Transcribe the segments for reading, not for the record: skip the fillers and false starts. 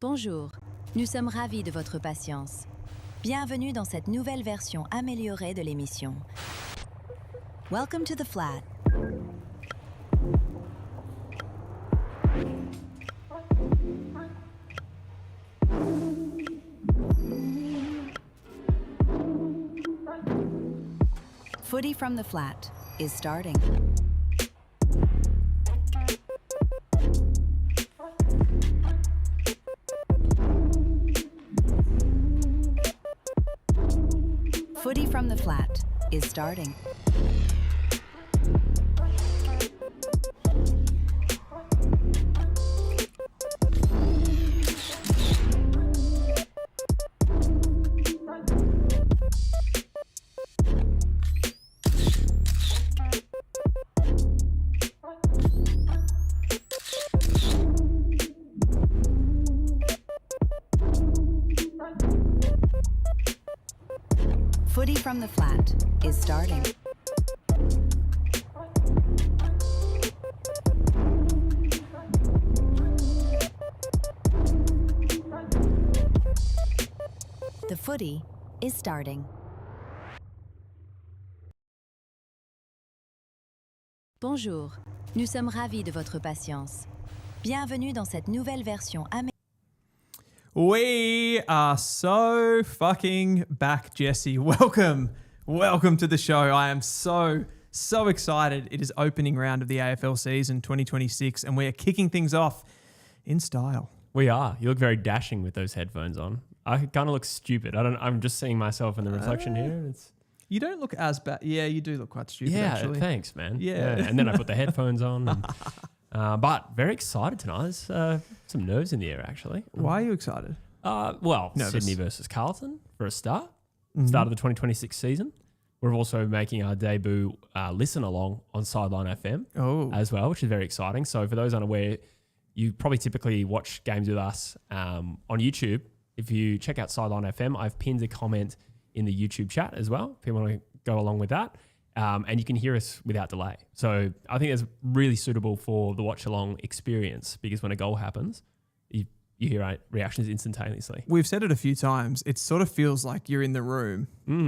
Bonjour, nous sommes ravis de votre patience. Bienvenue dans cette nouvelle version améliorée de l'émission. Welcome to the flat. Footy from the flat is starting. Footy from the flat is starting. Footy from the flat is starting. The footy is starting. Bonjour, nous sommes ravis de votre patience. Bienvenue dans cette nouvelle version améliorée. We are so fucking back, Jesse. Welcome to the show. I am so excited. It is opening round of the AFL season 2026 and we are kicking things off in style. We are. You look very dashing with those headphones on. I kind of look stupid. I'm just seeing myself in the reflection here. You don't look as bad. Yeah, you do look quite stupid, actually. Thanks, man. Yeah. And then I put the headphones on. But very excited tonight. There's some nerves in the air, actually. Why are you excited? Nervous. Sydney versus Carlton for a start. Start of the 2026 season. We're also making our debut listen along on Sideline FM as well, which is very exciting. So for those unaware, you probably typically watch games with us on YouTube. If you check out Sideline FM, I've pinned a comment in the YouTube chat as well, if you want to go along with that. And you can hear us without delay. So I think it's really suitable for the watch-along experience because when a goal happens, you hear our reactions instantaneously. We've said it a few times. It sort of feels like you're in the room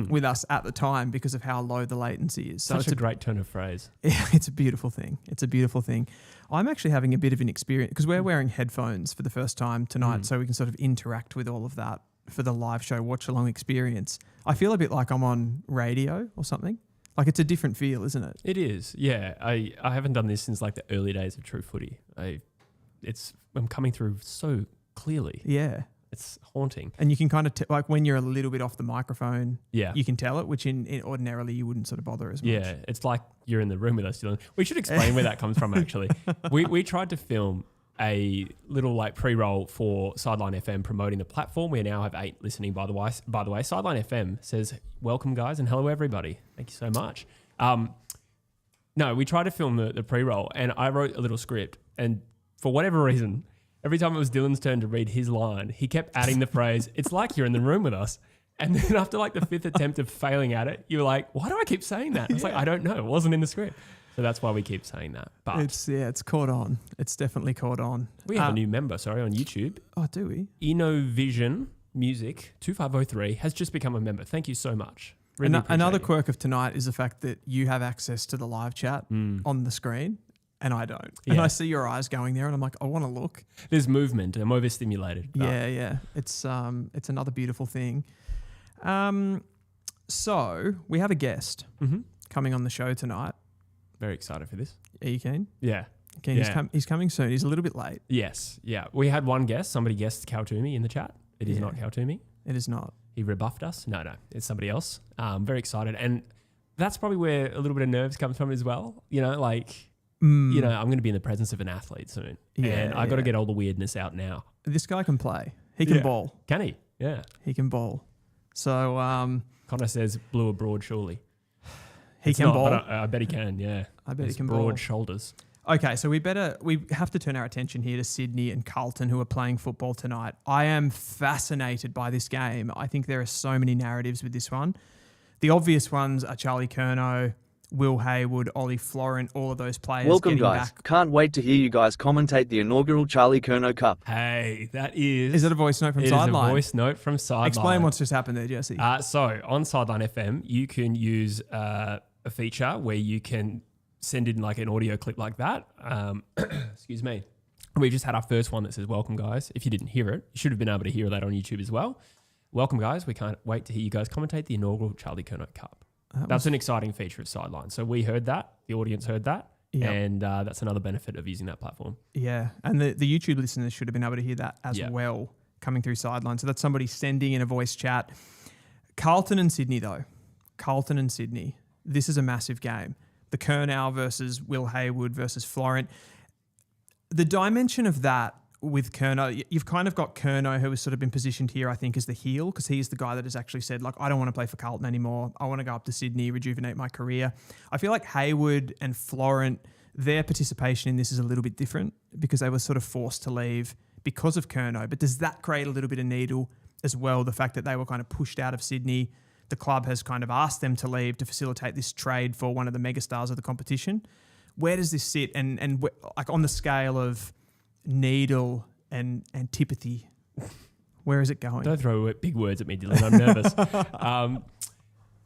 with us at the time because of how low the latency is. So it's a great turn of phrase. Yeah, it's a beautiful thing. It's a beautiful thing. I'm actually having a bit of an experience because we're wearing headphones for the first time tonight so we can sort of interact with all of that for the live show watch-along experience. I feel a bit like I'm on radio or something. Like it's a different feel, isn't it? It is, yeah. I haven't done this since like the early days of True Footy. I'm coming through so clearly. Yeah. It's haunting. And you can kind of, like when you're a little bit off the microphone, yeah, you can tell it, which in ordinarily you wouldn't sort of bother as much. Yeah, it's like you're in the room with us, Dylan. We should explain where that comes from, actually. We tried to film a little like pre-roll for Sideline FM promoting the platform. We now have 8 listening, by the way. Sideline FM says, welcome guys and hello everybody. Thank you so much. No, we tried to film the pre-roll and I wrote a little script and for whatever reason, every time it was Dylan's turn to read his line, he kept adding the phrase, it's like you're in the room with us. And then after like the 5th attempt of failing at it, you were like, why do I keep saying that? It's like, I don't know. It wasn't in the script. So that's why we keep saying that. But it's caught on. It's definitely caught on. We have a new member, on YouTube. Oh, do we? Innovision Music 2503 has just become a member. Thank you so much. Really another quirk of tonight is the fact that you have access to the live chat on the screen and I don't. Yeah. And I see your eyes going there and I'm like, I want to look. There's movement. I'm overstimulated. Yeah. It's another beautiful thing. So we have a guest coming on the show tonight. Very excited for this. Are you keen? Yeah. Keen. Yeah. He's coming soon. He's a little bit late. Yes. Yeah. We had one guest. Somebody guessed Kaltumi in the chat. It is not Kaltumi. It is not. He rebuffed us. No. It's somebody else. Very excited. And that's probably where a little bit of nerves comes from as well. You know, like, I'm going to be in the presence of an athlete soon. Yeah, and I got to get all the weirdness out now. This guy can play. He can ball. Can he? Yeah. He can ball. So Connor says blue abroad surely. He can ball. But I bet he can, yeah. I bet he can broad ball. Shoulders. Okay, so we have to turn our attention here to Sydney and Carlton who are playing football tonight. I am fascinated by this game. I think there are so many narratives with this one. The obvious ones are Charlie Curnow Will Haywood, Ollie Florent, all of those players. Welcome, getting guys. back. Can't wait to hear you guys commentate the inaugural Charlie Curnow Cup. Hey, that is... Is it a voice note from It Sideline? is a voice note from Sideline. Explain what's just happened there, Jesse. So on Sideline FM, you can use a feature where you can send in like an audio clip like that. Excuse me. We just had our first one that says, welcome, guys. If you didn't hear it, you should have been able to hear that on YouTube as well. Welcome, guys. We can't wait to hear you guys commentate the inaugural Charlie Curnow Cup. That's an exciting feature of Sideline. So we heard that. The audience heard that. Yep. And that's another benefit of using that platform. Yeah. And the YouTube listeners should have been able to hear that as well coming through Sideline. So that's somebody sending in a voice chat. Carlton and Sydney, though. Carlton and Sydney. This is a massive game. The Curnow versus Will Haywood versus Florent. The dimension of that with Curnow, you've kind of got Curnow, who has sort of been positioned here, I think, as the heel, because he's the guy that has actually said, like, I don't want to play for Carlton anymore. I want to go up to Sydney, rejuvenate my career. I feel like Haywood and Florent, their participation in this is a little bit different because they were sort of forced to leave because of Curnow. But does that create a little bit of needle as well? The fact that they were kind of pushed out of Sydney, the club has kind of asked them to leave to facilitate this trade for one of the megastars of the competition. Where does this sit? And like on the scale of needle and antipathy, where is it going? Don't throw big words at me, Dylan. I'm nervous.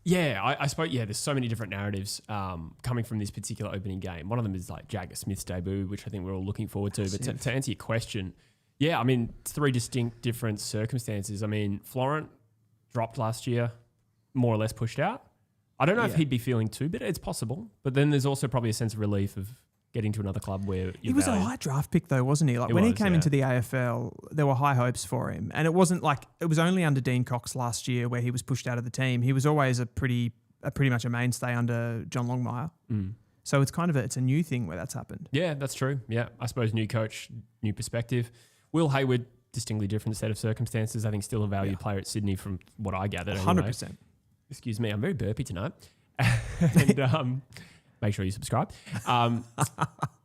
I suppose, there's so many different narratives coming from this particular opening game. One of them is like Jagger Smith's debut, which I think we're all looking forward to. But to answer your question, I mean, three distinct different circumstances. I mean, Florent dropped last year, more or less pushed out. I don't know if he'd be feeling too bitter. It's possible. But then there's also probably a sense of relief of getting to another club where he was a high draft pick though, wasn't he? Like when he came into the AFL, there were high hopes for him. And it wasn't like, it was only under Dean Cox last year where he was pushed out of the team. He was always a pretty much a mainstay under John Longmire. So it's kind of it's a new thing where that's happened. Yeah, that's true. Yeah, I suppose new coach, new perspective. Will Haywood, distinctly different set of circumstances. I think still a valued player at Sydney from what I gathered. 100%. Anyway. Excuse me, I'm very burpy tonight. And make sure you subscribe.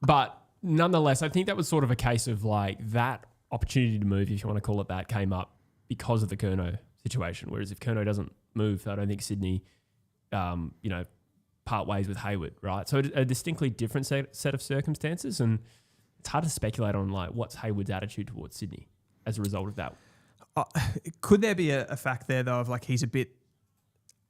But nonetheless, I think that was sort of a case of like that opportunity to move, if you want to call it that, came up because of the Curnow situation. Whereas if Curnow doesn't move, I don't think Sydney, part ways with Haywood, right? So a distinctly different set of circumstances, and it's hard to speculate on like what's Haywood's attitude towards Sydney as a result of that. Could there be a fact there though of like he's a bit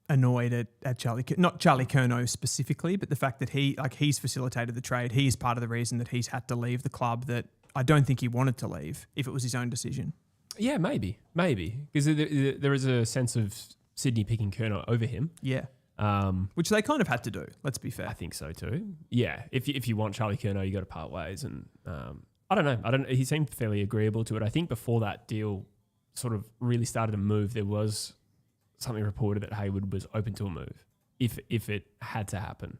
annoyed at Charlie, not Charlie Curnow specifically, but the fact that he's facilitated the trade. He is part of the reason that he's had to leave the club that I don't think he wanted to leave if it was his own decision. Yeah, maybe. Because there is a sense of Sydney picking Curnow over him. Yeah. Which they kind of had to do, let's be fair. I think so too. Yeah. If you want Charlie Curnow, you got to part ways. And I don't know. He seemed fairly agreeable to it. I think before that deal sort of really started to move, there was something reported that Haywood was open to a move if it had to happen.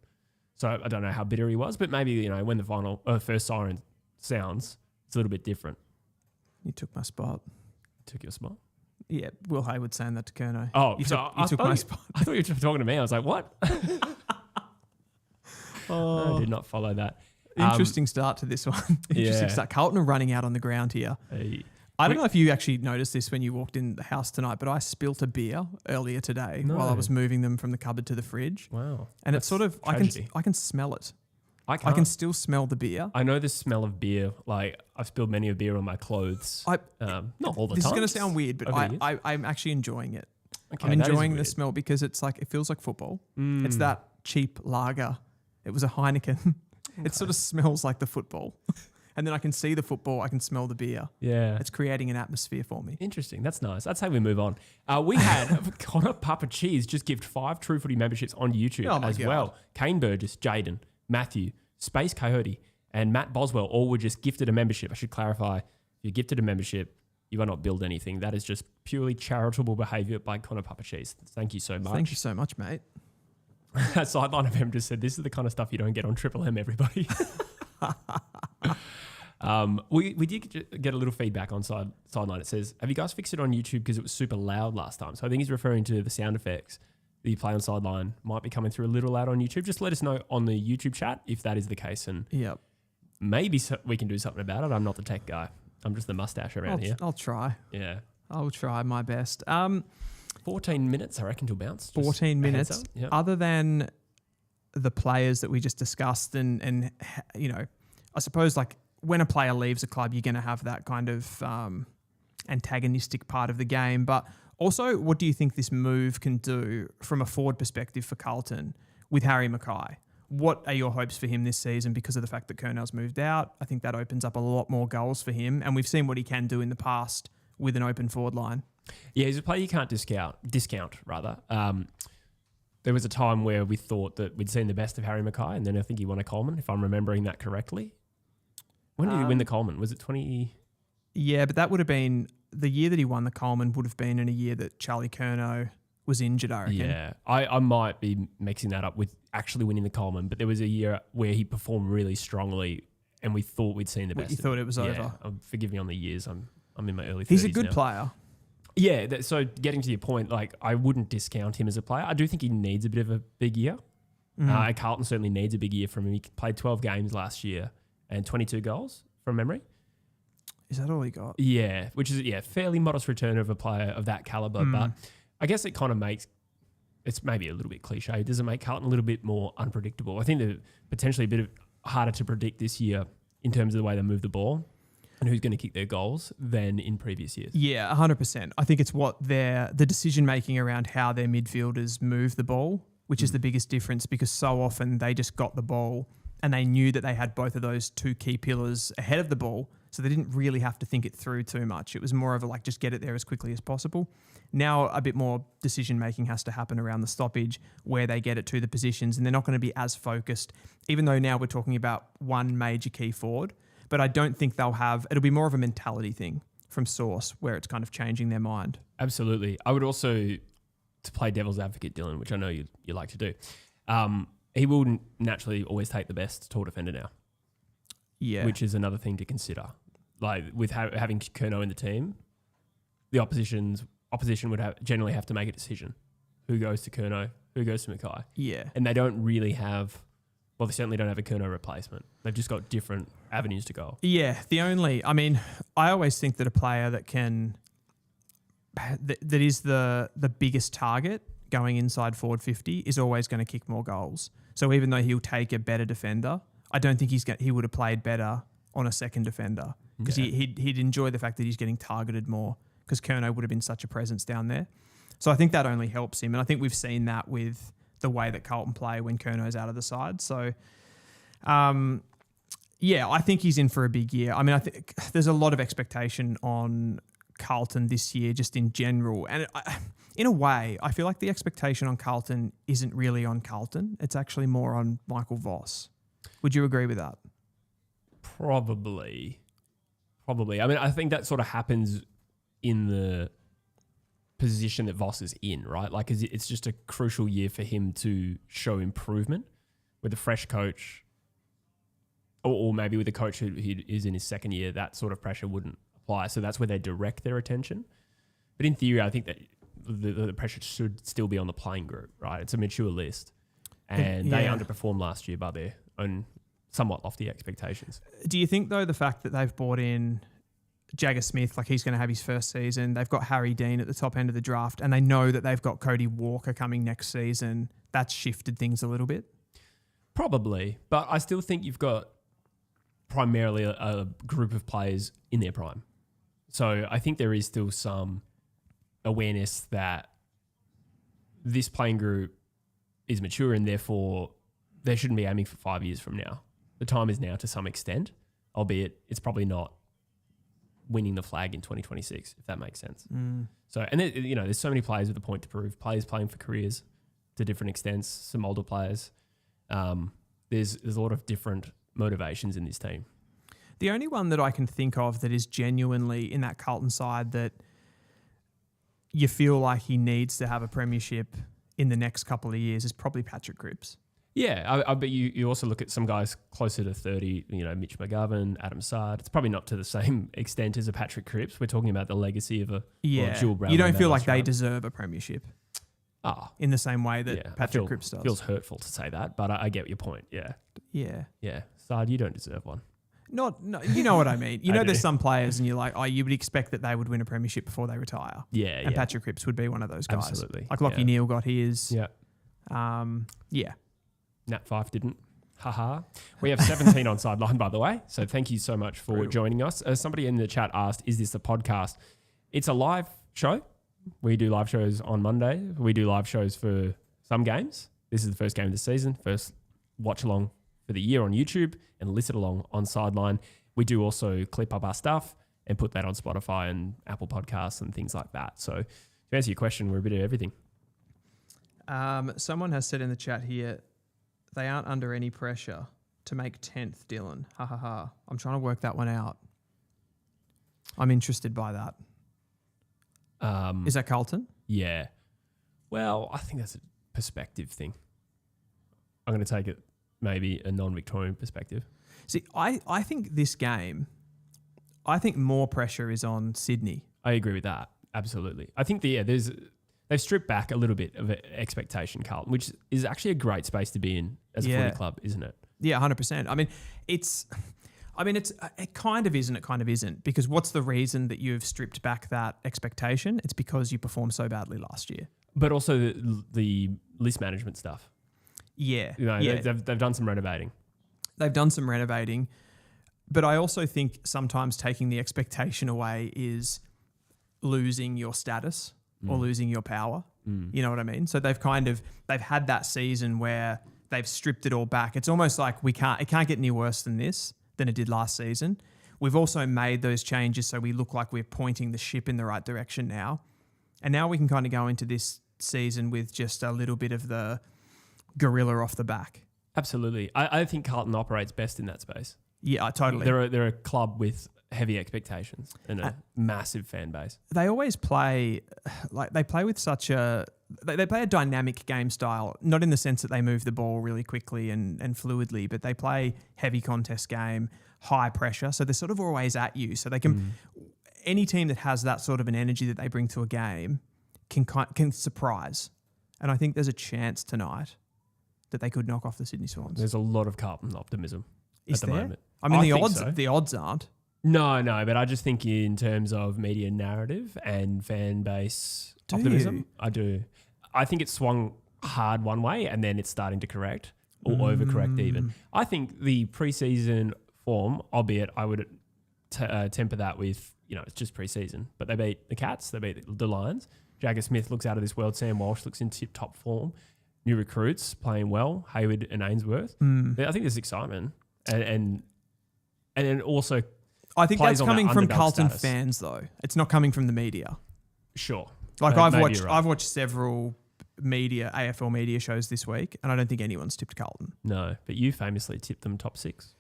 So I don't know how bitter he was, but maybe, when the first siren sounds, it's a little bit different. You took my spot. Took your spot? Yeah, Will Haywood saying that to Curnow. Oh, you took my spot. I thought you were talking to me. I was like, what? No, I did not follow that. Interesting start to this one. Interesting start. Carlton are running out on the ground here. I don't know if you actually noticed this when you walked in the house tonight, but I spilt a beer earlier today while I was moving them from the cupboard to the fridge. Wow. And it's sort of, I can smell it. I can still smell the beer. I know the smell of beer. Like I've spilled many a beer on my clothes. Not all the time. This is going to sound weird, but I'm actually enjoying it. Okay, I'm enjoying the smell because it's like, it feels like football. It's that cheap lager. It was a Heineken. Okay. It sort of smells like the football. And then I can see the football. I can smell the beer. Yeah. It's creating an atmosphere for me. Interesting. That's nice. That's how we move on. We had Connor Papa Cheese just gift 5 True Footy memberships on YouTube as well. Kane Burgess, Jaden, Matthew, Space Coyote, and Matt Boswell all were just gifted a membership. I should clarify, if you're gifted a membership, you are not billed anything. That is just purely charitable behaviour by Connor Papa Cheese. Thank you so much. Thank you so much, mate. Sideline of him just said, this is the kind of stuff you don't get on Triple M, everybody. We did get a little feedback on Sideline. It says, have you guys fixed it on YouTube because it was super loud last time? So I think he's referring to the sound effects that you play on Sideline might be coming through a little loud on YouTube. Just let us know on the YouTube chat if that is the case, and maybe we can do something about it. I'm not the tech guy. I'm just the mustache around here. I'll try. Yeah. I'll try my best. 14 minutes, I reckon, till bounce. 14 minutes. Yep. Other than the players that we just discussed and you know, I suppose like when a player leaves a club, you're going to have that kind of antagonistic part of the game. But also, what do you think this move can do from a forward perspective for Carlton with Harry Mackay? What are your hopes for him this season because of the fact that Kernow's moved out? I think that opens up a lot more goals for him. And we've seen what he can do in the past with an open forward line. Yeah, he's a player you can't discount rather. There was a time where we thought that we'd seen the best of Harry Mackay, and then I think he won a Coleman, if I'm remembering that correctly. When did he win the Coleman? Was it 20? Yeah, but that would have been the year that he won the Coleman would have been in a year that Charlie Curnow was injured, I reckon. Yeah, I might be mixing that up with actually winning the Coleman, but there was a year where he performed really strongly, and we thought we'd seen the best. You thought it was over. Forgive me on the years. I'm in my early 30s He's a good now. player. Yeah, so getting to your point, like I wouldn't discount him as a player. I do think he needs a bit of a big year. Carlton certainly needs a big year from him. He played 12 games last year and 22 goals from memory. Is that all he got? Yeah, which is fairly modest return of a player of that caliber. But I guess it kind of makes, it's maybe a little bit cliche. Does it make Carlton a little bit more unpredictable? I think they're potentially a bit harder to predict this year in terms of the way they move the ball and who's going to kick their goals than in previous years. Yeah, 100%. I think it's the decision making around how their midfielders move the ball, which is the biggest difference, because so often they just got the ball and they knew that they had both of those two key pillars ahead of the ball, so they didn't really have to think it through too much. It was more of a just get it there as quickly as possible. Now a bit more decision making has to happen around the stoppage, where they get it to the positions, and they're not going to be as focused, even though now we're talking about one major key forward. But I don't think it'll be more of a mentality thing from Source, where it's kind of changing their mind. Absolutely. I would also, to play devil's advocate, Dylan, which I know you like to do, he will naturally always take the best tall defender now. Yeah. Which is another thing to consider. Like with having Curnow in the team, the opposition would generally have to make a decision. Who goes to Curnow? Who goes to Mackay? Yeah. And they don't really have... Well, they certainly don't have a Curnow replacement. They've just got different avenues to go. Yeah, I always think that a player that is the biggest target going inside forward 50 is always going to kick more goals. So even though he'll take a better defender, I don't think he would have played better on a second defender, because he'd enjoy the fact that he's getting targeted more, because Curnow would have been such a presence down there. So I think that only helps him, and I think we've seen that with the way that Carlton play when Kernow's out of the side. So, I think he's in for a big year. I mean, I think there's a lot of expectation on Carlton this year, just in general. And in a way, I feel like the expectation on Carlton isn't really on Carlton. It's actually more on Michael Voss. Would you agree with that? Probably. I mean, I think that sort of happens in the position that Voss is in, right? Like, it's just a crucial year for him to show improvement with a fresh coach, or maybe with a coach who is in his second year. That sort of pressure wouldn't apply, so that's where they direct their attention. But in theory, I think that the pressure should still be on the playing group, right? It's a mature list, and they underperformed last year by their own somewhat lofty expectations. Do you think, though, the fact that they've brought in Jagger Smith, like he's going to have his first season, they've got Harry Dean at the top end of the draft, and they know that they've got Cody Walker coming next season, that's shifted things a little bit? Probably, but I still think you've got primarily a group of players in their prime. So I think there is still some awareness that this playing group is mature, and therefore they shouldn't be aiming for 5 years from now. The time is now to some extent, albeit it's probably not winning the flag in 2026, if that makes sense. So, and there's so many players with a point to prove, players playing for careers to different extents, some older players. There's a lot of different motivations in this team. The only one that I can think of that is genuinely in that Carlton side that you feel like he needs to have a premiership in the next couple of years is probably Patrick Cripps. Yeah, I bet you also look at some guys closer to 30, Mitch McGovern, Adam Sard. It's probably not to the same extent as a Patrick Cripps. We're talking about the legacy of a dual Brownlow. You don't feel like they deserve a premiership in the same way that Patrick Cripps does. Feels hurtful to say that, but I get your point, yeah. Yeah. Sard, you don't deserve one. No, you know what I mean. There's some players and you're like, you would expect that they would win a premiership before they retire. Yeah, and Patrick Cripps would be one of those guys. Absolutely. Like Lachie Neale got his. Yeah. Yeah. Nat Fife didn't. Haha. We have 17 on sideline, by the way. So thank you so much for joining us. Somebody in the chat asked, is this a podcast? It's a live show. We do live shows on Monday. We do live shows for some games. This is the first game of the season. First watch along for the year on YouTube and listen along on Sideline. We do also clip up our stuff and put that on Spotify and Apple Podcasts and things like that. So to answer your question, we're a bit of everything. Someone has said in the chat here, they aren't under any pressure to make 10th, Dylan. Ha ha ha. I'm trying to work that one out. I'm interested by that. Is that Carlton? Yeah. Well, I think that's a perspective thing. I'm going to take it maybe a non-Victorian perspective. See, I think this game, I think more pressure is on Sydney. I agree with that. Absolutely. I think they've stripped back a little bit of expectation, Carlton, which is actually a great space to be in as a footy club, isn't it? Yeah, 100%. I mean, it kind of is and it kind of isn't, because what's the reason that you've stripped back that expectation? It's because you performed so badly last year. But also the list management stuff. Yeah. They've done some renovating. They've done some renovating, but I also think sometimes taking the expectation away is losing your status or losing your power. You know what I mean? So they've had that season where they've stripped it all back. It's almost like it can't get any worse than it did last season. We've also made those changes so we look like we're pointing the ship in the right direction now. And now we can kind of go into this season with just a little bit of the gorilla off the back. Absolutely. I think Carlton operates best in that space. Yeah, totally. They're a club with heavy expectations and a massive fan base. They always play they play with such a they play a dynamic game style, not in the sense that they move the ball really quickly and fluidly, but they play heavy contest game, high pressure. So they're sort of always at you. So they can any team that has that sort of an energy that they bring to a game can surprise. And I think there's a chance tonight that they could knock off the Sydney Swans. There's a lot of Carlton optimism at the moment. I mean, the odds aren't. No, but I just think in terms of media narrative and fan base optimism, I do. I think it's swung hard one way and then it's starting to correct or overcorrect even. I think the preseason form, albeit I would temper that with, it's just preseason, but they beat the Cats, they beat the Lions. Jagger Smith looks out of this world. Sam Walsh looks in tip-top form. New recruits playing well, Hayward and Ainsworth. I think there's excitement. And then also... I think that's coming from Carlton fans, though. It's not coming from the media. Sure. Like I've watched several AFL media shows this week, and I don't think anyone's tipped Carlton. No, but you famously tipped them top 6.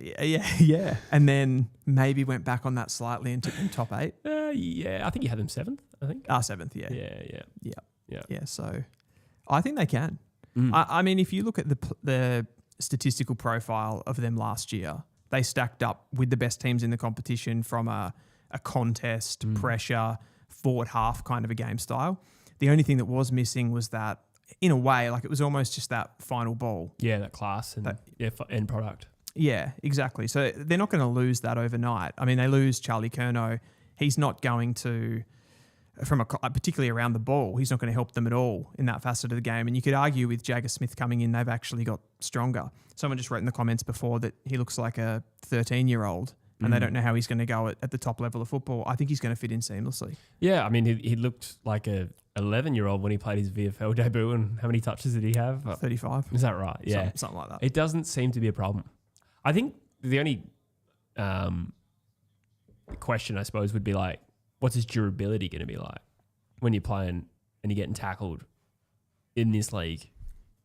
Yeah. And then maybe went back on that slightly and tipped them top 8. Yeah, I think you had them 7th, I think. 7th, yeah. Yeah. So I think they can. I mean, if you look at the statistical profile of them last year, they stacked up with the best teams in the competition from a contest, pressure, forward half kind of a game style. The only thing that was missing was that, in a way, like it was almost just that final ball. Yeah, that class and end product. Yeah, exactly. So they're not going to lose that overnight. I mean, they lose Charlie Curnow. He's not going to, particularly around the ball, he's not going to help them at all in that facet of the game. And you could argue with Jagger Smith coming in, they've actually got stronger. Someone just wrote in the comments before that he looks like a 13-year-old and they don't know how he's going to go at the top level of football. I think he's going to fit in seamlessly. Yeah, I mean, he looked like a 11-year-old when he played his VFL debut. And how many touches did he have? 35. Is that right? Yeah. Something like that. It doesn't seem to be a problem. I think the only question, I suppose, would be like, what's his durability going to be like when you're playing and you're getting tackled in this league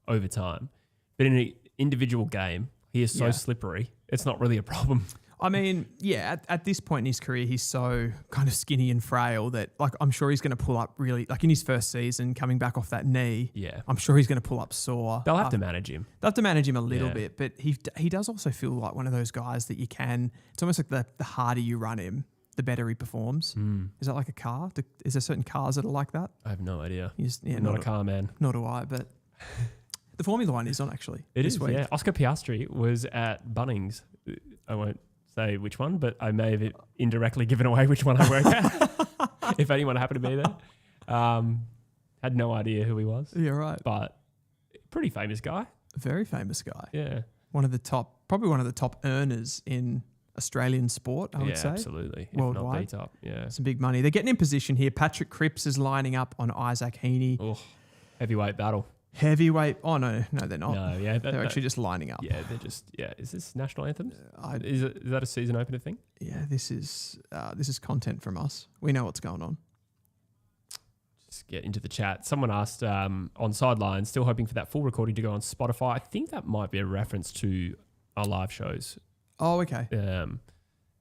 over time? But in an individual game, he is so slippery, it's not really a problem. I mean, yeah, at this point in his career, he's so kind of skinny and frail that, like, I'm sure he's going to pull up really, like in his first season, coming back off that knee. Yeah. I'm sure he's going to pull up sore. They'll have to manage him. They'll have to manage him a little bit, but he does also feel like one of those guys that you can, it's almost like the harder you run him, the better he performs. Is that like a car? Is there certain cars that are like that? I have no idea. I'm not a car man. Nor do I, but the Formula One is on actually. It this is, week. yeah. Oscar Piastri was at Bunnings. I won't say which one, but I may have indirectly given away which one I work at, if anyone happened to be there. Had no idea who he was. Yeah, right. But pretty famous guy. A very famous guy. Yeah. Probably one of the top earners in Australian sport, I would say. Absolutely. Worldwide. If not beat up. Yeah. Some big money. They're getting in position here. Patrick Cripps is lining up on Isaac Heaney. Oh, heavyweight battle. Heavyweight. Oh, no, they're not. No, yeah. They're actually just lining up. Yeah, they're just, yeah. Is this national anthems? Is Is that a season opener thing? Yeah, this is content from us. We know what's going on. Just get into the chat. Someone asked on Sideline, still hoping for that full recording to go on Spotify. I think that might be a reference to our live shows. Oh, okay.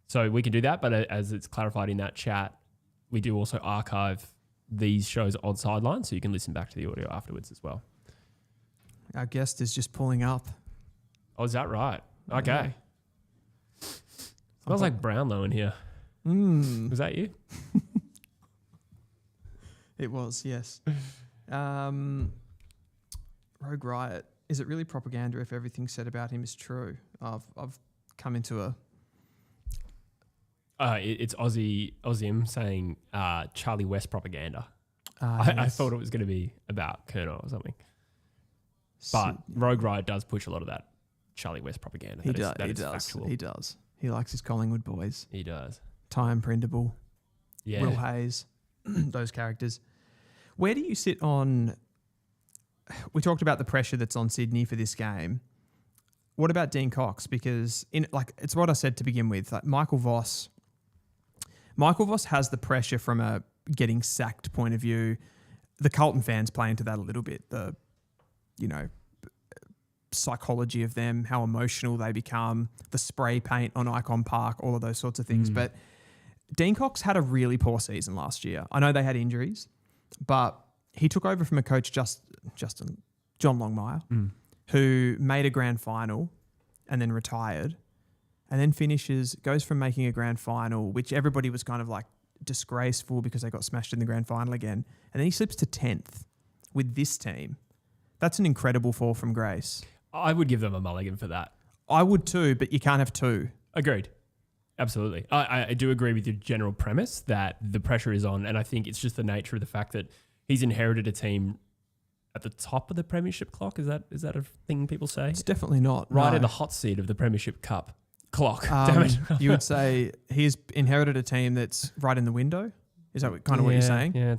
So we can do that, but as it's clarified in that chat, we do also archive these shows on Sideline, so you can listen back to the audio afterwards as well. Our guest is just pulling up. Oh, is that right? Okay. Smells like Brownlow in here. Was that you? It was, yes. Rogue Riot. Is it really propaganda if everything said about him is true? I've come into a... It's Ozim saying Charlie West propaganda. Yes. I thought it was going to be about Colonel or something. But Rogue Riot does push a lot of that Charlie West propaganda. He That is does. factual. He does. He likes his Collingwood boys. He does. Time Printable. Yeah. Will Hayes. Those characters. Where do you sit on... We talked about the pressure that's on Sydney for this game. What about Dean Cox? Because it's what I said to begin with. Like Michael Voss has the pressure from a getting sacked point of view. The Carlton fans play into that a little bit. The, psychology of them, how emotional they become, the spray paint on Icon Park, all of those sorts of things. But Dean Cox had a really poor season last year. I know they had injuries, but he took over from a coach, John Longmire, who made a grand final and then retired, and then goes from making a grand final, which everybody was kind of like disgraceful because they got smashed in the grand final again, and then he slips to 10th with this team. That's an incredible fall from grace. I would give them a mulligan for that. I would too, but you can't have two. Agreed. Absolutely. I do agree with your general premise that the pressure is on, and I think it's just the nature of the fact that he's inherited a team at the top of the premiership clock. Is that a thing people say? It's definitely not. Right no. in the hot seat of the premiership cup clock. Damn it. You would say he's inherited a team that's right in the window? Is that kind of what you're saying? Yeah.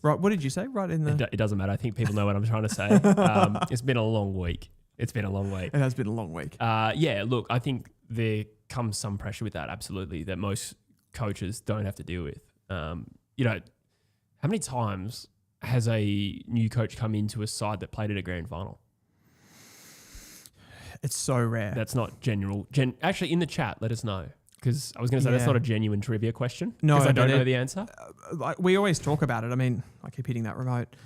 Right. What did you say? Right in the... It doesn't matter. I think people know what I'm trying to say. It's been a long week. It has been a long week. Yeah, look, I think there comes some pressure with that, absolutely, that most coaches don't have to deal with. How many times has a new coach come into a side that played at a grand final? It's so rare. That's not general. Actually, in the chat, let us know. Because I was going to say that's not a genuine trivia question. No, because I don't know the answer. We always talk about it. I mean, I keep hitting that remote.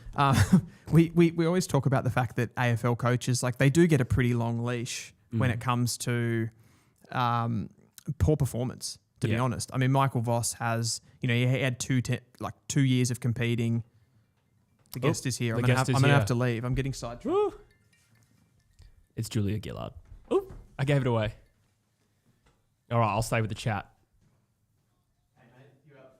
We always talk about the fact that AFL coaches, they do get a pretty long leash when it comes to poor performance, to be honest. I mean, Michael Voss has, he had 2 years of competing. The guest is here. I'm going to have to leave. I'm getting sidetracked. Woo. It's Julia Gillard. Oh, I gave it away. All right, I'll stay with the chat. Hey, mate, you out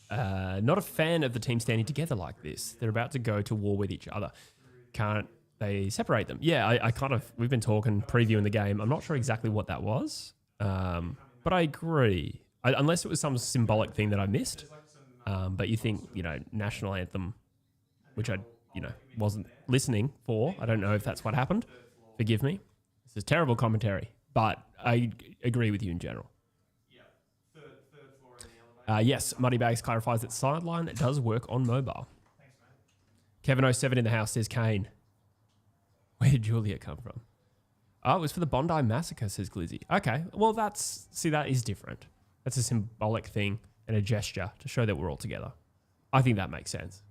front? Not a fan of the team standing together like this. They're about to go to war with each other. Can't they separate them? Yeah, we've been talking, previewing the game. I'm not sure exactly what that was, but I agree. Unless it was some symbolic thing that I missed. But you think, national anthem, which I, wasn't listening for. I don't know if that's what happened. Forgive me. This is terrible commentary. But I agree with you in general. Yeah. Third floor in the elevator. Yes, Muddy Bags clarifies that Sideline does work on mobile. Thanks, mate. Kevin07 in the house says, Kane. Where did Julia come from? Oh, it was for the Bondi Massacre, says Glizzy. Okay, well, that is different. That's a symbolic thing and a gesture to show that we're all together. I think that makes sense.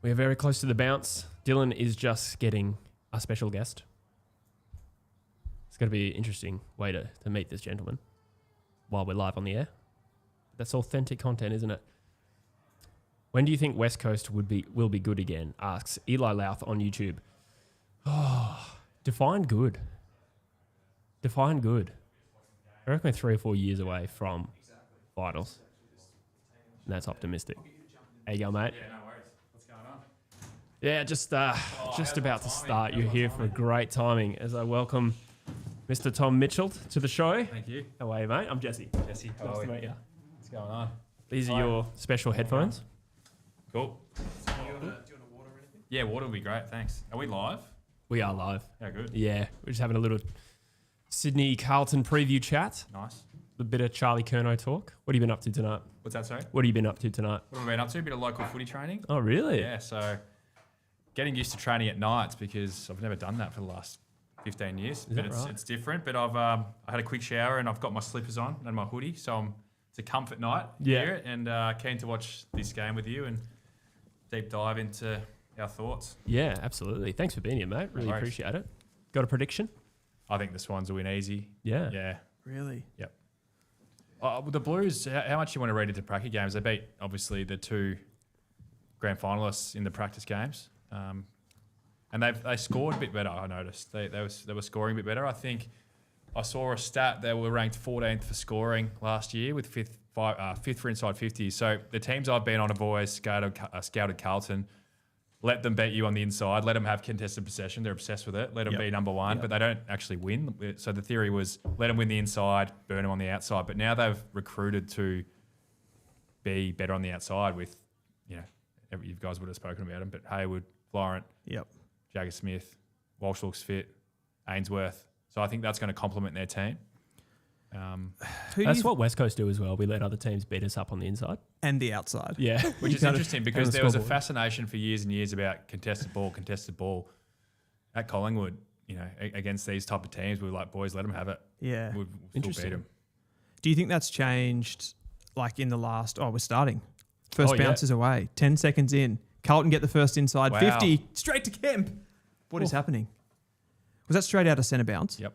We are very close to the bounce. Dylan is just getting a special guest. It's going to be an interesting way to meet this gentleman while we're live on the air. That's authentic content, isn't it? When do you think West Coast will be good again? Asks Eli Louth on YouTube. Oh, define good. Define good. I reckon we're 3 or 4 years away from finals. And that's optimistic. How you going, mate? Yeah, no worries. What's going on? Yeah, just about to start. You're here for a great timing as I welcome Mr. Tom Mitchell to the show. Thank you. How are you, mate? I'm Jesse. Jesse, how Nice are to we? meet you. What's going on? These are your special headphones. Cool. Yeah, water would be great, thanks. Are we live? We are live. Yeah, good. Yeah, we're just having a little Sydney Carlton preview chat. Nice. A bit of Charlie Curnow talk. What have you been up to tonight? What's that, sorry? What have you been up to tonight? What have I been up to? A bit of local footy training. Oh, really? Yeah, so getting used to training at nights because I've never done that for the last 15 years. Is But that right? it's different. But I had a quick shower and I've got my slippers on and my hoodie. So it's a comfort night here and keen to watch this game with you and deep dive into our thoughts. Yeah, absolutely. Thanks for being here, mate. Really worries. appreciate it. Got a prediction? I think the Swans will win easy. Yeah. Yeah. Really? Yep. With the Blues, how much do you want to read into practice games? They beat, obviously, the two grand finalists in the practice games. And they scored a bit better, I noticed. They were scoring a bit better. I think I saw a stat they were ranked 14th for scoring last year with fifth for inside 50. So the teams I've been on have always scouted Carlton. Let them beat you on the inside. Let them have contested possession. They're obsessed with it. Let them be number one, but they don't actually win. So the theory was let them win the inside, burn them on the outside. But now they've recruited to be better on the outside with, you guys would have spoken about them, but Hayward, Florent, Yep. Jagger Smith, Walsh looks fit, Ainsworth. So I think that's going to complement their team. That's what West Coast do as well. We let other teams beat us up on the inside. And the outside. Yeah. Which is interesting because there was a scoreboard. fascination for years and years about contested ball. At Collingwood, against these type of teams, we were like, boys, let them have it. Yeah. We'll still beat Interesting. them. Do you think that's changed like in the last... Oh, we're starting. First Oh, yeah. bounces away. 10 seconds in. Carlton get the first inside. Wow. 50. Straight to Kemp. What is happening? Was that straight out of centre bounce? Yep.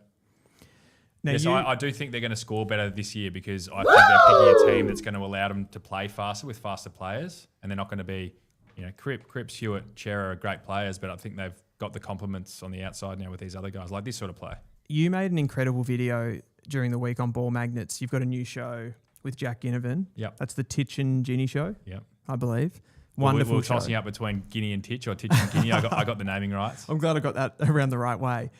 Now Yes, you, I do think they're going to score better this year because I think they're picking a team that's going to allow them to play faster with faster players, and they're not going to be, Cripps, Hewitt, Chera are great players, but I think they've got the complements on the outside now with these other guys, like this sort of play. you made an incredible video during the week on Ball Magnets. You've got a new show with Jack Ginnivan. Yep. That's the Titch and Ginny show, Yep. I believe. Well, Wonderful we're show. tossing up between Guinea and Titch or Titch and Guinea. I got the naming rights. I'm glad I got that around the right way.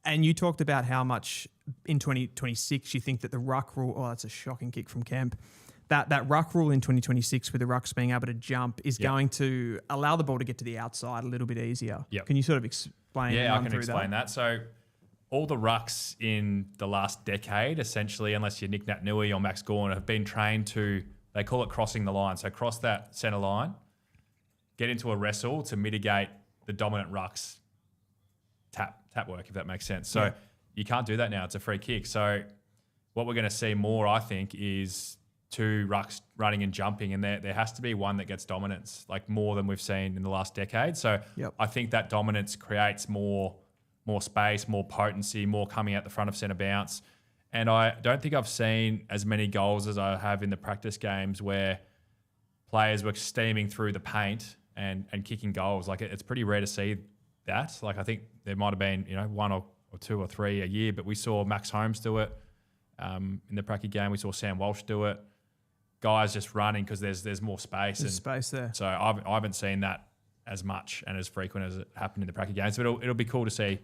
And you talked about how much in 2026 you think that the ruck rule, that's a shocking kick from Kemp, that ruck rule in 2026 with the rucks being able to jump is going to allow the ball to get to the outside a little bit easier. Yep. Can you sort of explain Yeah, I run can through explain that. So all the rucks in the last decade, essentially, unless you're Nick Nat-Nui or Max Gawn, have been trained to, they call it crossing the line. So cross that centre line, get into a wrestle to mitigate the dominant rucks tap work, if that makes sense. So you can't do that now. It's a free kick. So what we're going to see more, I think, is two rucks running and jumping, and there has to be one that gets dominance, like more than we've seen in the last decade. So I think that dominance creates more space, more potency, more coming out the front of centre bounce. And I don't think I've seen as many goals as I have in the practice games where players were steaming through the paint and kicking goals. Like it's pretty rare to see that. Like I think there might have been, one or two or three a year, but we saw Max Holmes do it in the Pracky game. We saw Sam Walsh do it. Guys just running because there's more space. There's space there. So I haven't seen that as much and as frequent as it happened in the Pracky games. But it'll be cool to see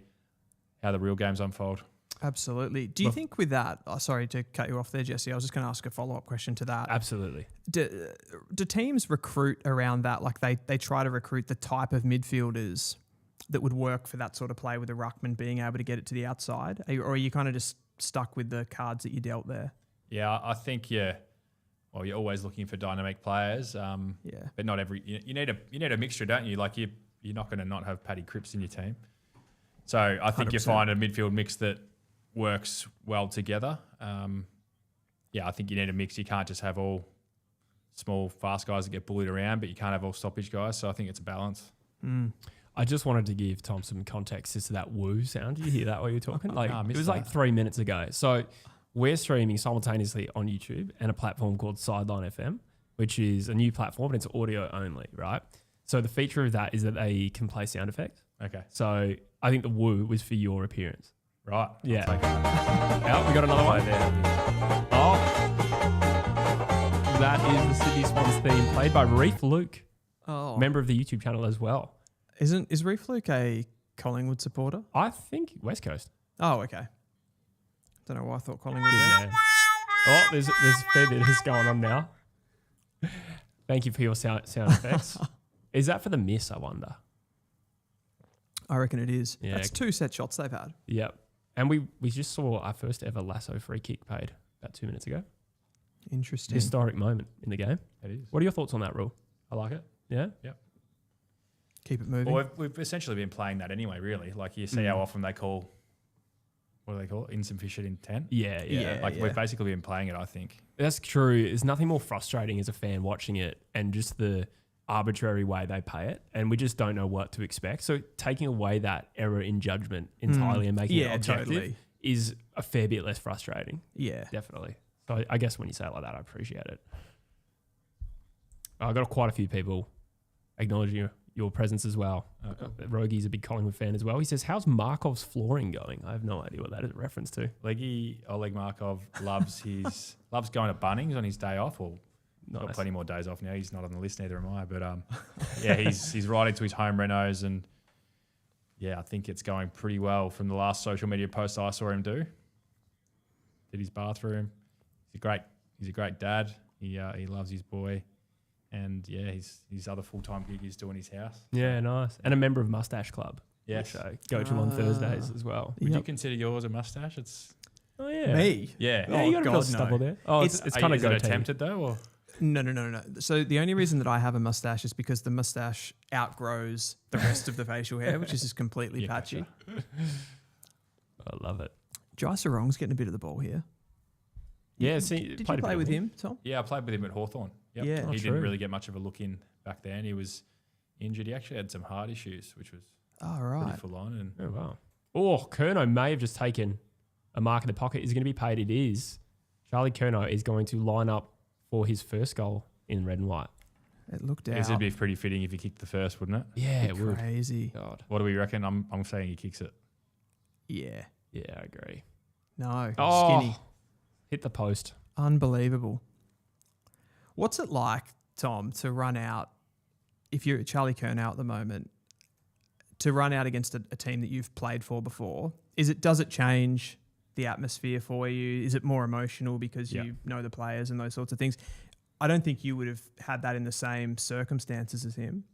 how the real games unfold. Absolutely. Do you think with that, sorry to cut you off there, Jesse, I was just going to ask a follow-up question to that. Absolutely. Do teams recruit around that? Like they try to recruit the type of midfielders that would work for that sort of play with a ruckman being able to get it to the outside? Or are you kind of just stuck with the cards that you dealt there? Yeah, I think, well, you're always looking for dynamic players. But not every, you need a mixture, don't you? Like you're not going to not have Paddy Cripps in your team. So I think 100%. you find a midfield mix that works well together. I think you need a mix. You can't just have all small, fast guys that get bullied around, but you can't have all stoppage guys. So I think it's a balance. I just wanted to give Tom some context as to that woo sound. Did you hear that while you were talking? Like I it missed was like that. 3 minutes ago. So we're streaming simultaneously on YouTube and a platform called Sideline FM, which is a new platform, and it's audio only, right? So the feature of that is that they can play sound effects. Okay. So I think the woo was for your appearance. Right. Yeah. I'll take it. Oh, we got another one. Oh, that is the Sydney Swans theme played by Reef Luke. Oh, member of the YouTube channel as well. is Reef Luke a Collingwood supporter? I think West Coast. Oh, okay. Don't know why I thought Collingwood. Big there. man. Oh, there's a fair bit of this going on now. Thank you for your sound effects. Is that for the miss, I wonder? I reckon it is. Yeah. That's 2 set shots they've had. Yep. And we just saw our first ever lasso free kick paid about 2 minutes ago. Interesting. Historic moment in the game. It is. What are your thoughts on that rule? I like it. Yeah? Keep it moving. Well, we've essentially been playing that anyway, really. Like you see how often they call, what do they call it? Insufficient intent. Yeah. We've basically been playing it, I think. That's true. There's nothing more frustrating as a fan watching it and just the arbitrary way they pay it. And we just don't know what to expect. So taking away that error in judgment entirely and making it objective is a fair bit less frustrating. Yeah. Definitely. So I guess when you say it like that, I appreciate it. I've got quite a few people acknowledging your presence as well. Rogie's a big Collingwood fan as well. He says, how's Markov's flooring going? I have no idea what that is a reference to. Oleg Markov loves going to Bunnings on his day off. Well, he's got plenty more days off now. He's not on the list, neither am I. But he's right into his home renos, and I think it's going pretty well from the last social media post I saw him do. Did his bathroom. He's a great dad. He loves his boy. And his other full-time gig is doing his house. Yeah, nice. And a member of Mustache Club. Yes. Which I go to on Thursdays as well. Would you consider yours a mustache? Oh, yeah. Me? Yeah. Yeah, you got a bit of stubble there. Oh, it's kind of attempted though? Or? No. So the only reason that I have a mustache is because the mustache outgrows the rest of the facial hair, which is just completely patchy. Gotcha. I love it. Jai Sarong's getting a bit of the ball here. Yeah, see, Did you play with him, Tom? Yeah, I played with him at Hawthorn. Yep. Yeah. He true. didn't really get much of a look in back then. He was injured. He actually had some heart issues, which was pretty full on. And Oh, wow. Oh, Curnow may have just taken a mark in the pocket. Is he going to be paid? It is. Charlie Curnow is going to line up for his first goal in red and white. It looked I out. guess it'd be pretty fitting if he kicked the first, wouldn't it? Yeah, it would. Crazy. God. What do we reckon? I'm saying he kicks it. Yeah. Yeah, I agree. No. Oh, Skinny. hit the post. Unbelievable. What's it like, Tom, to run out, if you're Charlie Curnow at the moment, to run out against a team that you've played for before? Does it change the atmosphere for you? Is it more emotional because you know the players and those sorts of things? I don't think you would have had that in the same circumstances as him,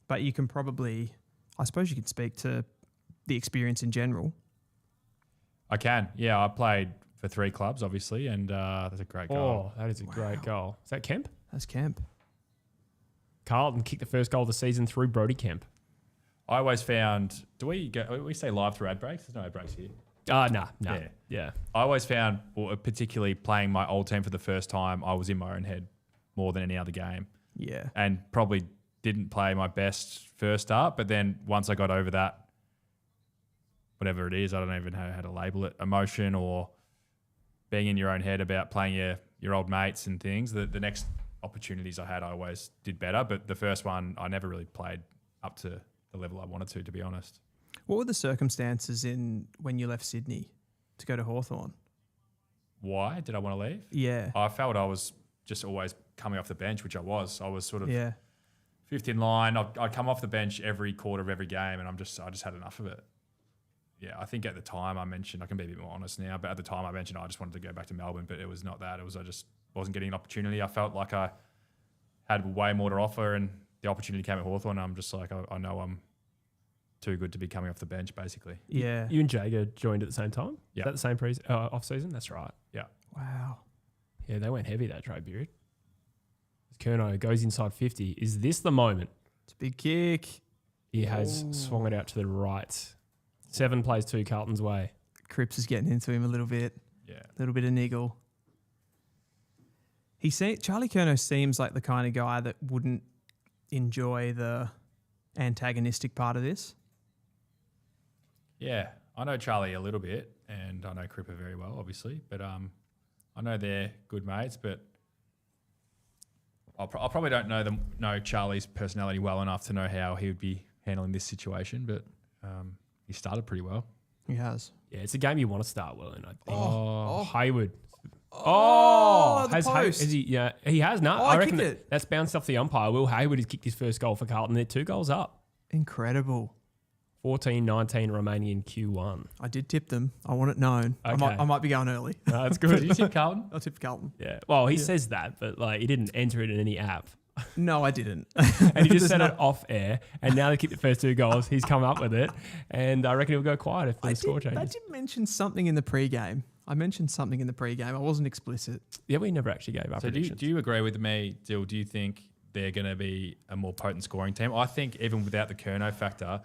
but you can probably, I suppose you could speak to the experience in general. I can. Yeah, I played for 3 clubs, obviously, and that's a great goal. Oh, that is a great goal. Is that Kemp? That's Kemp. Carlton kicked the first goal of the season through Brody Kemp. I always found, we say live through ad breaks? There's no ad breaks here. Nah. Yeah. I always found, particularly playing my old team for the first time, I was in my own head more than any other game. Yeah. And probably didn't play my best first start, but then once I got over that, whatever it is, I don't even know how to label it, emotion or being in your own head about playing your old mates and things, the next opportunities I had, I always did better. But the first one, I never really played up to the level I wanted to be honest. What were the circumstances when you left Sydney to go to Hawthorn? Why did I want to leave? Yeah. I felt I was just always coming off the bench, which I was. I was sort of fifth in line. I'd come off the bench every quarter of every game, and I just had enough of it. Yeah, I think at the time I mentioned, I can be a bit more honest now, but at the time I mentioned I just wanted to go back to Melbourne, but it was not that. It was I just wasn't getting an opportunity. I felt like I had way more to offer, and the opportunity came at Hawthorn. I'm just like, I know I'm too good to be coming off the bench, basically. Yeah. You and Jager joined at the same time? Yeah. Is that the same off season? That's right. Yeah. Wow. Yeah, they went heavy that trade period. Curnow goes inside 50. Is this the moment? It's a big kick. He has swung it out to the right. 7 plays 2 Carlton's way. Cripps is getting into him a little bit. Yeah. A little bit of niggle. Charlie Curnow seems like the kind of guy that wouldn't enjoy the antagonistic part of this. Yeah. I know Charlie a little bit, and I know Cripper very well, obviously, but I know they're good mates, but I probably don't know Charlie's personality well enough to know how he would be handling this situation, but he started pretty well. He has. Yeah, it's a game you want to start well in, I think. Hayward Oh, the has post. is he? Yeah, he has. No, Oh, I I reckon kicked it. that's bounced off the umpire. Will Hayward has kicked his first goal for Carlton. They're 2 goals up. Incredible. 14-19 remaining in Q1. I did tip them. I want it known. Okay. I might be going early. No, that's Did you good. tip Carlton? I tipped Carlton. Yeah. Well, he says that, but like he didn't enter it in any app. No, I didn't. And he just There's said no- it off air, and now they kicked the first 2 goals. He's come up with it, and I reckon he'll go quiet if the score I changes. did mention something in the pre-game. I wasn't explicit. Yeah, we never actually gave up So predictions. do you agree with me, Dill? Do you think they're going to be a more potent scoring team? I think even without the Curnow factor,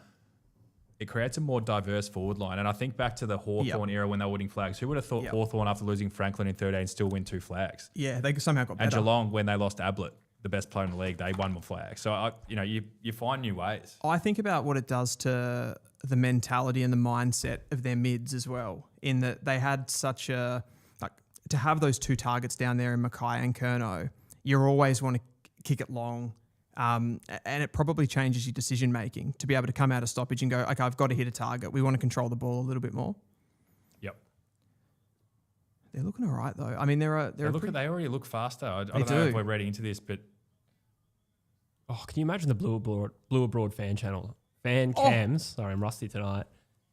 it creates a more diverse forward line. And I think back to the Hawthorn era when they were winning flags. Who would have thought Hawthorn, after losing Franklin in 13, still win 2 flags? Yeah, they somehow got And better. Geelong, when they lost Ablett, the best player in the league, they won more flags. So, you find new ways. I think about what it does to the mentality and the mindset of their mids as well, in that they had such a... to have those 2 targets down there in Mackay and Curnow, you always want to kick it long. And it probably changes your decision making to be able to come out of stoppage and go, okay, I've got to hit a target. We want to control the ball a little bit more. Yep. They're looking all right though. I mean, they already look faster. I don't know do. if we're ready into this, but Oh, can you imagine the Blue Abroad fan cams? Sorry, I'm rusty tonight.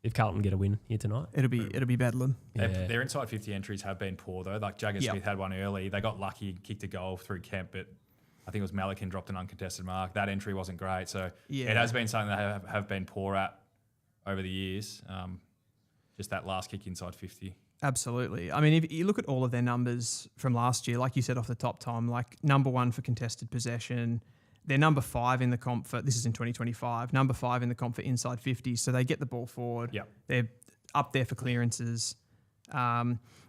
If Carlton get a win here tonight, it'll be bedlam. Yeah. their inside 50 entries have been poor though. Like Jagger Smith had one early. They got lucky, kicked a goal through Kemp, but I think it was Malikin dropped an uncontested mark. That entry wasn't great. So it has been something they have been poor at over the years. Just that last kick inside 50. Absolutely. I mean, if you look at all of their numbers from last year, like you said off the top, Tom, like number 1 for contested possession. They're number 5 in the comp for, this is in 2025, number 5 in the comp for inside 50. So they get the ball forward. Yep. They're up there for clearances. I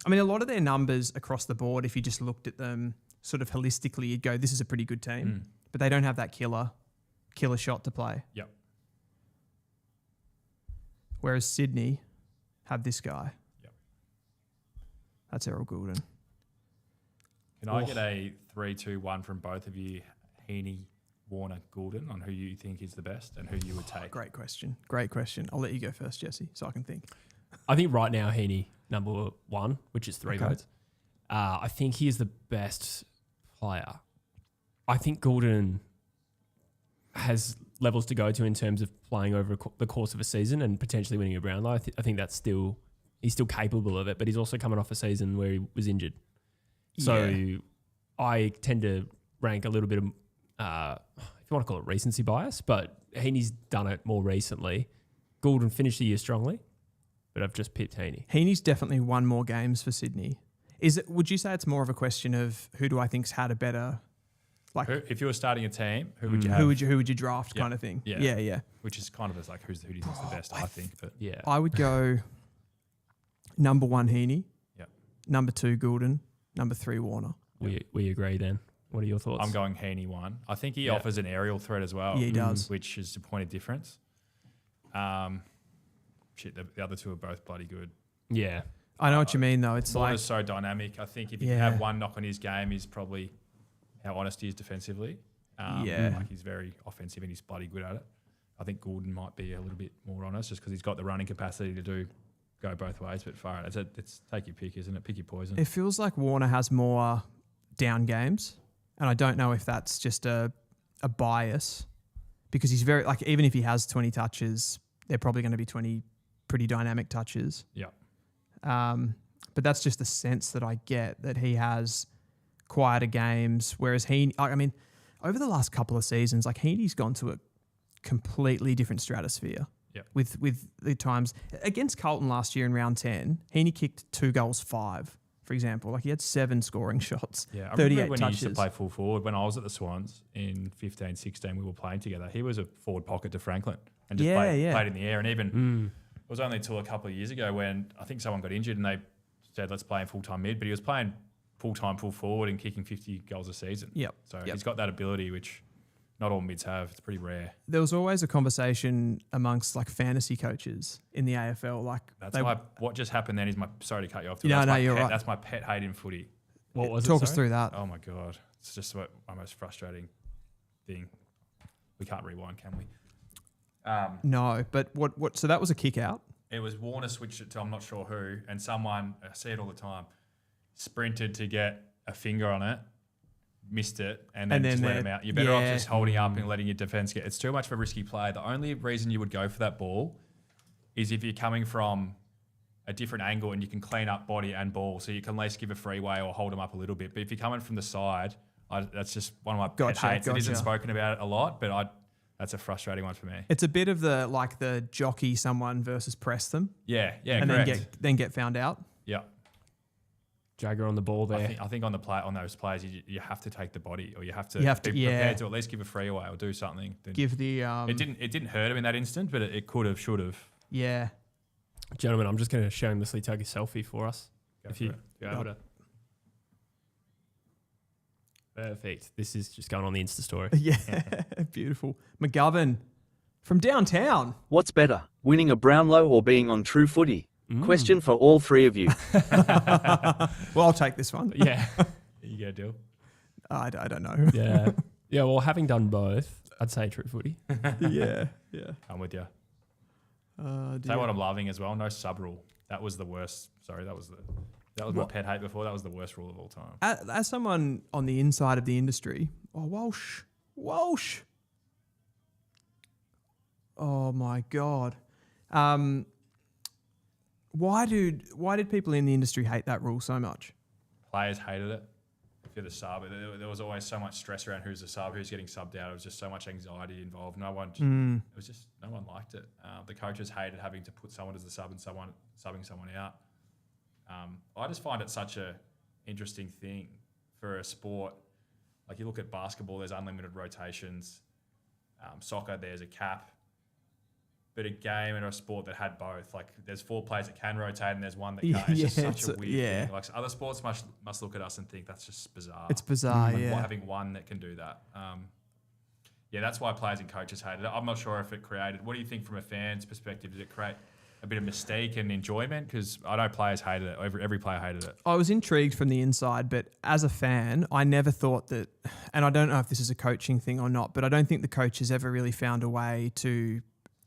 mean, a lot of their numbers across the board, if you just looked at them sort of holistically, you'd go, this is a pretty good team. But they don't have that killer shot to play. Yep. Whereas Sydney have this guy. Yep. That's Errol Goulden. Can I get a 3-2-1 from both of you, Heaney, Warner, Goulden, on who you think is the best and who you would take? Great question. I'll let you go first, Jesse, so I can think. I think right now Heaney number 1, which is 3 Okay. votes. I think he is the best player. I think Goulden has levels to go to in terms of playing over the course of a season and potentially winning a Brownlow. I think that's he's still capable of it, but he's also coming off a season where he was injured. So I tend to rank a little bit of, if you want to call it recency bias, but Heaney's done it more recently. Goulden finished the year strongly, but I've just pipped Heaney. Heaney's definitely won more games for Sydney. Would you say it's more of a question of who do I think's had a better, like If you were starting a team, who would you have? who would you draft kind of thing? Yeah. Yeah. Which is kind of as like who do you think is the best? I think, but Yeah. I would go number 1 Heaney, Yep. number 2 Goulden, number 3 Warner. We agree then. What are your thoughts? I'm going Heaney 1. I think he offers an aerial threat as well. Yeah, he does. Which is a point of difference. The other 2 are both bloody good. Yeah. I know what you mean though. It's Warner's like so dynamic. I think if you Yeah. can have one knock on his game, is probably how honest he is defensively. Like he's very offensive and he's bloody good at it. I think Goulden might be a little bit more honest just because he's got the running capacity to go both ways. But far out, it's take your pick, isn't it? Pick your poison. it feels like Warner has more down games, and I don't know if that's just a bias because he's very like even if he has 20 touches, they're probably going to be 20 pretty dynamic touches. Yeah. But that's just the sense that I get that he has quieter games, whereas over the last couple of seasons, like Heaney's gone to a completely different stratosphere. Yeah. With the times against Carlton last year in round 10, Heaney kicked 2 goals 5, for example. Like he had 7 scoring shots, Yeah, I 38 remember when touches. he used to play full forward. When I was at the Swans in 15, 16, we were playing together. He was a forward pocket to Franklin and just played in the air. And even it was only until a couple of years ago when I think someone got injured and they said, let's play him full-time mid. But he was playing full-time full forward and kicking 50 goals a season. So he's got that ability, which not all mids have. It's pretty rare. There was always a conversation amongst like fantasy coaches in the AFL. Like what just happened then is sorry to cut you off. You're right. That's my pet hate in footy. What was Talk it? us through that. Oh my God. It's just my most frustrating thing. We can't rewind, can we? No, but what? So that was a kick out. It was Warner switched it to I'm not sure who, and someone, I see it all the time, sprinted to get a finger on it, missed it, and then just let him out. You're better off yeah. just holding up and letting your defense get. It's too much of a risky play. The only reason you would go for that ball is if you're coming from a different angle and you can clean up body and ball, so you can at least give a freeway or hold them up a little bit. But if you're coming from the side, that's just one of my pet hates. It isn't spoken about a lot, but that's a frustrating one for me. It's a bit of the jockey someone versus press them. Yeah, and correct. then get found out. Yeah. Jagger on the ball there. I think on those players, you have to take the body, or you have to be yeah. prepared to at least give a freeway or do something. Give the it didn't hurt him in that instant, but it could have, should have. yeah. Gentlemen, I'm just going to shamelessly take a selfie for us. If you go able to. Perfect. This is just going on the Insta story. Yeah, beautiful. McGovern from downtown. What's better, winning a Brownlow or being on True Footy? Question for all three of you. Well, I'll take this one. Yeah. You go, Dill. I don't know. Yeah. Yeah, well, having done both, I'd say True Footy. yeah. I'm with you. Dear. Say what I'm loving as well. No sub rule. That was the worst. Sorry, that was my pet hate before. That was the worst rule of all time. As someone on the inside of the industry, Walsh. Oh my God. Why did people in the industry hate that rule so much? Players hated it. If you're the sub, there was always so much stress around who's the sub, who's getting subbed out. It was just so much anxiety involved. No one liked it. The coaches hated having to put someone as the sub and subbing someone out. I just find it such a interesting thing for a sport. Like you look at basketball, there's unlimited rotations. Soccer, there's a cap. But a game and a sport that had both, like there's 4 players that can rotate and there's one that can't. It's just such a weird thing. Like other sports must look at us and think that's just bizarre. It's bizarre, Having one that can do that. That's why players and coaches hated it. I'm not sure if it created. What do you think from a fan's perspective? Did it create a bit of mystique and enjoyment? Because I know players hated it. Every player hated it. I was intrigued from the inside, but as a fan, I never thought that, and I don't know if this is a coaching thing or not, but I don't think the coaches ever really found a way to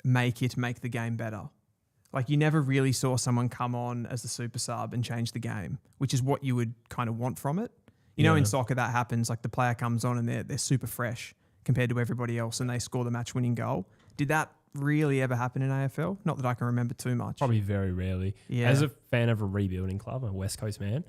make the game better. Like you never really saw someone come on as the super sub and change the game, which is what you would kind of want from it. You know, in soccer that happens, like the player comes on and they're super fresh compared to everybody else and they score the match winning goal. Did that really ever happen in AFL? Not that I can remember too much. Probably very rarely. Yeah. As a fan of a rebuilding club, I'm a West Coast man,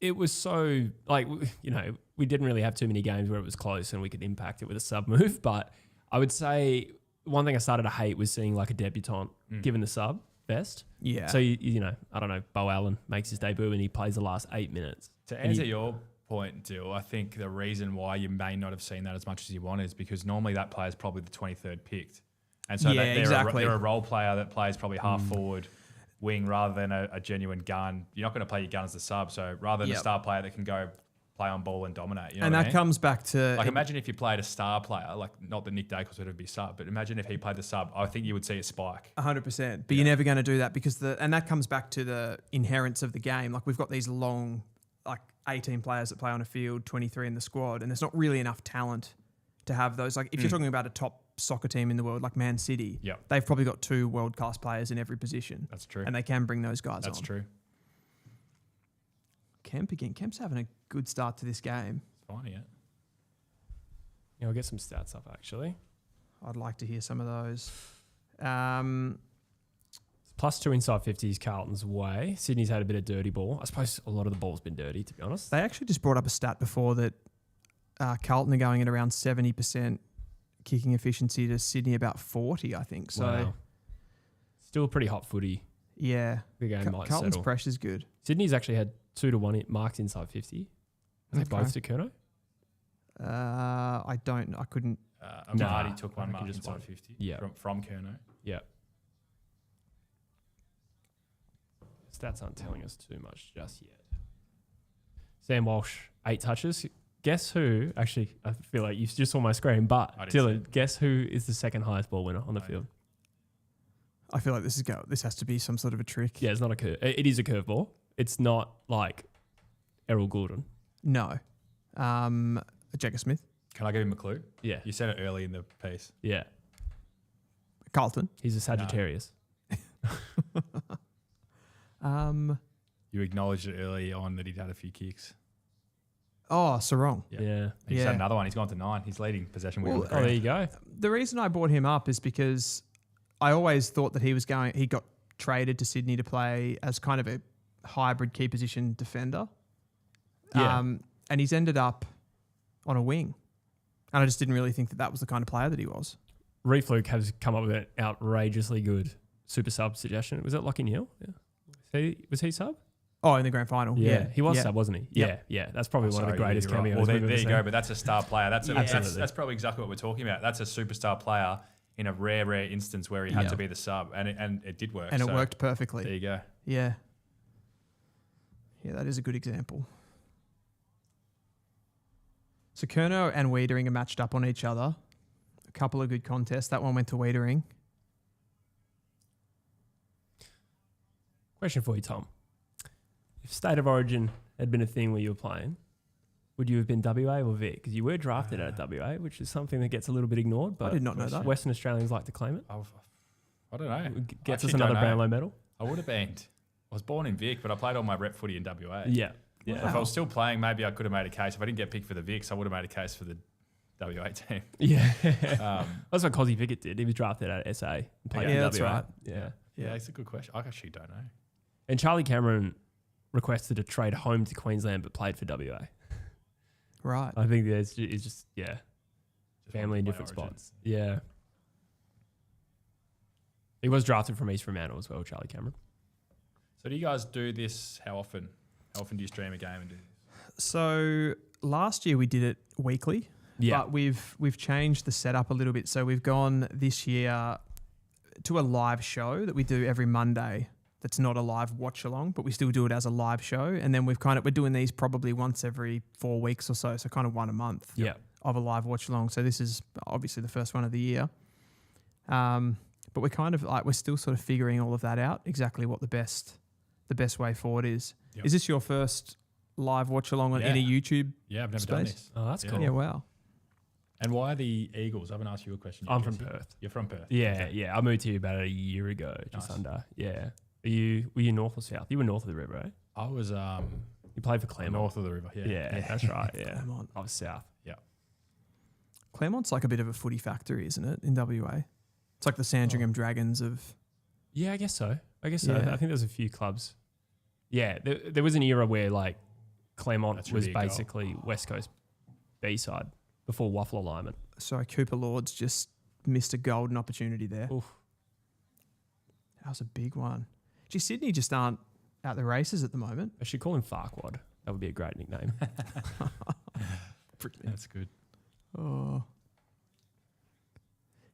it was so, like, we didn't really have too many games where it was close and we could impact it with a sub move. But I would say one thing I started to hate was seeing like a debutant given the sub best. Yeah. So, I don't know, Bo Allen makes his debut and he plays the last 8 minutes. To answer your point, Dill, I think the reason why you may not have seen that as much as you want is because normally that player is probably the 23rd picked. And so they're a role player that plays probably half forward wing rather than a genuine gun. You're not going to play your gun as the sub. So rather than a star player that can go play on ball and dominate. You know and what I that mean? comes back to... Like imagine if you played a star player, like not that Nick Dacos would be sub, but imagine if he played the sub, I think you would see a spike. 100%. But you're never going to do that because and that comes back to the inherence of the game. Like we've got these long, like 18 players that play on a field, 23 in the squad, and there's not really enough talent to have those. Like if you're talking about a top soccer team in the world, like Man City, they've probably got 2 world-class players in every position. That's true. And they can bring those guys on. That's true. Kemp again. Kemp's having a good start to this game. Finding it. Yeah, I'll get some stats up actually. I'd like to hear some of those. +2 inside 50s Carlton's way. Sydney's had a bit of dirty ball. I suppose a lot of the ball's been dirty, to be honest. They actually just brought up a stat before that Carlton are going at around 70% kicking efficiency to Sydney about 40, I think. So, wow. Still a pretty hot footy. Yeah. The game might Carlton's settle. pressure's good. Sydney's actually had 2-1 marks inside 50. Are they both to Kerno? I don't. I couldn't. Marty took one I mark reckon just inside one. 50 Yeah. from Kerno. Yeah. Stats aren't telling us too much just yet. Sam Walsh, 8 touches. Guess who? Actually, I feel like you just saw my screen, but Dylan, guess who is the second highest ball winner on the field? I feel like this has to be some sort of a trick. Yeah, it's not a curve. It is a curveball. It's not like Errol Goulden. No. Jagger Smith. Can I give him a clue? Yeah. You said it early in the piece. Yeah. Carlton. He's a Sagittarius. You acknowledged it early on that he'd had a few kicks. Oh, Sarong. Yeah. He's Yeah. had another one. He's gone to 9. He's leading possession with Well, Oh, there you go. The reason I brought him up is because I always thought that he got traded to Sydney to play as kind of a hybrid key position defender. Yeah. And he's ended up on a wing. And I just didn't really think that was the kind of player that he was. Reef Luke has come up with an outrageously good super sub suggestion. Was it Lockie Neal? Yeah. Was he sub? Oh, in the grand final. Yeah. He was Yeah. sub, wasn't he? Yep. Yeah. That's probably one of the greatest you're right. cameos. Well, there we've ever you seen. go. But that's a star player. That's Absolutely. probably exactly what we're talking about. That's a superstar player in a rare instance where he had to be the sub, and it did work. And it So, worked perfectly. There you go. Yeah. Yeah, that is a good example. So Kerno and Wiedering are matched up on each other. A couple of good contests. That one went to Wiedering. Question for you, Tom. If State of Origin had been a thing where you were playing, would you have been WA or Vic? Because you were drafted out of WA, which is something that gets a little bit ignored. But I did not know that. Western Australians like to claim it. I don't know. Gets I us actually another don't know. Brownlow medal. I would have been. I was born in Vic, but I played all my rep footy in WA. Yeah. So if I was still playing, maybe I could have made a case. If I didn't get picked for the Vics, I would have made a case for the WA team. Yeah. Um, That's what Cozzy Pickett did. He was drafted out of SA. And played Yeah, for that's WA. right. Yeah. yeah, it's a good question. I actually don't know. And Charlie Cameron requested a trade home to Queensland but played for WA. Right. I think it's just Just family in wanted to different play Origin. spots. Yeah. He was drafted from East Fremantle as well, Charlie Cameron. So do you guys do this? How often? How often do you stream a game and do this? So last year we did it weekly. Yeah. But we've changed the setup a little bit. So we've gone this year to a live show that we do every Monday. That's not a live watch along, but we still do it as a live show. And then we're doing these probably once every 4 weeks or so. So kind of one a month Yeah. of a live watch along. So this is obviously the first one of the year. But we're kind of we're still sort of figuring all of that out, exactly what the best way forward is. Yep. Is this your first live watch along in a Yeah. YouTube? Yeah, I've never done Space. this. Oh, that's Yeah. cool. Yeah, wow. And why the Eagles? I haven't asked you a question yet. I'm from Jesse. Perth. You're from Perth. Yeah, yeah. I moved here about a year ago, just Nice. under. Yeah. Were you north or south? You were north of the river, eh? I was You played for Claremont. north of the river. Yeah. Yeah, that's right. Yeah. Claremont. I was south. Claremont's like a bit of a footy factory, isn't it, in WA? It's like the Sandringham Dragons of... Yeah, I guess so. Yeah. I think there's a few clubs. Yeah, there was an era where like Claremont That's was really a goal. basically West Coast B-side before waffle alignment. Sorry, Cooper Lords just missed a golden opportunity there. Oof. That was a big one. Gee, Sydney just aren't at the races at the moment. I should call him Farquad. That would be a great nickname. That's good. Oh.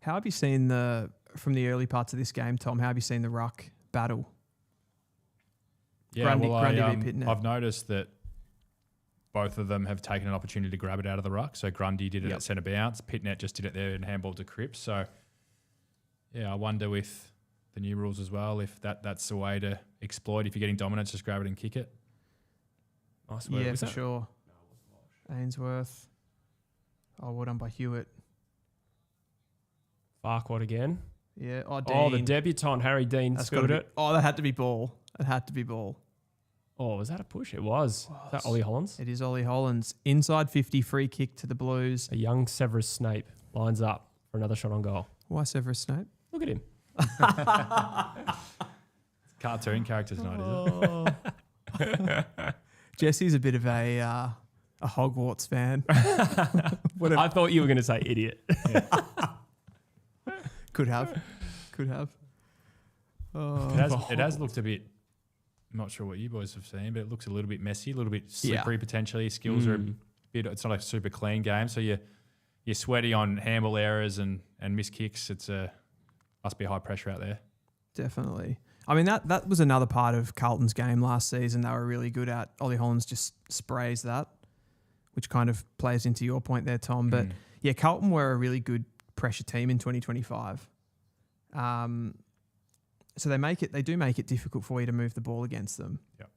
How have you seen from the early parts of this game, Tom, how have you seen the ruck battle? Yeah, Grundy v. Pitnet. I've noticed that both of them have taken an opportunity to grab it out of the ruck. So Grundy did it at centre bounce. Pitnet just did it there and handball to Cripps. So, yeah, I wonder with the new rules as well, if that's the way to exploit. If you're getting dominance, just grab it and kick it. Nice work. Yeah, Was for that- sure. Ainsworth. Oh, well done by Hewitt. Farquad again. Yeah. Oh, Dean. Oh, the debutant Harry Dean That's spilled gotta be, it. Oh, that had to be ball. It had to be ball. Oh, was that a push? It was. Is that Ollie Hollands? It is Ollie Hollands. Inside 50 free kick to the Blues. A young Severus Snape lines up for another shot on goal. Why Severus Snape? Look at him. Cartoon characters night, is it? Jesse's a bit of a Hogwarts fan. I thought you were going to say idiot. Could have. Oh. It has looked a bit. I'm not sure what you boys have seen, but it looks a little bit messy, a little bit slippery potentially. Skills are a bit. It's not a super clean game, so you're sweaty on handball errors and missed kicks. Must be high pressure out there. Definitely. I mean, that was another part of Carlton's game last season. They were really good at. Ollie Hollands just sprays that, which kind of plays into your point there, Tom. But yeah, Carlton were a really good pressure team in 2025. So they do make it difficult for you to move the ball against them. Yep.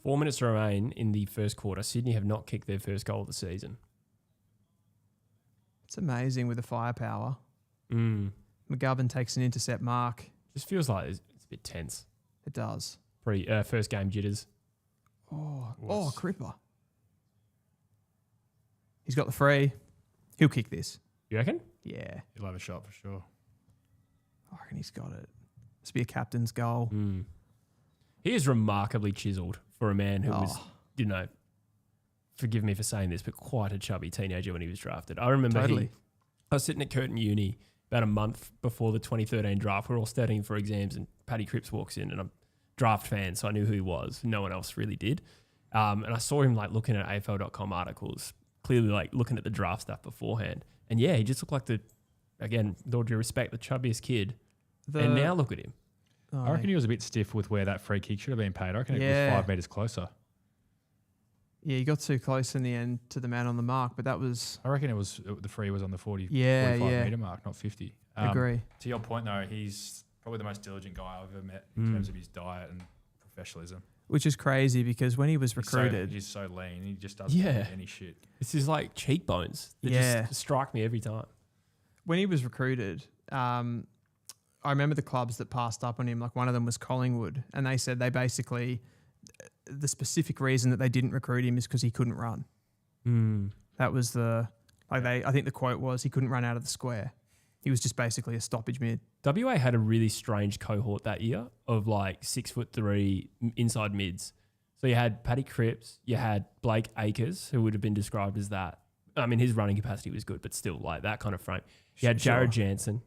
4 minutes to remain in the first quarter. Sydney have not kicked their first goal of the season. It's amazing with the firepower. Mm. McGovern takes an intercept mark. Just feels like it's a bit tense. It does. First game jitters. Oh, Cripper. He's got the free. He'll kick this. You reckon? Yeah. He'll have a shot for sure. I reckon he's got it. This will be a captain's goal. He is remarkably chiseled for a man who was, forgive me for saying this, but quite a chubby teenager when he was drafted. I remember I was sitting at Curtin Uni about a month before the 2013 draft. We're all studying for exams and Paddy Cripps walks in and I'm a draft fan, so I knew who he was. No one else really did. And I saw him like looking at AFL.com articles, clearly like looking at the draft stuff beforehand. And yeah, he just looked like again, with all due respect, the chubbiest kid. And now look at him. I reckon he was a bit stiff with where that free kick should have been paid. I reckon it was 5 metres closer. Yeah, he got too close in the end to the man on the mark, but that was... I reckon the free was on the 45 metre mark, not 50. Agree. To your point, though, he's probably the most diligent guy I've ever met in terms of his diet and professionalism. Which is crazy because when he was recruited... He's so lean. He just doesn't do any shit. It's his like cheekbones that just strike me every time. When he was recruited, I remember the clubs that passed up on him, like one of them was Collingwood, and they said they basically... The specific reason that they didn't recruit him is because he couldn't run. That was I think the quote was he couldn't run out of the square. He was just basically a stoppage mid. WA had a really strange cohort that year of like 6'3" inside mids. So you had Paddy Cripps, you had Blake Acres, who would have been described as that. I mean, his running capacity was good, but still like that kind of frame. You had Jared Jansen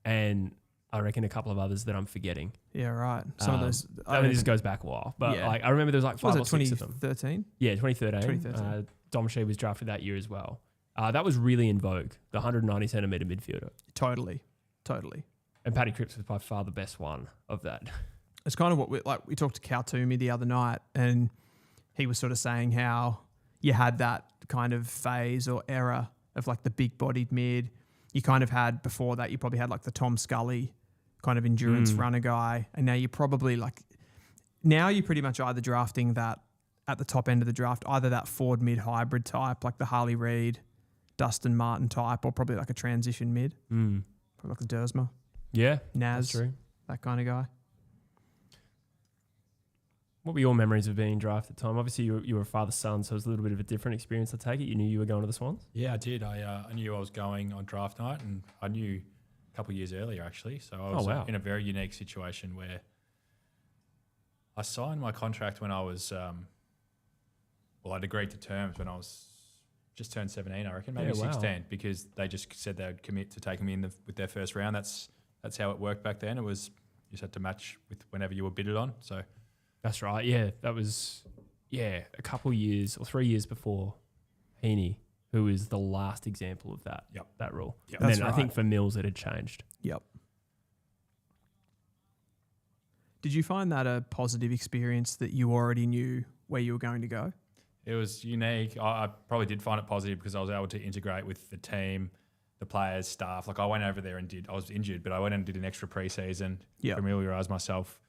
and I reckon a couple of others that I'm forgetting. Yeah, right. Some of those. I mean, this goes back a while, but like I remember there was like 5 or 6 of them. 2013? Yeah, 2013. Dom Shee was drafted that year as well. That was really in vogue, the 190 centimetre midfielder. Totally. And Paddy Cripps was by far the best one of that. It's kind of what we talked to Kaltoumi the other night, and he was sort of saying how you had that kind of phase or era of like the big-bodied mid. You kind of had before that, you probably had like the Tom Scully kind of endurance runner guy. And now you're probably you're pretty much either drafting that at the top end of the draft, either that Ford mid hybrid type, like the Harley Reid, Dustin Martin type, or probably like a transition mid. Probably like the Dersma. Yeah. Naz. That's true. That kind of guy. What were your memories of being drafted at the time? Obviously, you were a father's son, so it was a little bit of a different experience, I take it. You knew you were going to the Swans? Yeah, I did. I knew I was going on draft night, and I knew a couple of years earlier, actually. So I was in a very unique situation where I signed my contract when I was, I'd agreed to terms when I was just turned 17, I reckon, maybe 16, because they just said they would commit to taking me in with their first round. That's how it worked back then. It was you just had to match with whenever you were bidded on. So that's right. Yeah, that was a couple years or 3 years before Heaney, who is the last example of that. That rule. Yep. And That's then right. I think for Mills it had changed. Yep. Did you find that a positive experience that you already knew where you were going to go? it was unique. I probably did find it positive because I was able to integrate with the team, the players, staff. Like I went over there and I was injured, but I went and did an extra preseason, familiarise myself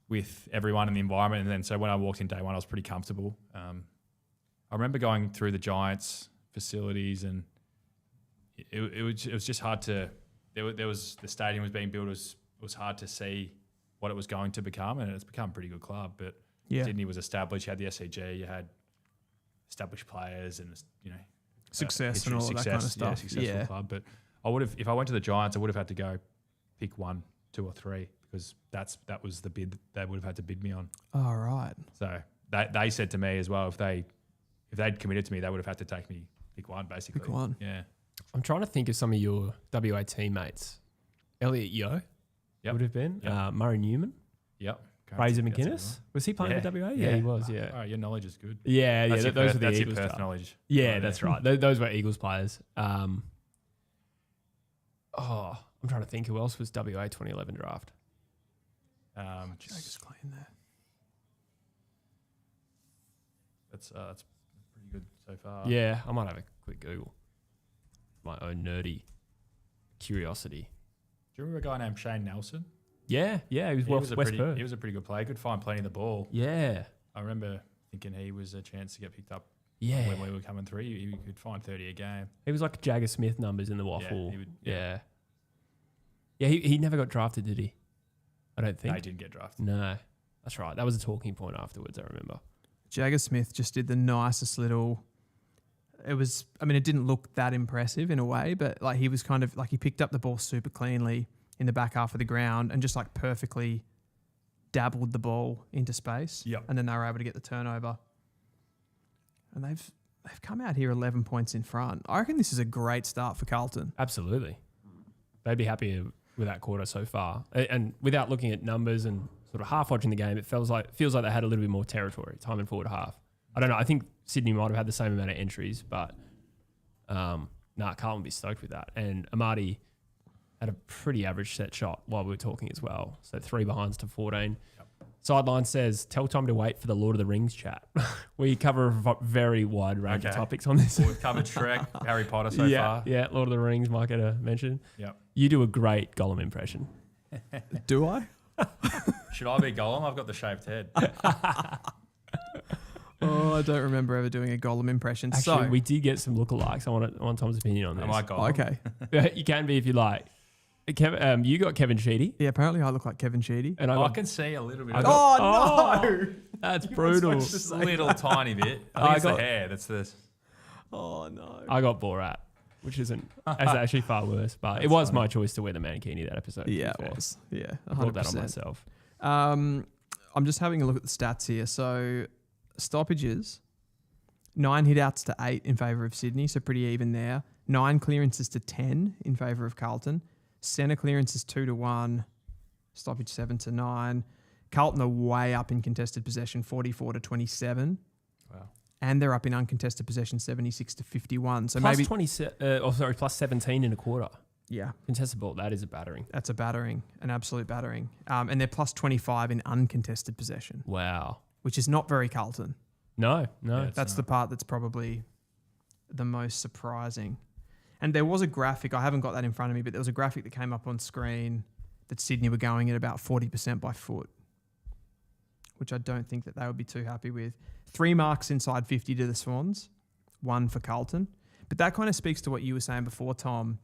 with everyone in the environment. And then so when I walked in day one, I was pretty comfortable. I remember going through the Giants facilities and it was just hard to, there was the stadium was being built. It was hard to see what it was going to become, and it's become a pretty good club. But Sydney was established. You had the SCG, you had established players, and success and all that kind of stuff. Yeah, successful club. But I would have, if I went to the Giants, I would have had to go pick 1, 2 or 3 because that was the bid they would have had to bid me on. Oh, right. So they said to me as well, if they'd committed to me, they would have had to take me pick 1 basically. Pick 1. Yeah. I'm trying to think of some of your WA teammates. Elliot Yeo would have been. Yep. Murray Newman. Yep. Fraser McInnes. Was he playing for WA? Yeah, he was. Yeah. All right, your knowledge is good. Yeah, Those were the that's Eagles your Perth stuff. knowledge. Yeah, that's right. Those were Eagles players. I'm trying to think who else was WA 2011 draft. Just clean there. That's pretty good so far. Yeah, I might have a quick Google. My own nerdy curiosity. Do you remember a guy named Shane Nelson? Yeah, he was West Perth. He was a pretty good player. Could find plenty of the ball. Yeah. I remember thinking he was a chance to get picked up. Yeah. When we were coming through, he could find 30 a game. He was like Jagger Smith numbers in the waffle. he would, yeah. He never got drafted, did he? I don't think. They didn't get drafted. No, that's right. That was a talking point afterwards, I remember. Jagger Smith just did the nicest little. It was, I mean, it didn't look that impressive in a way, but like he was kind of like he picked up the ball super cleanly in the back half of the ground and just like perfectly dabbled the ball into space. Yep. And then they were able to get the turnover. And they've come out here 11 points in front. I reckon this is a great start for Carlton. Absolutely. They'd be happy with that quarter so far. And without looking at numbers and sort of half watching the game, it feels like they had a little bit more territory, time and forward half. I don't know. I think Sydney might have had the same amount of entries, but Carlton would be stoked with that. And Amadi had a pretty average set shot while we were talking as well. So 3 behinds to 14. Yep. Sideline says, tell Tom to wait for the Lord of the Rings chat. We cover a very wide range of topics on this. Well, we've covered Shrek, Harry Potter so far. Yeah, Lord of the Rings might get a mention. Yep. You do a great Gollum impression. Do I? Should I be Gollum? I've got the shaved head. Oh, I don't remember ever doing a Gollum impression. Actually, so we did get some lookalikes. I want Tom's opinion on this. Am I Gollum? okay. You can be if you like. You got Kevin Sheedy. Yeah, apparently I look like Kevin Sheedy. And I can see a little bit. No! That's brutal. Just a little tiny bit. I think it's the hair. That's this. Oh no! I got Borat, which isn't. It's actually far worse. But it was my choice to wear the mankini that episode. Yeah, it was. Yeah, 100%. I brought that on myself. I'm just having a look at the stats here. So stoppages, 9 hit-outs to 8 in favour of Sydney, so pretty even there. 9 clearances to 10 in favour of Carlton. Centre clearances 2-1, stoppage 7-9. Carlton are way up in contested possession, 44-27. Wow. And they're up in uncontested possession, 76-51. So Plus maybe 20. Plus 17 in a quarter. Yeah, Contested ball. That is a battering. that's a battering, an absolute battering. And they're plus 25 in uncontested possession, Wow. which is not very Carlton. No. Yeah, That's the part that's probably the most surprising. And there was a graphic, I haven't got that in front of me, but there was a graphic that came up on screen that Sydney were going at about 40% by foot, which I don't think that they would be too happy with. 3 marks inside 50 to the Swans, 1 for Carlton. But that kind of speaks to what you were saying before, Tom,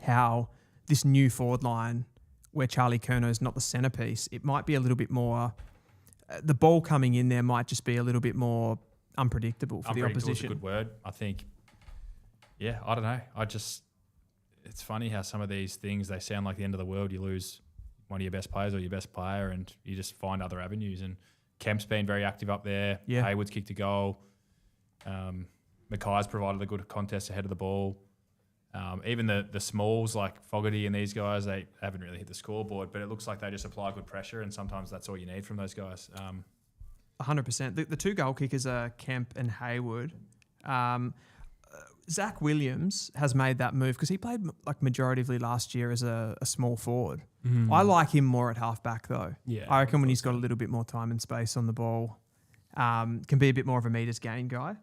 how this new forward line, where Charlie Curnow is not the centrepiece, it might be a little bit more, the ball coming in there might just be a little bit more unpredictable for the opposition. Is a good word. I think, yeah, I don't know. It's funny how some of these things, they sound like the end of the world. You lose one of your best players or your best player and you just find other avenues. And Kemp's been very active up there. Yeah. Hayward's kicked a goal. Mackay's provided a good contest ahead of the ball. Even the smalls like Fogarty and these guys, they haven't really hit the scoreboard, but it looks like they just apply good pressure, and sometimes that's all you need from those guys. 100%. The 2 goal kickers are Kemp and Hayward. Zach Williams has made that move because he played like majoritively last year as a small forward. I like him more at halfback though. Yeah, I reckon when he's got a little bit more time and space on the ball, can be a bit more of a meters gain guy.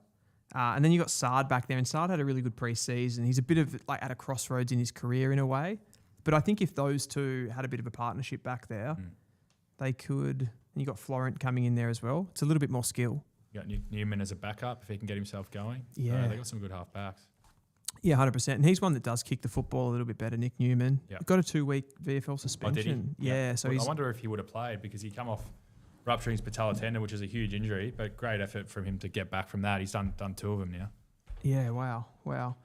And then you got Sard back there, and Sard had a really good pre-season. He's a bit of like at a crossroads in his career in a way. But I think if those two had a bit of a partnership back there, they could. And you got Florent coming in there as well. It's a little bit more skill. You got Newman as a backup if he can get himself going. Yeah. They got some good half-backs. Yeah, 100%. And he's one that does kick the football a little bit better, Nick Newman. Yep. Got a 2-week VFL suspension. Yeah, so I he's... wonder if he would have played because he come off rupturing his patella tendon, which is a huge injury, but great effort from him to get back from that. He's done 2 of them now. Yeah, wow.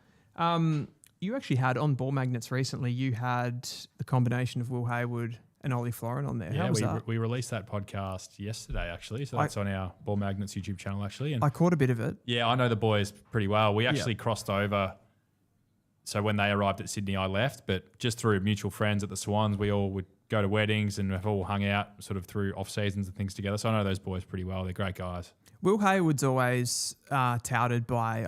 You actually had on Ball Magnets recently, you had the combination of Will Hayward and Ollie Florent on there. Yeah, How was that? we released that podcast yesterday, actually. So that's on our Ball Magnets YouTube channel, actually. And I caught a bit of it. yeah, I know the boys pretty well. We actually crossed over. So when they arrived at Sydney, I left, but just through mutual friends at the Swans, we all would go to weddings and have all hung out sort of through off seasons and things together. So I know those boys pretty well. They're great guys. Will Hayward's always touted by,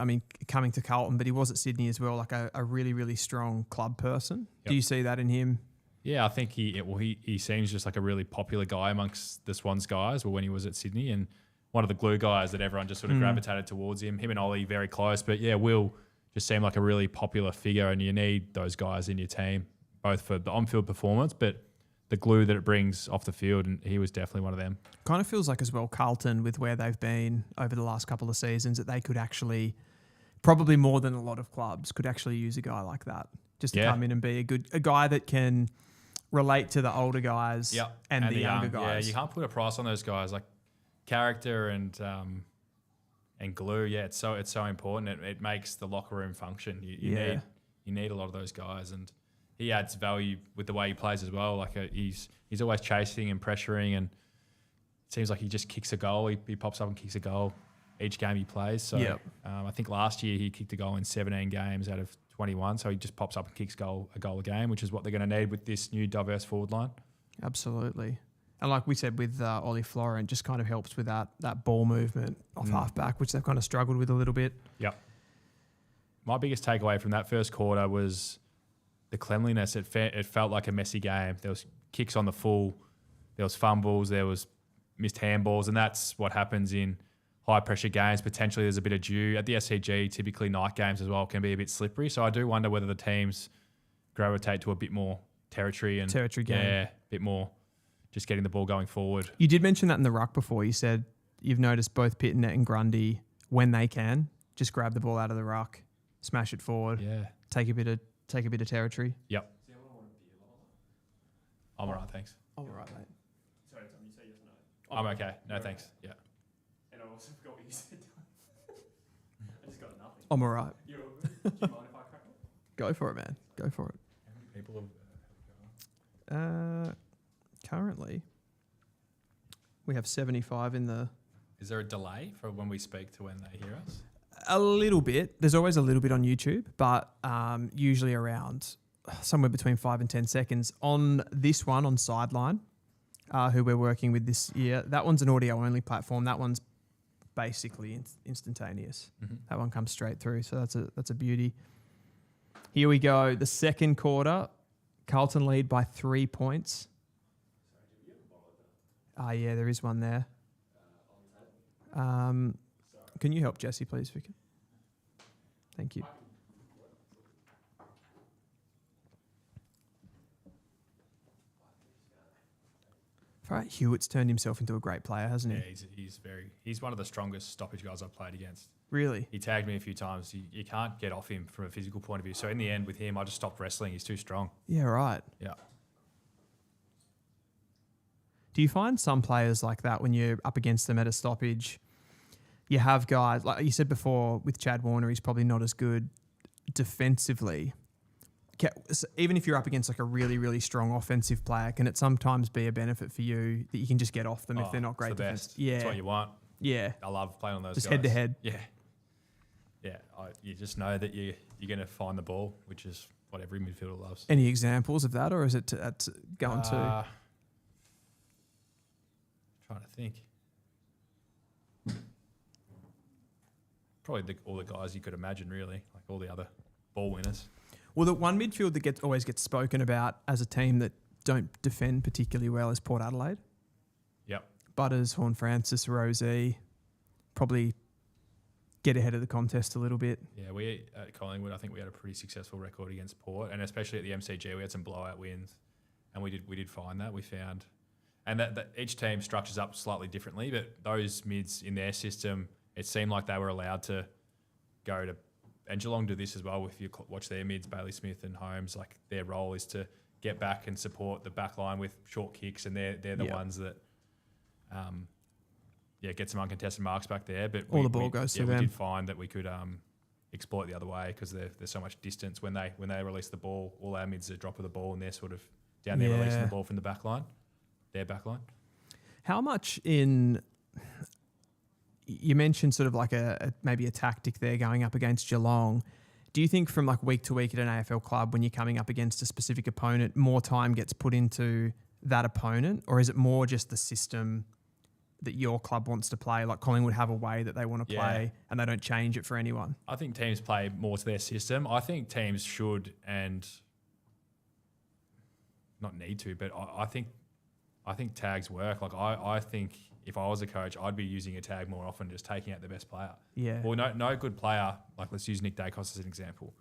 coming to Carlton, but he was at Sydney as well, like a really, really strong club person. Yep. Do you see that in him? Yeah, I think he seems just like a really popular guy amongst the Swans guys. Well, when he was at Sydney, and one of the glue guys that everyone just sort of gravitated towards him. Him and Ollie very close, but yeah, Will just seemed like a really popular figure, and you need those guys in your team, both for the on-field performance, but the glue that it brings off the field, and he was definitely one of them. Kind of feels like as well Carlton, with where they've been over the last couple of seasons, that they could actually, probably more than a lot of clubs, could actually use a guy like that just to come in and be a guy that can relate to the older guys and the younger guys. Yeah, you can't put a price on those guys. Like character and glue. Yeah, it's so important. It makes the locker room function. You need a lot of those guys, and he adds value with the way he plays as well. Like he's always chasing and pressuring, and it seems like he just kicks a goal. He pops up and kicks a goal each game he plays. So I think last year he kicked a goal in 17 games out of 21. So he just pops up and kicks a goal a game, which is what they're going to need with this new diverse forward line. Absolutely. And like we said with Ollie Florent, just kind of helps with that ball movement off halfback, which they've kind of struggled with a little bit. Yep. My biggest takeaway from that first quarter was the cleanliness. It felt like a messy game. There was kicks on the full, there was fumbles, there was missed handballs, and that's what happens in high-pressure games. Potentially there's a bit of dew. At the SCG, typically night games as well can be a bit slippery. So I do wonder whether the teams gravitate to a bit more territory game. Yeah, a bit more just getting the ball going forward. You did mention that in the ruck before. You said you've noticed both Pittonet and Grundy, when they can, just grab the ball out of the ruck, smash it forward, take a bit of territory. Yep. I'm all right, thanks. I'm all right, mate. Sorry, Tom, you say yes or no? I'm okay. No, thanks. Yeah. And I also forgot what you said. I just got nothing. I'm all right. Do you mind if I crack on? Go for it, man. Go for it. How many people have Currently, we have 75 in the... Is there a delay for when we speak to when they hear us? A little bit. There's always a little bit on YouTube, but usually around somewhere between 5 and 10 seconds. On this one, on Sideline, who we're working with this year, that one's an audio-only platform. That one's basically instantaneous. Mm-hmm. That one comes straight through, so that's a beauty. Here we go. The second quarter, Carlton lead by 3 points. Yeah, there is one there. Can you help Jesse, please, Vicky? Thank you. All right, Hewitt's turned himself into a great player, hasn't he? Yeah, he's one of the strongest stoppage guys I've played against. Really? He tagged me a few times. You can't get off him from a physical point of view. So in the end, with him, I just stopped wrestling. He's too strong. Yeah, right. Yeah. Do you find some players like that when you're up against them at a stoppage? You have guys, like you said before, with Chad Warner, he's probably not as good defensively. Even if you're up against like a really, really strong offensive player, can it sometimes be a benefit for you that you can just get off them if they're not great defense? Yeah. That's what you want. Yeah. I love playing on those just guys. Head to head. Yeah. Yeah. You just know that you're going to find the ball, which is what every midfielder loves. Any examples of that, or is it going to... Trying to think. Probably all the guys you could imagine, really, like all the other ball winners. Well, the one midfield that always gets spoken about as a team that don't defend particularly well is Port Adelaide. Yep. Butters, Horne-Francis, Rosie, probably get ahead of the contest a little bit. Yeah, we at Collingwood, I think we had a pretty successful record against Port, and especially at the MCG, we had some blowout wins, and we did find that. We found... And that each team structures up slightly differently, but those mids in their system, it seemed like they were allowed to go to... And Geelong do this as well. If you watch their mids, Bailey Smith and Holmes, like their role is to get back and support the back line with short kicks, and they're the ones that get some uncontested marks back there. But all the ball goes to them. We did find that we could exploit the other way because there's so much distance when they release the ball. All our mids are drop of the ball, and they're sort of down there releasing the ball from the back line. Their backline. How much you mentioned sort of like maybe a tactic there going up against Geelong. Do you think from like week to week at an AFL club, when you're coming up against a specific opponent, more time gets put into that opponent, or is it more just the system that your club wants to play? Like Collingwood have a way that they want to play and they don't change it for anyone. I think teams play more to their system. I think teams should and not need to, but I think tags work. Like I think if I was a coach, I'd be using a tag more often, just taking out the best player. Yeah. Well, no good player. Like let's use Nick Dacos as an example.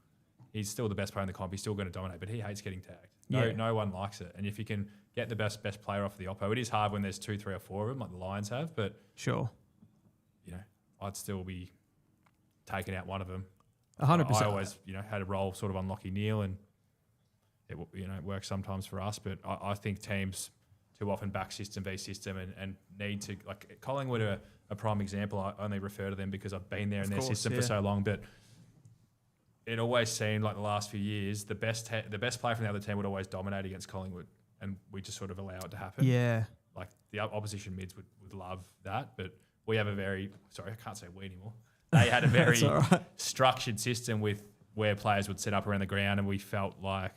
He's still the best player in the comp. He's still going to dominate, but he hates getting tagged. No one likes it. And if you can get the best player off the oppo, it is hard when there's 2, 3, or 4 of them, like the Lions have. But sure, I'd still be taking out one of them. 100%. I always had a role sort of on Lockie Neal, and it works sometimes for us. But I think teams too often back system v system and need to, like Collingwood are a prime example. I only refer to them because I've been there in their system for so long. But it always seemed like the last few years the best player from the other team would always dominate against Collingwood, and we just sort of allow it to happen. Yeah. Like the opposition mids would love that, but we have I can't say we anymore. They had a very structured system with where players would set up around the ground, and they felt like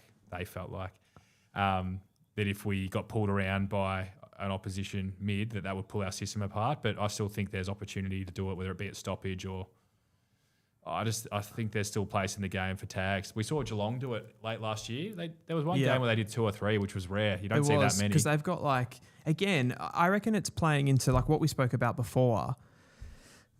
that if we got pulled around by an opposition mid, that would pull our system apart. But I still think there's opportunity to do it, whether it be at stoppage or I think there's still place in the game for tags. We saw Geelong do it late last year. There was one game where they did 2 or 3, which was rare. You don't see that many. Because they've got again, I reckon it's playing into like what we spoke about before.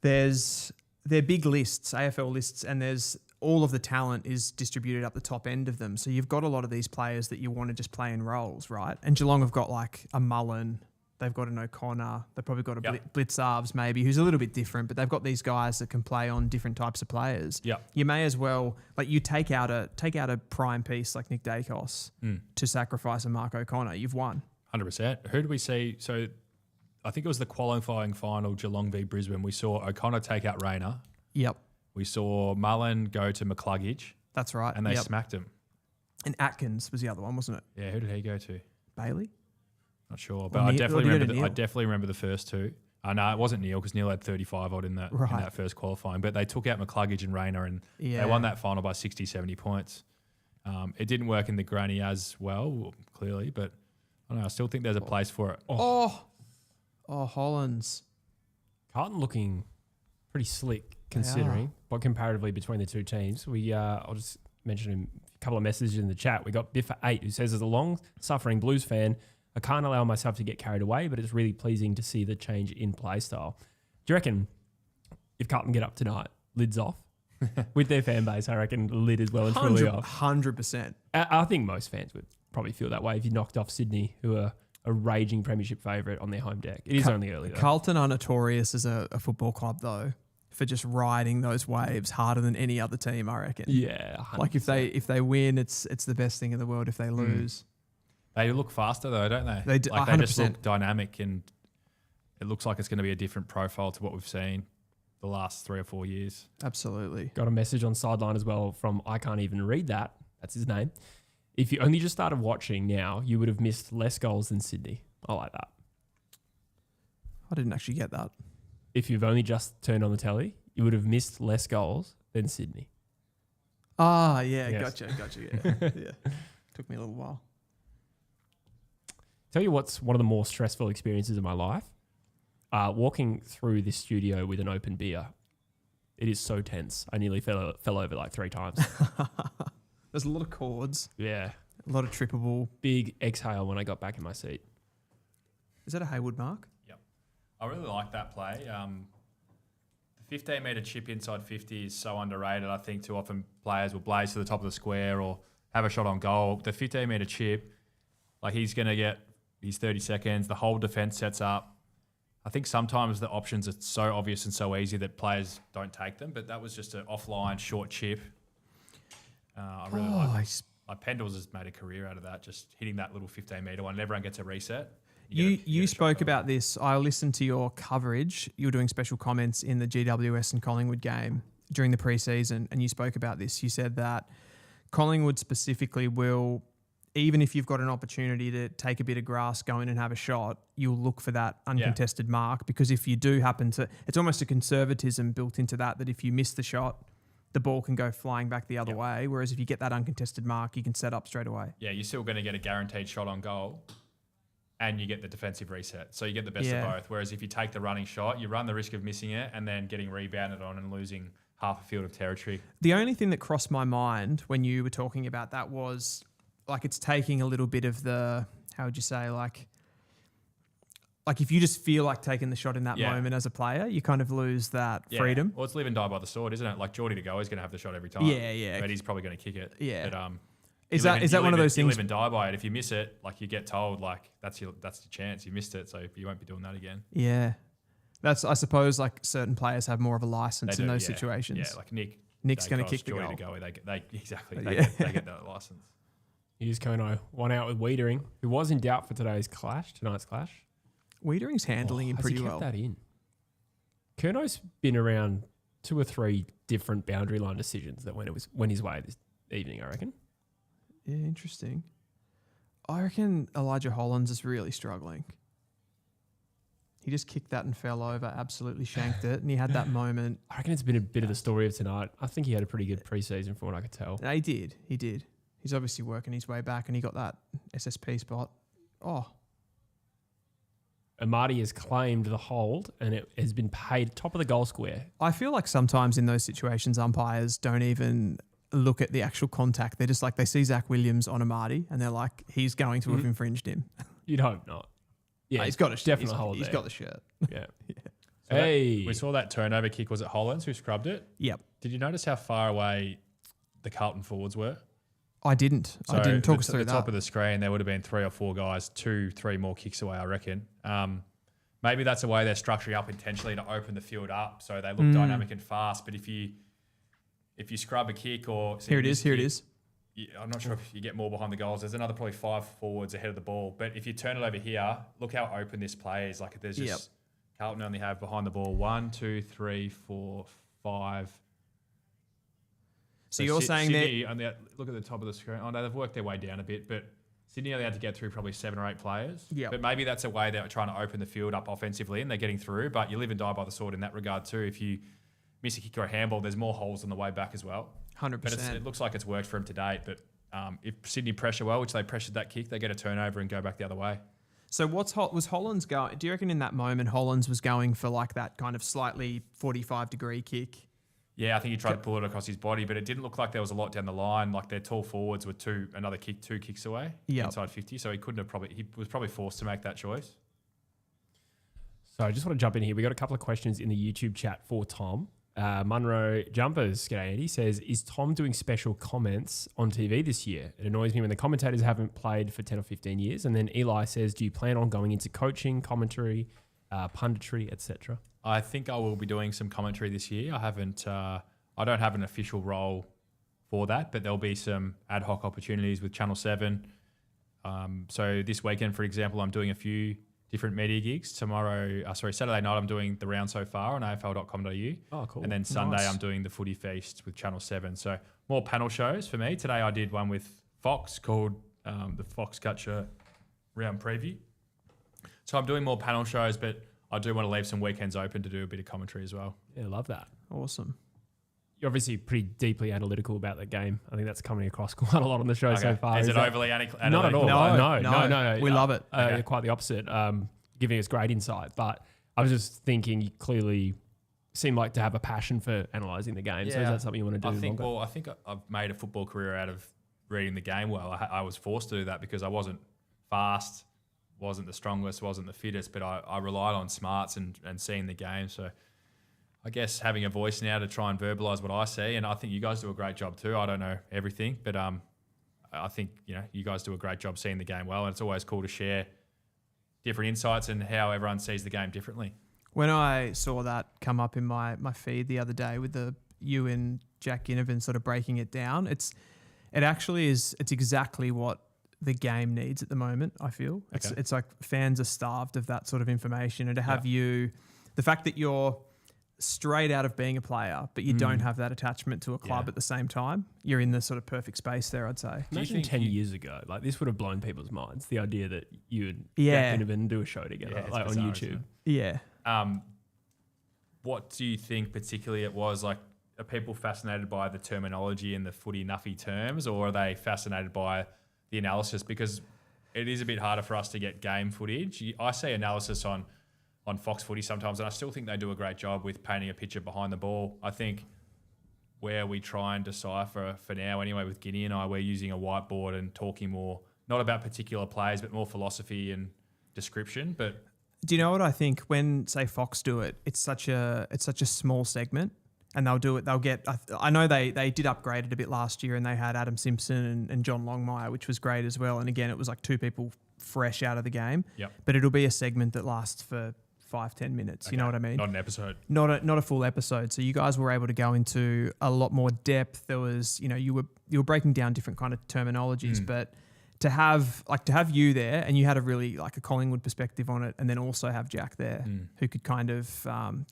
They're big lists, AFL lists, and there's all of the talent is distributed up the top end of them. So you've got a lot of these players that you want to just play in roles, right? And Geelong have got like a Mullen, they've got an O'Connor, they've probably got a Blitzarves maybe, who's a little bit different, but they've got these guys that can play on different types of players. Yeah. You may as well, like you take out a prime piece like Nick Dacos to sacrifice a Mark O'Connor, you've won. 100%. Who did we see? So I think it was the qualifying final, Geelong v Brisbane. We saw O'Connor take out Rayner. Yep. We saw Mullen go to McCluggage. That's right. And they smacked him. And Atkins was the other one, wasn't it? Yeah, who did he go to? Bailey? Not sure, but I definitely remember the first two. No, it wasn't Neil because Neil had 35 odd in that first qualifying. But they took out McCluggage and Rayner, and they won that final by 60, 70 points. It didn't work in the granny as well, clearly, but I don't know. I still think there's a place for it. Oh, Hollands. Carlton looking pretty slick considering, but comparatively between the two teams. I'll just mention a couple of messages in the chat. We got Biffa8 who says, as a long-suffering Blues fan, I can't allow myself to get carried away, but it's really pleasing to see the change in play style. Do you reckon if Carlton get up tonight, lids off? With their fan base, I reckon the lid is well and truly off. 100%. I think most fans would probably feel that way if you knocked off Sydney, who are a raging premiership favourite on their home deck. It is only early though. Carlton are notorious as a football club though for just riding those waves harder than any other team, I reckon. Yeah, 100%. Like if they win, it's the best thing in the world. If they lose, they look faster though, don't they? They do. Like 100%. they just look dynamic, and it looks like it's going to be a different profile to what we've seen the last 3 or 4 years. Absolutely. Got a message on sideline as well from I can't even read that. That's his name. If you only just started watching now, you would have missed less goals than Sydney. I like that. I didn't actually get that. If you've only just turned on the telly, you would have missed less goals than Sydney. Ah, yeah, Yes. gotcha. Yeah, yeah. Took me a little while. Tell you what's one of the more stressful experiences of my life. Walking through this studio with an open beer. It is so tense. I nearly fell over like 3 times. There's a lot of chords. Yeah. A lot of trippable. Big exhale when I got back in my seat. Is that a Hayward mark? Yep. I really like that play. The 15-metre chip inside 50 is so underrated. I think too often players will blaze to the top of the square or have a shot on goal. The 15-metre chip, like he's going to get his 30 seconds. The whole defence sets up. I think sometimes the options are so obvious and so easy that players don't take them, but that was just an offline short chip. I really like it. Like Pendles has made a career out of that, just hitting that little 15-metre one. And everyone gets a reset. You spoke about this. I listened to your coverage. You were doing special comments in the GWS and Collingwood game during the preseason, and you spoke about this. You said that Collingwood specifically will, even if you've got an opportunity to take a bit of grass, go in and have a shot, you'll look for that uncontested mark, because if you do happen to, it's almost a conservatism built into that if you miss the shot, the ball can go flying back the other way. Whereas if you get that uncontested mark, you can set up straight away. Yeah, you're still going to get a guaranteed shot on goal and you get the defensive reset. So you get the best of both. Whereas if you take the running shot, you run the risk of missing it and then getting rebounded on and losing half a field of territory. The only thing that crossed my mind when you were talking about that was like it's taking a little bit of the, how would you say, like if you just feel like taking the shot in that moment as a player, you kind of lose that freedom. Well, it's live and die by the sword, isn't it? Like Geordie to go is going to have the shot every time. Yeah. But he's probably going to kick it. Yeah. But, is that one of those things? You live and die by it. If you miss it, like you get told, like that's your chance. You missed it, so you won't be doing that again. Yeah. That's, I suppose, like certain players have more of a license in those situations. Yeah, like Nick's going to kick the Geordie goal. To go, they get that license. Here's Kono, one out with Wiedering, who was in doubt for tonight's clash. Wiedering's handling him pretty well. Has he kept that in? Kono's been around 2 or 3 different boundary line decisions that went his way this evening, I reckon. Yeah, interesting. I reckon Elijah Hollands is really struggling. He just kicked that and fell over, absolutely shanked it, and he had that moment. I reckon it's been a bit of the story of tonight. I think he had a pretty good preseason from what I could tell. No, he did. He's obviously working his way back, and he got that SSP spot. Oh. Amati has claimed the hold, and it has been paid top of the goal square. I feel like sometimes in those situations, umpires don't even look at the actual contact. They're just like, they see Zach Williams on Amati, and they're like, he's going to have infringed him. You'd hope not. Yeah, he's got a definitely hold. He's got the shirt. Yeah. So Hey. we saw that turnover kick. Was it Hollands who scrubbed it? Yep. Did you notice how far away the Carlton forwards were? I didn't. So I didn't talk us through the that. top of the screen, there would have been 3 or 4 guys, 2, 3 more kicks away, I reckon. Maybe that's a way they're structuring up intentionally to open the field up so they look dynamic and fast. But if you scrub a kick or Here it is. I'm not sure if you get more behind the goals. There's another probably 5 forwards ahead of the ball. But if you turn it over here, look how open this play is. Like there's just Carlton only have behind the ball 1, 2, 3, 4, 5. So you're saying that look at the top of the screen. Oh no, they've worked their way down a bit, but Sydney only had to get through probably 7 or 8 players. Yep. But maybe that's a way they're trying to open the field up offensively and they're getting through. But you live and die by the sword in that regard too. If you miss a kick or a handball, there's more holes on the way back as well. 100%. But it looks like it's worked for him to date. But if Sydney pressure well, which they pressured that kick, they get a turnover and go back the other way. So was Hollands going? Do you reckon in that moment Hollands was going for like that kind of slightly 45-degree kick? Yeah, I think he tried to pull it across his body, but it didn't look like there was a lot down the line. Like their tall forwards were 2 kicks away inside 50, so he was probably forced to make that choice. So I just want to jump in here. We got a couple of questions in the YouTube chat for Tom. Munro Jumpers, g'day Andy, says, is Tom doing special comments on TV this year? It annoys me when the commentators haven't played for 10 or 15 years. And then Eli says, do you plan on going into coaching, commentary, punditry, etc.? I think I will be doing some commentary this year. I don't have an official role for that, but there'll be some ad hoc opportunities with Channel 7. So this weekend, for example, I'm doing a few different media gigs. Saturday night, I'm doing the round so far on afl.com.au. Oh, cool. And then Sunday, Nice. I'm doing the Footy Feast with Channel 7. So more panel shows for me. Today, I did one with Fox called the Fox Culture Round Preview. So I'm doing more panel shows, but I do want to leave some weekends open to do a bit of commentary as well. Yeah, love that. Awesome. You're obviously pretty deeply analytical about the game. I think that's coming across quite a lot on the show so far. Is it overly analytical? Not at all. No. We love it. Okay. Quite the opposite. Giving us great insight. But I was just thinking you clearly seem like to have a passion for analysing the game. So is that something you want to do longer? I think I've made a football career out of reading the game well. I was forced to do that because I wasn't fast, wasn't the strongest, wasn't the fittest, but I relied on smarts and seeing the game. So I guess having a voice now to try and verbalise what I see, and I think you guys do a great job too. I don't know everything, but I think you guys do a great job seeing the game well, and it's always cool to share different insights and how everyone sees the game differently. When I saw that come up in my feed the other day with you and Jack Ginnivan sort of breaking it down, it's exactly what the game needs at the moment, I feel. It's like fans are starved of that sort of information, and to have the fact that you're straight out of being a player, but you don't have that attachment to a club at the same time, you're in the sort of perfect space there, I'd say. Imagine 10 years ago, like this would have blown people's minds, the idea that you would Jack Ginnivan do a show together like on YouTube. Yeah. What do you think particularly it was? Like, are people fascinated by the terminology and the footy nuffy terms, or are they fascinated by the analysis? Because it is a bit harder for us to get game footage. I see analysis on Fox Footy sometimes, and I still think they do a great job with painting a picture behind the ball. I think where we try and decipher for now anyway with Guinea and I, we're using a whiteboard and talking more, not about particular plays, but more philosophy and description. But do you know what I think? When, say, Fox do it, it's such a small segment, and they'll do it. They'll get. I know they did upgrade it a bit last year, and they had Adam Simpson and John Longmire, which was great as well. And again, it was like 2 people fresh out of the game. Yep. But it'll be a segment that lasts for 5-10 minutes. Okay. You know what I mean? Not an episode. Not a full episode. So you guys were able to go into a lot more depth. There was, you were breaking down different kind of terminologies, but to have you there, and you had a really like a Collingwood perspective on it, and then also have Jack there who could kind of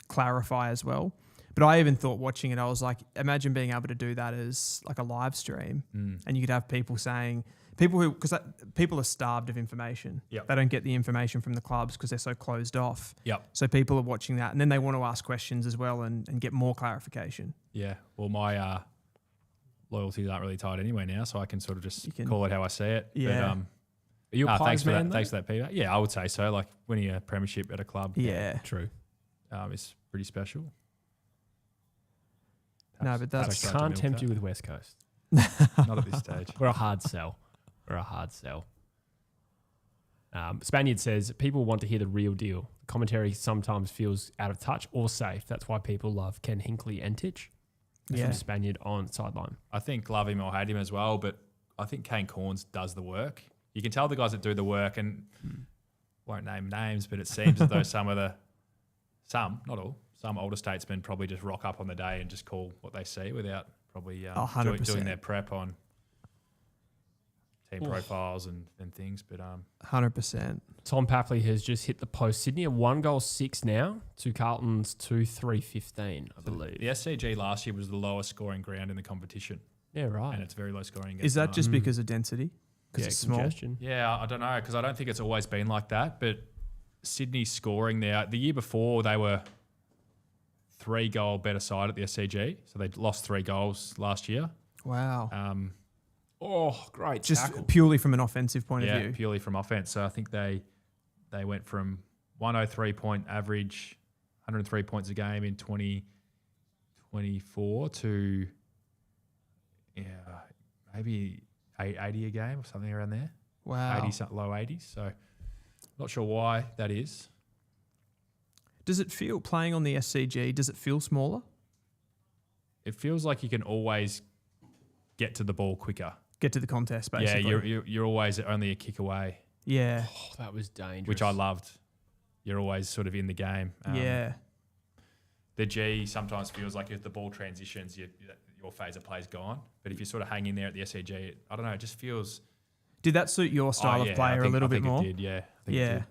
clarify as well. But I even thought watching it, I was like, imagine being able to do that as like a live stream, and you could have people saying, because people are starved of information. Yep. They don't get the information from the clubs because they're so closed off. Yep. So people are watching that, and then they want to ask questions as well and get more clarification. Yeah. Well, my loyalties aren't really tied anywhere now, so I can sort of just call it how I see it. Yeah. But, Are you a thanks Pies man? Thanks for that, Peter. Yeah, I would say so. Like winning a premiership at a club. Yeah. True. Is pretty special. No, but I that's can't tempt you with West Coast. Not at this stage. We're a hard sell. Spaniard says, people want to hear the real deal. Commentary sometimes feels out of touch or safe. That's why people love Ken Hinkley and Titch. Yeah. From Spaniard on sideline. I think love him or hate him as well, but I think Kane Corns does the work. You can tell the guys that do the work, and won't name names, but it seems as though not all, some older statesmen probably just rock up on the day and just call what they see without probably doing their prep on team profiles and things. But 100%. Tom Papley has just hit the post. Sydney are 1-6 now to Carlton's 2-3-15, I believe. the SCG last year was the lowest scoring ground in the competition, Yeah, right. and it's very low scoring. Is that just because of density? Because it's small? Congestion. Yeah, I don't know, because I don't think it's always been like that. But Sydney scoring there, the year before they were 3-goal better side at the SCG, so they lost 3 goals last year. Wow. Great Just tackle. purely from an offensive point of view. Purely from offense. So I think they went from 103 point average, 103 points a game in 2024 to maybe 80 a game or something around there. Wow. Low 80s. So not sure why that is. Does it feel, playing on the SCG, does it feel smaller? It feels like you can always get to the ball quicker. Get to the contest, basically. Yeah, you're always only a kick away. Yeah. Oh, that was dangerous. Which I loved. You're always sort of in the game. Yeah. The G sometimes feels like if the ball transitions, your phase of play's gone. But if you sort of hang in there at the SCG, I don't know, it just feels... Did that suit your style of player a little bit more? I think it did, yeah. I think it did.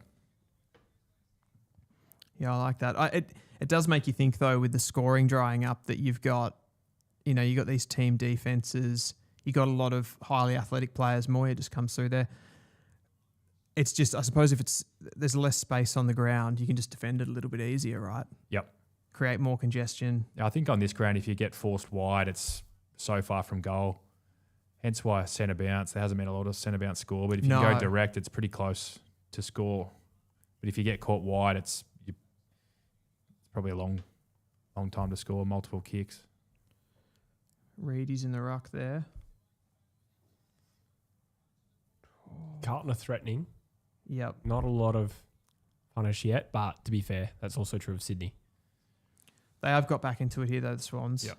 Yeah, I like that. It does make you think, though, with the scoring drying up, that you've got these team defenses, you got a lot of highly athletic players. Moya just comes through there. It's just, I suppose, if there's less space on the ground, you can just defend it a little bit easier, right? Yep. Create more congestion. I think on this ground, if you get forced wide, it's so far from goal. Hence why centre bounce. There hasn't been a lot of centre bounce score, but if you go direct, it's pretty close to score. But if you get caught wide, it's probably a long time to score, multiple kicks. Reedy's in the ruck there. Carlton are threatening. Yep. Not a lot of punish yet, but to be fair, that's also true of Sydney. They have got back into it here, though, the Swans. Yep.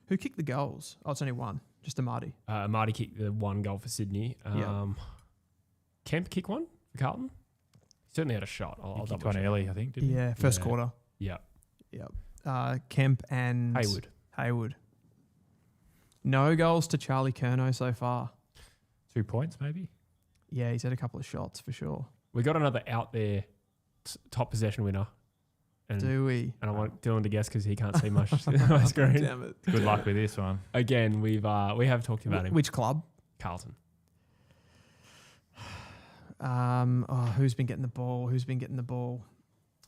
Who kicked the goals? Oh, it's only one. Just Amadi. Marty kicked the 1 goal for Sydney. Kemp kick one for Carlton? He certainly had a shot. I'll He kicked double one check. early, I think, didn't he? Yeah, first quarter. Yeah. Yep. Kemp and... Hayward. No goals to Charlie Curnow so far. 2 points, maybe? Yeah, he's had a couple of shots for sure. We got another out there top possession winner. And, Do we? And I want Dylan to guess because he can't see much on my screen. Damn it. Good luck with this one. Again, we have talked about him. Which club? Carlton. Who's been getting the ball?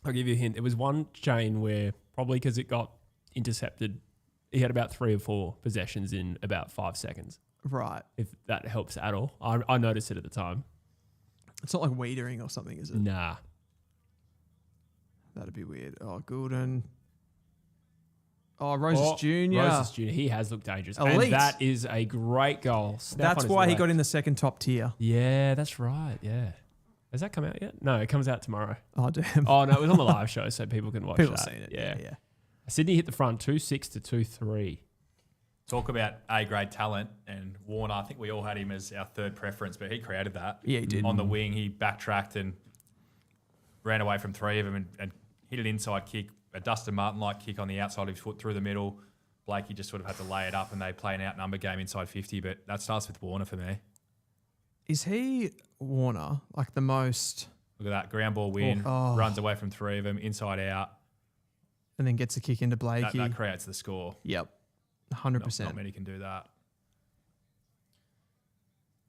I'll give you a hint. It was one chain where probably because it got intercepted, he had about 3 or 4 possessions in about 5 seconds. Right. If that helps at all. I noticed it at the time. It's not like Wiedering or something, is it? Nah. That'd be weird. Oh, Goulden. Oh, Roses Jr. Roses Jr. He has looked dangerous. Elite. And that is a great goal. That's why he got in the second top tier. Yeah, that's right. Yeah. Has that come out yet? No, it comes out tomorrow. Oh, damn. Oh, no, it was on the live show, so people can watch People that. have seen it. Yeah. Sydney hit the front 2-6 to 2-3. Talk about A-grade talent, and Warner, I think we all had him as our third preference, but he created that. Yeah, he did. On the wing, he backtracked and ran away from 3 of them and hit an inside kick, a Dustin Martin-like kick on the outside of his foot through the middle. Blakey just sort of had to lay it up, and they play an outnumbered game inside 50, but that starts with Warner for me. Is he Warner like the most? Look at that ground ball win. Oh. Runs away from 3 of them, inside out. And then gets a kick into Blakey. That creates the score. Yep, 100%. Not many can do that.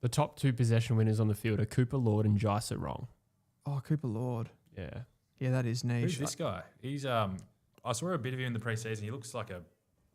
The top 2 possession winners on the field are Cooper Lord and Jaisa Wrong. Oh, Cooper Lord. Yeah. Yeah, that is niche. Who's this guy? He's I saw a bit of him in the preseason. He looks like a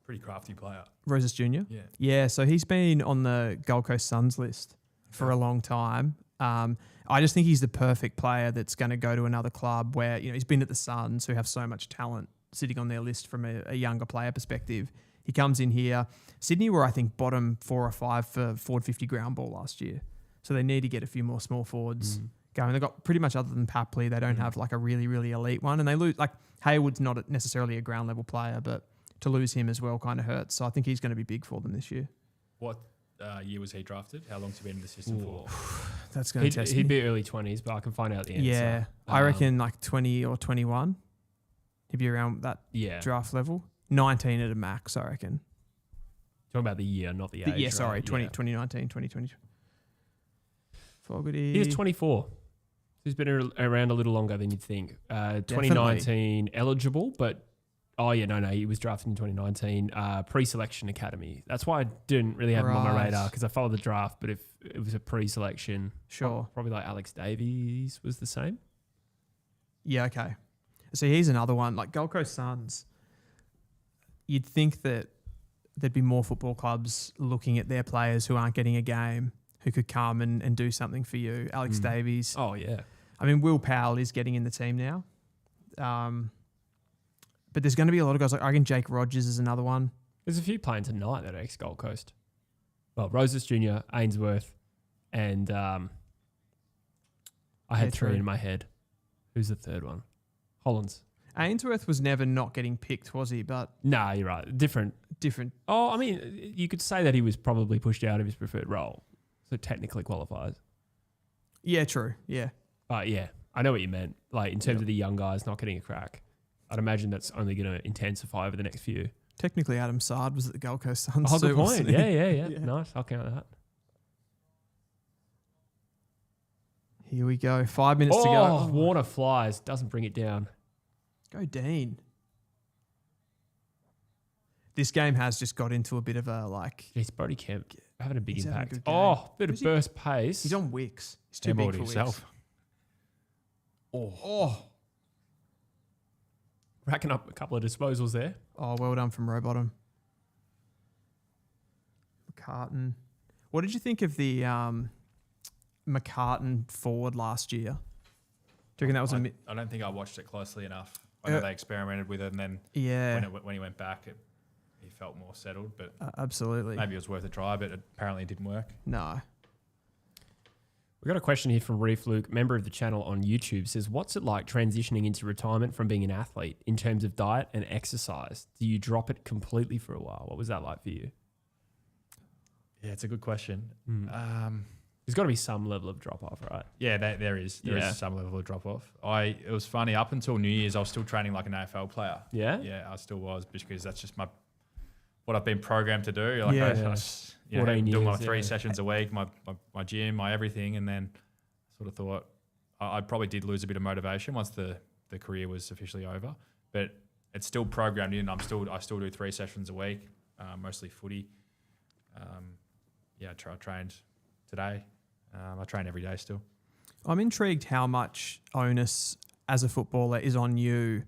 pretty crafty player. Rosas Jr.? Yeah. Yeah, so he's been on the Gold Coast Suns list for a long time. I just think he's the perfect player that's going to go to another club where, you know, he's been at the Suns, who have so much talent sitting on their list from a younger player perspective. He comes in here. Sydney were, I think, bottom 4 or 5 for forward 50 ground ball last year. So they need to get a few more small forwards going. They've got pretty much, other than Papley, they don't have like a really, really elite one. And they lose, like Hayward's not necessarily a ground level player, but to lose him as well kind of hurts. So I think he's going to be big for them this year. What year was he drafted? How long's he been in the system for? That's going to test He'd me. be early 20s, but I can find out the answer. Yeah, I reckon like 20 or 21. He'd be around that Yeah. draft level. 19 at a max, I reckon. Talking about the year, not the age. Yeah, sorry, right? 2019, 2020. Fogarty. He is 24. He's been around a little longer than you'd think. 2019 eligible, but he was drafted in 2019 pre-selection academy. That's why I didn't really have him on my Right. radar, because I followed the draft. But if it was a pre-selection, Sure. probably like Alex Davies was the same. Yeah, okay. So he's another one. Like Gold Coast Suns, you'd think that there'd be more football clubs looking at their players who aren't getting a game, who could come and do something for you. Alex Davies. Oh yeah, I mean, Will Powell is getting in the team now. But there's going to be a lot of guys. Like I reckon Jake Rogers is another one. there's a few playing tonight that are ex-Gold Coast. Well, Rosas Jr., Ainsworth, and I had 3 true. in my head. Who's the third one? Hollands. Ainsworth was never not getting picked, was he? But Nah, you're right. Different. Oh, I mean, you could say that he was probably pushed out of his preferred role, so technically qualifies. Yeah, true. Yeah. But yeah, I know what you meant. Like in terms of the young guys not getting a crack, I'd imagine that's only going to intensify over the next few. Technically, Adam Sard was at the Gold Coast Suns. Oh, good too, point. wasn't he? Yeah. Nice. I'll count that. Here we go. 5 minutes to Oh, go. Warner flies. Doesn't bring it down. Go Dean. This game has just got into a bit of a like. Jeez, Brody Kemp having a big He's having a impact. good game. Oh, bit Who's of burst pace. He's on Wicks. He's too Handball big to for Wicks. himself. Racking up a couple of disposals there. Oh, well done from Rowbottom. McCartan. What did you think of the McCartan forward last year? Do you reckon that was a I don't think I watched it closely enough. I know they experimented with it, and then when he went back, he felt more settled. But absolutely. maybe it was worth a try, but apparently it didn't work. No. We've got a question here from Reef Luke, member of the channel on YouTube, says, what's it like transitioning into retirement from being an athlete in terms of diet and exercise? Do you drop it completely for a while? What was that like for you? Yeah, it's a good question. There's got to be some level of drop off, right? Yeah, there is. There is some level of drop off. It was funny, up until New Year's, I was still training like an AFL player. Yeah? Yeah, I still was, because that's just what I've been programmed to do. Like I 14 doing my years, 3 sessions a week, my gym, my everything, and then sort of thought I probably did lose a bit of motivation once the career was officially over. But it's still programmed in. I still do 3 sessions a week, mostly footy. I trained today. I train every day still. I'm intrigued how much onus as a footballer is on you,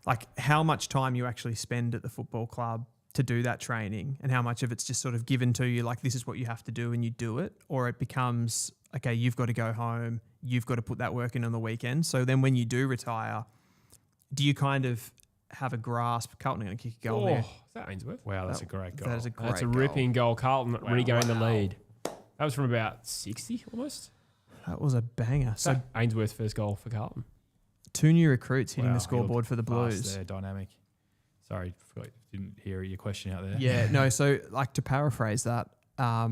like how much time you actually spend at the football club to do that training, and how much of it's just sort of given to you, like this is what you have to do and you do it, or it becomes, okay, you've got to go home, you've got to put that work in on the weekend. So then when you do retire, do you kind of have a grasp? Carlton are going to kick a goal there. Is that Ainsworth? Wow, that's a great goal. That is a great That's a goal. ripping goal. Carlton regained the lead. That was from about 60 almost. That was a banger. So Ainsworth's first goal for Carlton. 2 new recruits hitting Wow, the he scoreboard looked for the fast Blues. there, dynamic. Sorry, didn't hear your question out there. Yeah, no, so like to paraphrase that, how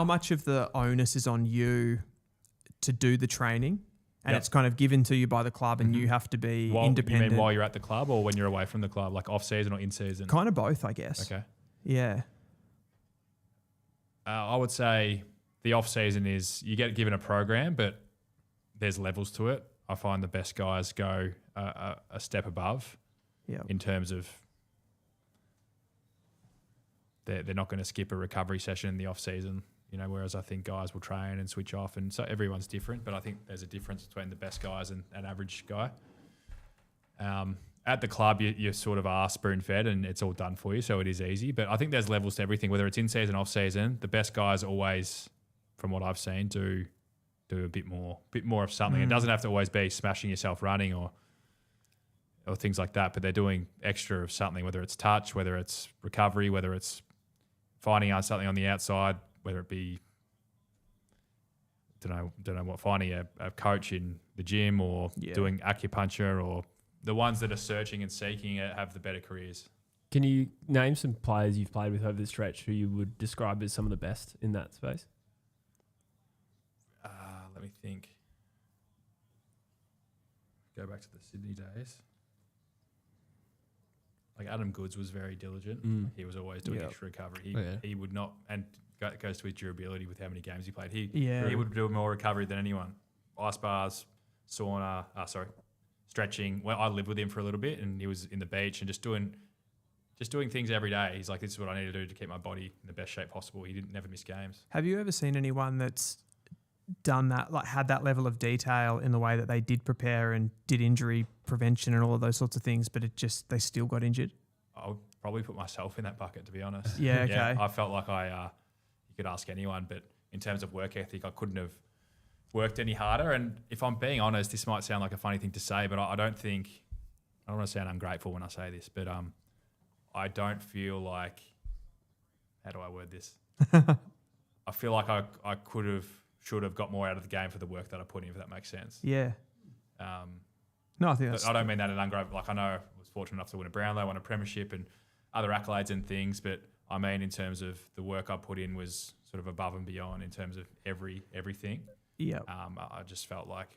much of the onus is on you to do the training, and it's kind of given to you by the club, and you have to be independent? You mean while you're at the club or when you're away from the club, like off season or in season? Kind of both, I guess. Okay. Yeah. I would say the off season is you get given a program, but there's levels to it. I find the best guys go a step above in terms of they're not going to skip a recovery session in the off season, whereas I think guys will train and switch off, and so everyone's different, but I think there's a difference between the best guys and an average guy. At the club, you sort of are spoon-fed and it's all done for you, so it is easy. But I think there's levels to everything, whether it's in-season, off-season. The best guys always, from what I've seen, do a bit more of something. It doesn't have to always be smashing yourself running or things like that, but they're doing extra of something, whether it's touch, whether it's recovery, whether it's finding out something on the outside, whether it be, don't know what, finding a coach in the gym or doing acupuncture, or the ones that are searching and seeking it have the better careers. Can you name some players you've played with over the stretch who you would describe as some of the best in that space? Let me think. Go back to the Sydney days. Like Adam Goods was very diligent. He was always doing extra recovery. He would not, and it goes to his durability with how many games he played. He would do more recovery than anyone. Ice bars, sauna, stretching. Well, I lived with him for a little bit, and he was in the beach and just doing things every day. He's like, this is what I need to do to keep my body in the best shape possible. He never miss games. Have you ever seen anyone that's done that, like had that level of detail in the way that they did prepare and did injury prevention and all of those sorts of things, but they still got injured? I would probably put myself in that bucket, to be honest. Yeah, okay. Yeah, I felt like you could ask anyone, but in terms of work ethic, I couldn't have worked any harder. And if I'm being honest, this might sound like a funny thing to say, but I don't want to sound ungrateful when I say this, but I don't feel like, how do I word this? I feel like I should have got more out of the game for the work that I put in, if that makes sense. Yeah. No, I think that's... I don't mean that in ungrateful. Like, I know I was fortunate enough to win a Brownlow, won a premiership and other accolades and things, but I mean in terms of the work I put in was sort of above and beyond in terms of everything. Yeah. I just felt like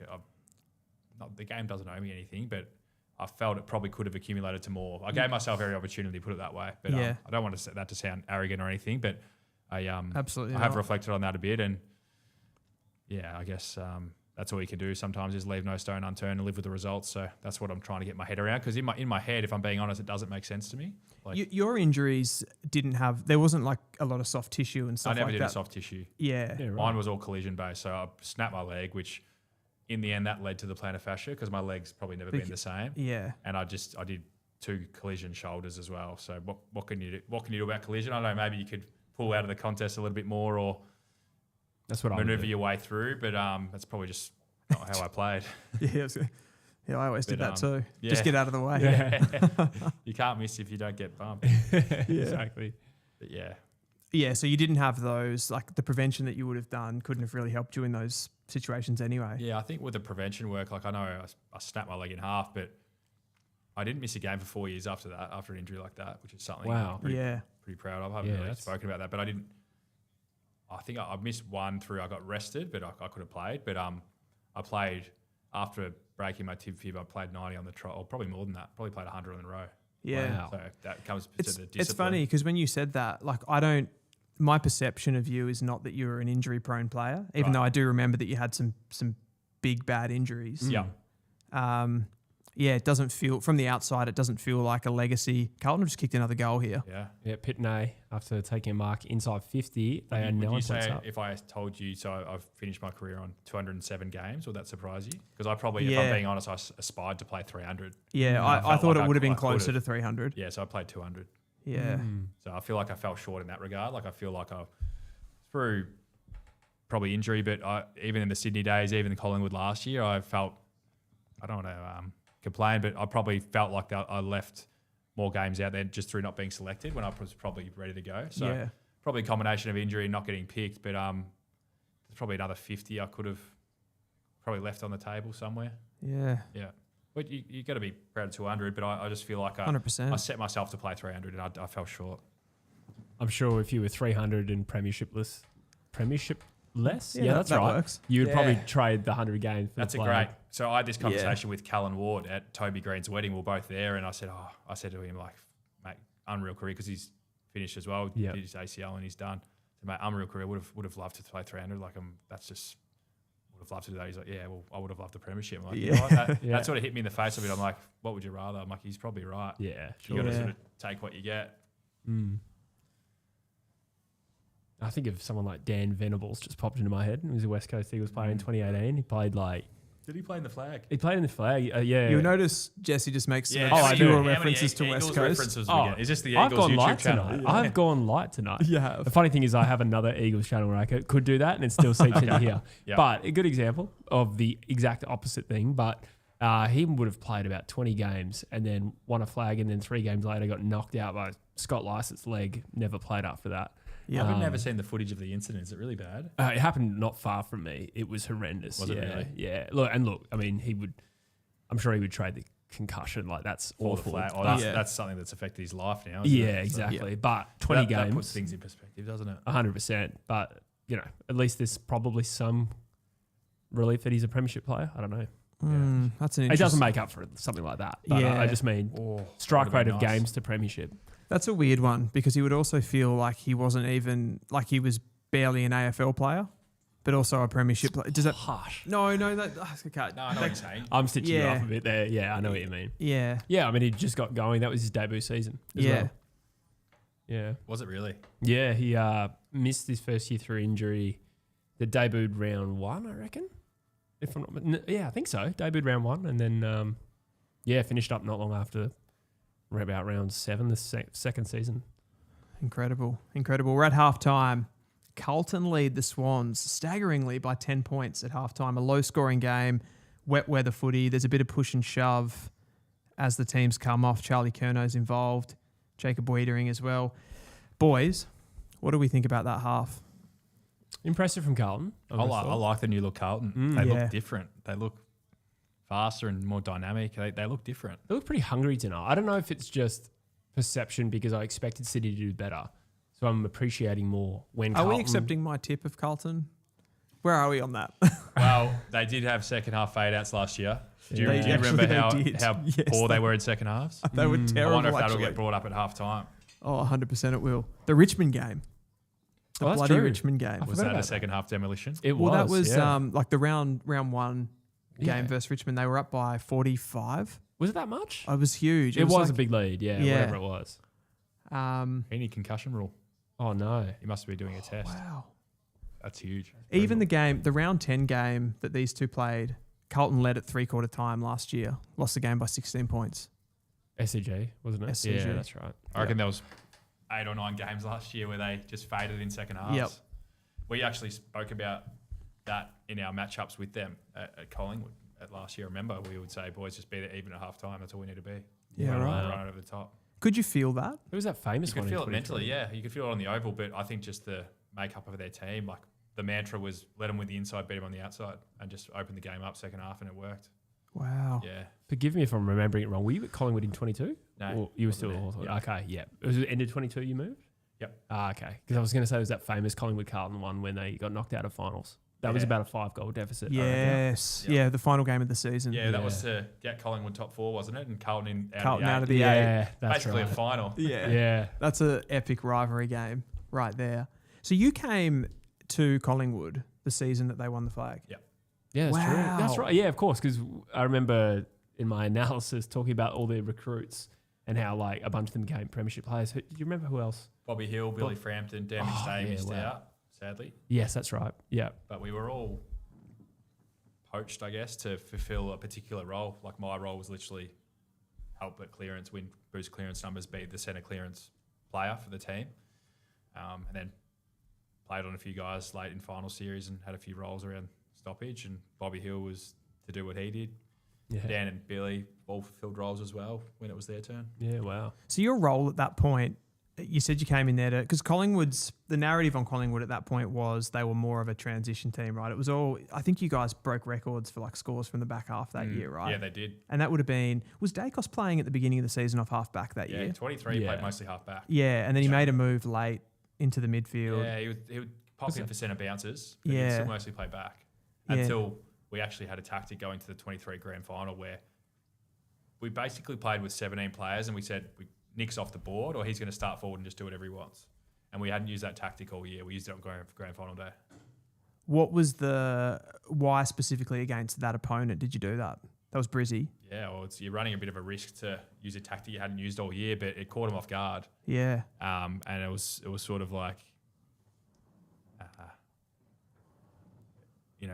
the game doesn't owe me anything, but I felt it probably could have accumulated to more. I gave myself every opportunity, put it that way. But I don't want that to sound arrogant or anything, but I absolutely have reflected on that a bit, and I guess that's all you can do sometimes is leave no stone unturned and live with the results. So that's what I'm trying to get my head around, because in my head, if I'm being honest, it doesn't make sense to me. Like, your injuries there wasn't like a lot of soft tissue and stuff like that. I never did a soft tissue. Yeah. Right. Mine was all collision based. So I snapped my leg, which in the end that led to the plantar fascia, because my leg's probably never been the same. Yeah. And I did 2 collision shoulders as well. So what can you do? What can you do about collision? I don't know, maybe you could pull out of the contest a little bit more, or that's what maneuver your way through, but that's probably just not how I played. I always did that too. Yeah. Just get out of the way. Yeah. You can't miss if you don't get bumped. Exactly. But yeah. Yeah, so you didn't have those, like the prevention that you would have done couldn't have really helped you in those situations anyway. Yeah, I think with the prevention work, like I know I snapped my leg in half, but I didn't miss a game for 4 years after that, after an injury like that, which is something I'm pretty proud of. I haven't really spoken about that, but I think I missed one through, I got rested, but I could have played. But I played after breaking my tib fib, I played 90 on the trot, or probably more than that, probably played 100 on the row. Yeah. Wow. So that comes to the discipline. It's funny because when you said that, like my perception of you is not that you were an injury prone player, even though I do remember that you had some big bad injuries. Yeah. It doesn't feel, from the outside, it doesn't feel like a legacy. Carlton have just kicked another goal here. Yeah. Pitney, after taking a mark inside 50, they are 9 points up. If I told you, so I've finished my career on 207 games, would that surprise you? Because I probably, if I'm being honest, I aspired to play 300. Yeah, I thought it would have been closer to 300. Yeah, so I played 200. Yeah. So I feel like I fell short in that regard. Like I feel like through probably injury, but even in the Sydney days, even in Collingwood last year, I felt, I don't want to complain, but I probably felt like I left more games out there just through not being selected when I was probably ready to go. So probably a combination of injury and not getting picked, but there's probably another 50 I could have probably left on the table somewhere. Yeah. Yeah. But you got to be proud of 200, but I just feel like 100%. I set myself to play 300 and I fell short. I'm sure if you were 300 and premiership less, Yeah, that's that right. works. You would probably trade the 100 games. That's great. So I had this conversation with Callan Ward at Toby Green's wedding. We were both there, and I said to him, like, mate, unreal career, because he's finished as well. Did his ACL and he's done. make unreal career. Would have loved to play 300. Like that's just would have loved to do that. He's like, yeah, well, I would have loved the premiership. I'm like, you know what? That sort of hit me in the face a bit. I'm like, what would you rather? I'm like, he's probably right. Yeah, You got to sort of take what you get. I think of someone like Dan Venables just popped into my head. He was a West Coast Eagles player in 2018. He played Did he play in the flag? He played in the flag. Yeah. You'll notice Jesse just makes some I do. obscure references to West Coast. References we get? Is this the Eagles I've gone YouTube light channel? tonight. I've gone light tonight. Yeah. The funny thing is I have another Eagles channel where I could do that and it still seeps into here. Yep. But a good example of the exact opposite thing. But he would have played about 20 games and then won a flag and then 3 games later got knocked out by Scott Lycett's leg. Never played after that. Yeah. I've never seen the footage of the incident. Is it really bad? It happened not far from me. It was horrendous. Was it really? Yeah. Look, I mean, I'm sure he would trade the concussion. Like, that's Or the awful. flag. But- that's something that's affected his life now. Isn't yeah, it? exactly. But 20 games. That puts things in perspective, doesn't it? 100%. But, at least there's probably some relief that he's a premiership player. I don't know. That's an It interesting. doesn't make up for something like that. But Yeah. I just mean strike would've rate been of nice. games to premiership. That's a weird one because he would also feel like he wasn't even like he was barely an AFL player, but also a premiership player. Does that? Harsh. No, okay. No, I know what you're saying. I'm stitching you Yeah. off a bit there. Yeah, I know what you mean. Yeah. Yeah, I mean, he just got going. That was his debut season as Yeah. well. Yeah. Was it really? Yeah, he missed his first year through injury. That debuted round 1, I reckon. If I'm not, I think so. Debuted round 1, and then finished up not long after, about round 7, the second season. Incredible. We're at halftime. Carlton lead the Swans staggeringly by 10 points at halftime. A low-scoring game, wet weather footy. There's a bit of push and shove as the teams come off. Charlie Curnow's involved. Jacob Wiedering as well. Boys, what do we think about that half? Impressive from Carlton. I like the new look Carlton. They Yeah. look different. They look faster and more dynamic. They look different. They look pretty hungry tonight. I don't know if it's just perception because I expected City to do better. So I'm appreciating more when Are Carlton... we accepting my tip of Carlton? Where are we on that? Well, they did have second half fade outs last year. Do you They remember actually how did. Yes, poor they- they were in second halves? They were I terrible, wonder if that'll actually. get brought up at half time. Oh, 100% it will. The Richmond game. The that's bloody true. Richmond game. I Was forgot that a about second half demolition? It Well, that was yeah. like the round 1 game Yeah. versus Richmond. They were up by 45. Was it that much? It was huge. It was like, a big lead, yeah, Yeah. whatever it was. Any concussion rule? Oh, no. He must be doing a test. Wow. That's huge. Even the round 10 game that these two played, Carlton led at 3/4 time last year. Lost the game by 16 points. SCG, wasn't it? SCG. Yeah, that's right. I reckon there was 8 or 9 games last year where they just faded in second halves. Yep. We actually spoke about that in our matchups with them at Collingwood at last year. Remember, we would say, boys, just beat it even at half time. That's all we need to be. Yeah, right. Run it over the top. Could you feel that? Who was that famous You could one? feel in it mentally, 23? yeah. You could feel it on the oval, but I think just the makeup of their team, like the mantra was let them with the inside, beat them on the outside, and just open the game up second half, and it worked. Wow. Yeah. Forgive me if I'm remembering it wrong. Were you at Collingwood in 22? No, Or you were wasn't still there. at Hawthorn? Yeah. Okay, yeah. Was it end of 22 you moved? Yep. Okay. Because I was going to say it was that famous Collingwood-Carlton one when they got knocked out of finals. That was Yeah. about a 5-goal deficit. I reckon. Yes. Yeah. Yeah, the final game of the season. Yeah, that was to get Collingwood top 4, wasn't it? And Carlton Carlton out out of of the the eight. Yeah, that's Basically right. a final. Yeah. Yeah. That's an epic rivalry game right there. So you came to Collingwood the season that they won the flag. Yeah. Yeah, that's true. Wow. That's right. Yeah, of course. Because I remember in my analysis talking about all their recruits and how like a bunch of them became premiership players. Do you remember who else? Bobby Hill, Billy Frampton, Dan McStay yeah, missed wow. out, sadly. Yes, that's right. Yeah. But we were all poached, I guess, to fulfill a particular role. Like my role was literally help at clearance, win, boost clearance numbers, be the centre clearance player for the team. And then played on a few guys late in final series and had a few roles around stoppage. And Bobby Hill was to do what he did. Yeah. Dan and Billy all fulfilled roles as well when it was their turn. Yeah, wow. So your role at that point, you said you came in there to, because the narrative on Collingwood at that point was they were more of a transition team, right? It was all, I think you guys broke records for like scores from the back half that year, right? Yeah, they did. And that would have been, was Dacos playing at the beginning of the season off half back that Yeah, year? 23 Yeah. played mostly half back. Yeah, and then he made a move late into the midfield. Yeah, he would pop in for centre bounces, but Yeah. he'd still mostly play back. Yeah. Until we actually had a tactic going to the 23 grand final where we basically played with 17 players and we said, Nick's off the board or he's going to start forward and just do whatever he wants. And we hadn't used that tactic all year. We used it on grand final day. What was why specifically against that opponent did you do that? That was Brizzy. Yeah, well, you're running a bit of a risk to use a tactic you hadn't used all year, but it caught him off guard. Yeah. And it was sort of like,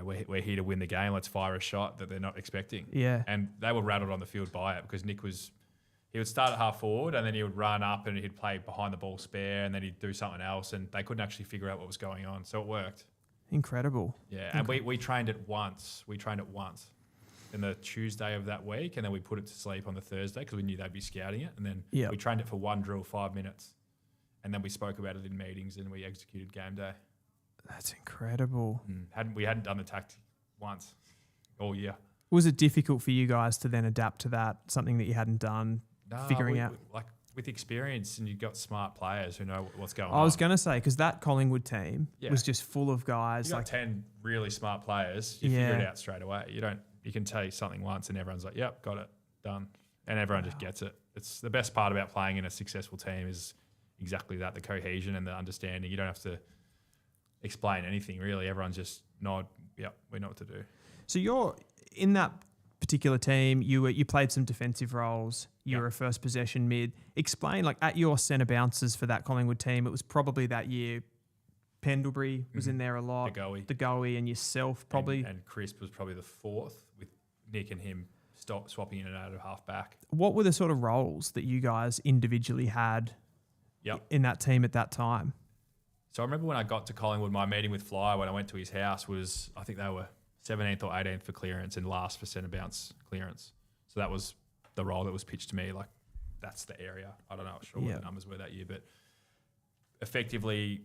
we're here to win the game. Let's fire a shot that they're not expecting. Yeah. And they were rattled on the field by it because Nick he would start at half forward and then he would run up and he'd play behind the ball spare and then he'd do something else and they couldn't actually figure out what was going on. So it worked. Incredible. Yeah. And we trained it once. In the Tuesday of that week, and then we put it to sleep on the Thursday because we knew they'd be scouting it. And then we trained it for one drill, 5 minutes, and then we spoke about it in meetings and we executed game day. That's incredible. We hadn't done the tactic once all year. Was it difficult for you guys to then adapt to that, something that you hadn't done, figuring out? With experience, and you've got smart players who know what's going on. I was going to say, because that Collingwood team was just full of guys. You got 10 really smart players, you figure it out straight away. You can tell you something once and everyone's like, yep, got it, done. And everyone just gets it. It's the best part about playing in a successful team is exactly that, the cohesion and the understanding. You don't have to explain anything, really. Everyone's just nod, yep, we know what to do. So you're in that particular team, you played some defensive roles. You were a first possession mid. Explain, at your centre bounces for that Collingwood team, it was probably that year Pendlebury was in there a lot. De Goey and yourself probably. And Crisp was probably the fourth with Nick and him swapping in and out of half back. What were the sort of roles that you guys individually had in that team at that time? So I remember when I got to Collingwood, my meeting with Fly when I went to his house was, I think they were 17th or 18th for clearance and last for centre bounce clearance. So that was the role that was pitched to me. That's the area. I don't know what the numbers were that year, but effectively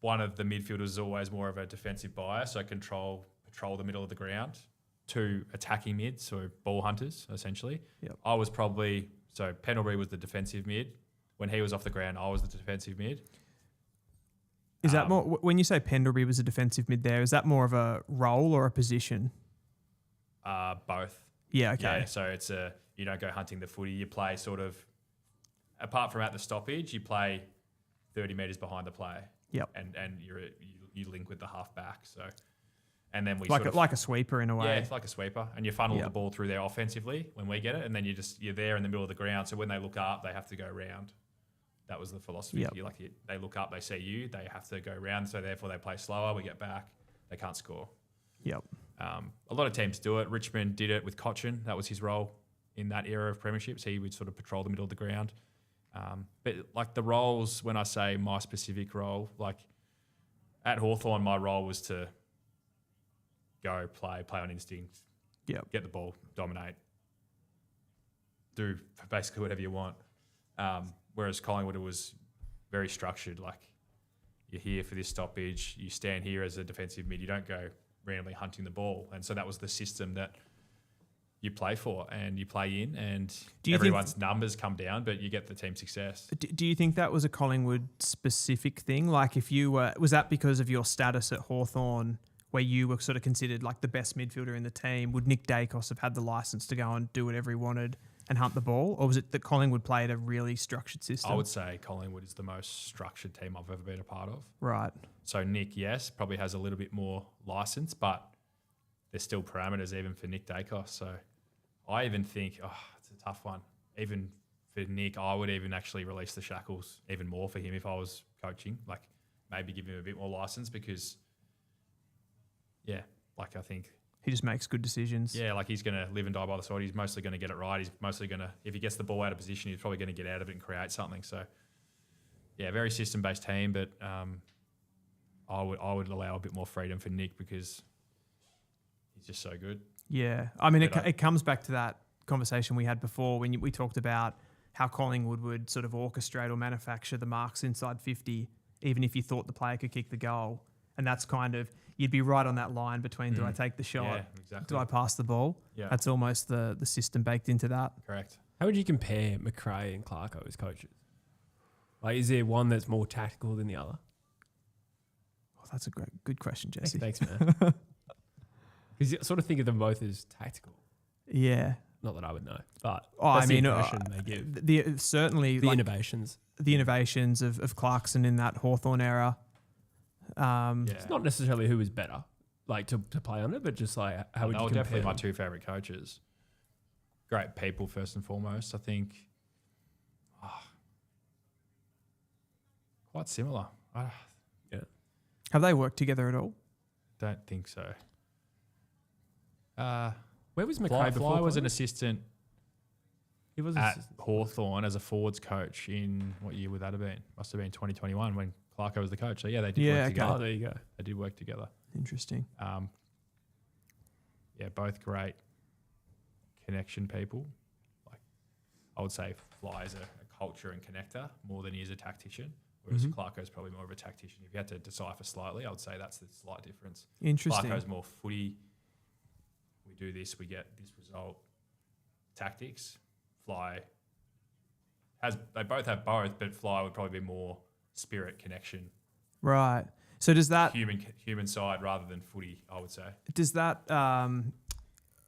one of the midfielders is always more of a defensive bias, so patrol the middle of the ground. 2 attacking mids, so ball hunters, essentially. Yep. I was so Pendlebury was the defensive mid. When he was off the ground, I was the defensive mid. Is that more, when you say Pendlebury was a defensive mid there, is that more of a role or a position? Both. Yeah, okay. Yeah, so it's you don't go hunting the footy. You play sort of, apart from at the stoppage, you play 30 metres behind the play. Yep. And you link with the half back. So, and then we like a sweeper in a way. Yeah, it's like a sweeper, and you funnel the ball through there offensively when we get it, and then you're there in the middle of the ground. So when they look up, they have to go round. That was the philosophy. Yep. They look up, they see you, they have to go round. So therefore, they play slower. We get back, they can't score. Yep. A lot of teams do it. Richmond did it with Cochin. That was his role in that era of premierships. He would sort of patrol the middle of the ground. But the roles, when I say my specific role, at Hawthorn, my role was to go play on instinct, get the ball, dominate, do basically whatever you want. Whereas Collingwood, it was very structured. You're here for this stoppage, you stand here as a defensive mid, you don't go randomly hunting the ball. And so that was the system that you play for and you play in, and everyone's numbers come down, but you get the team success. Do you think that was a Collingwood specific thing? If you was that because of your status at Hawthorn, where you were sort of considered the best midfielder in the team? Would Nick Dacos have had the license to go and do whatever he wanted and hunt the ball? Or was it that Collingwood played a really structured system? I would say Collingwood is the most structured team I've ever been a part of. Right. So Nick, yes, probably has a little bit more license, but there's still parameters even for Nick Dacos. So I even think, it's a tough one. Even for Nick, I would even actually release the shackles even more for him if I was coaching. Maybe give him a bit more license because, I think he just makes good decisions. Yeah, he's going to live and die by the sword. He's mostly going to get it right. He's mostly going to, if he gets the ball out of position, he's probably going to get out of it and create something. So, very system-based team, but I would allow a bit more freedom for Nick because he's just so good. Yeah. I mean, it comes back to that conversation we had before when we talked about how Collingwood would sort of orchestrate or manufacture the marks inside 50, even if you thought the player could kick the goal. And that's kind of, you'd be right on that line between do I take the shot, yeah, exactly. do I pass the ball? Yeah. That's almost the system baked into that. Correct. How would you compare McRae and Clarko as coaches? Is there one that's more tactical than the other? Oh, that's a good question, Jesse. Thanks, man. Because you sort of think of them both as tactical. Yeah. Not that I would know, but I that's mean, the impression they give. certainly The like innovations. the innovations of Clarkson in that Hawthorn era. Yeah. It's not necessarily who was better, like to play on it, but just like how would They you were compare definitely my them? two favourite coaches. Great people, first and foremost. I think quite similar. I Yeah. Have they worked together at all? don't think so. Where was Fly, McRae before? Fly was an Collingwood? assistant He was at Hawthorn as a forwards coach in what year would that have been? Must have been 2021 when Clarko was the coach. So yeah, they did Yeah, work okay. together. Oh, there you go. They did work together. Interesting. Yeah, both great connection people. Like I would say Fly is a culture and connector more than he is a tactician. Whereas Clarko is probably more of a tactician. If you had to decipher slightly, I would say that's the slight difference. Interesting. Clarko's more footy. We do this, we get this result. Tactics. Fly they both have both, but Fly would probably be more spirit connection, Right. So does that human side rather than footy, I would say.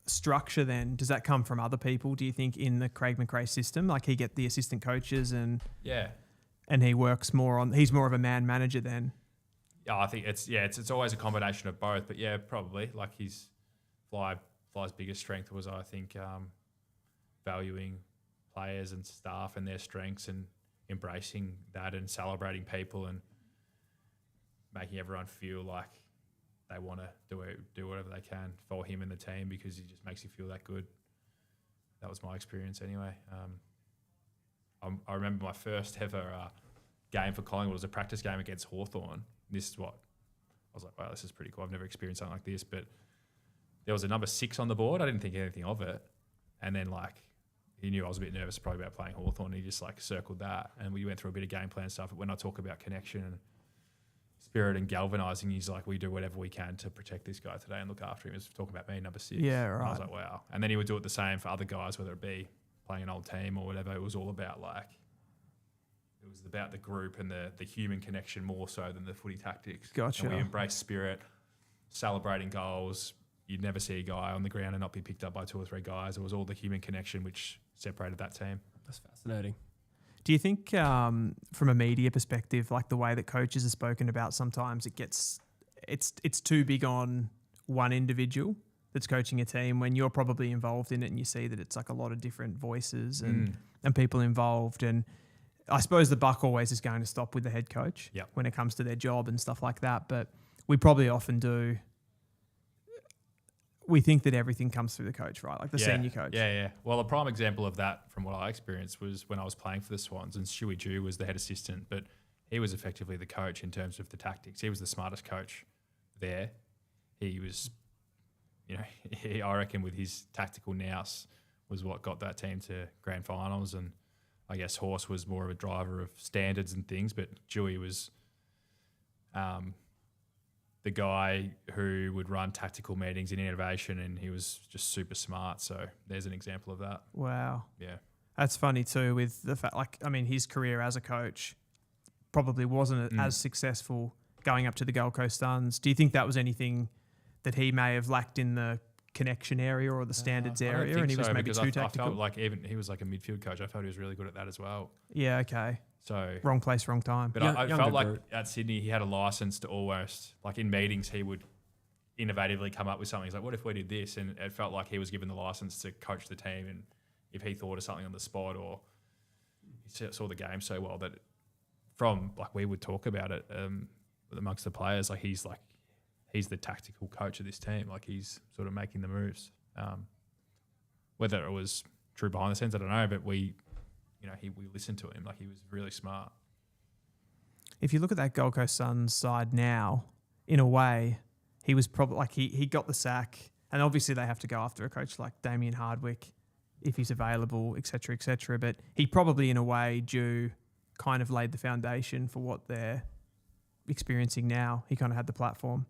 Structure then, does that come from other people, do you think, in the Craig McRae system? Like he get the assistant coaches and Yeah. he works more on, he's more of a man manager then. Yeah, I think it's always a combination of both, but yeah, probably like Fly's biggest strength was, I think, valuing players and staff and their strengths and embracing that and celebrating people and making everyone feel like they want to do whatever they can for him and the team because he just makes you feel that good. That was my experience anyway. I remember my first ever game for Collingwood was a practice game against Hawthorn. This is what I was like, wow, this is pretty cool. I've never experienced something like this. But there was a number 6 on the board. I didn't think anything of it. And then he knew I was a bit nervous probably about playing Hawthorn. He just circled that. And we went through a bit of game plan stuff. But when I talk about connection and spirit and galvanising, he's like, we do whatever we can to protect this guy today and look after him. He was talking about me, number 6. Yeah, And I was right. like, wow. And then he would do it the same for other guys, whether it be playing an old team or whatever. It was all about it was about the group and the human connection more so than the footy tactics. Gotcha. And we embraced spirit, celebrating goals. You'd never see a guy on the ground and not be picked up by 2 or 3 guys. It was all the human connection which separated that team. That's fascinating. Do you think from a media perspective, like the way that coaches are spoken about, sometimes it's too big on one individual that's coaching a team when you're probably involved in it and you see that it's like a lot of different voices and people involved, and I suppose the buck always is going to stop with the head coach when it comes to their job and stuff like that. But we probably often do. We think that everything comes through the coach, right? Like the senior coach. Yeah. Well, a prime example of that from what I experienced was when I was playing for the Swans and Stewie Jew was the head assistant, but he was effectively the coach in terms of the tactics. He was the smartest coach there. He was, I reckon with his tactical nous was what got that team to grand finals, and I guess Horse was more of a driver of standards and things, but Dewey was the guy who would run tactical meetings in innovation, and he was just super smart. So there's an example of that. Wow. Yeah. That's funny too with the fact, his career as a coach probably wasn't as successful going up to the Gold Coast Suns. Do you think that was anything that he may have lacked in the connection area or the standards I don't area, think and he was so, maybe because too I tactical? felt like even he was like a midfield coach. I felt he was really good at that as well. Yeah, okay. So, Wrong place, wrong time. but I felt like at Sydney he had a license to almost, like in meetings, he would innovatively come up with something. He's like, what if we did this? And it felt like he was given the license to coach the team, and if he thought of something on the spot or he saw the game so well that from we would talk about it amongst the players, he's the tactical coach of this team. Like he's sort of making the moves. Whether it was true behind the scenes, I don't know, but we listened to him. Like he was really smart. If you look at that Gold Coast Suns side now, in a way, he was probably he got the sack, and obviously they have to go after a coach like Damien Hardwick if he's available, et cetera, but he probably in a way kind of laid the foundation for what they're experiencing now. He kind of had the platform.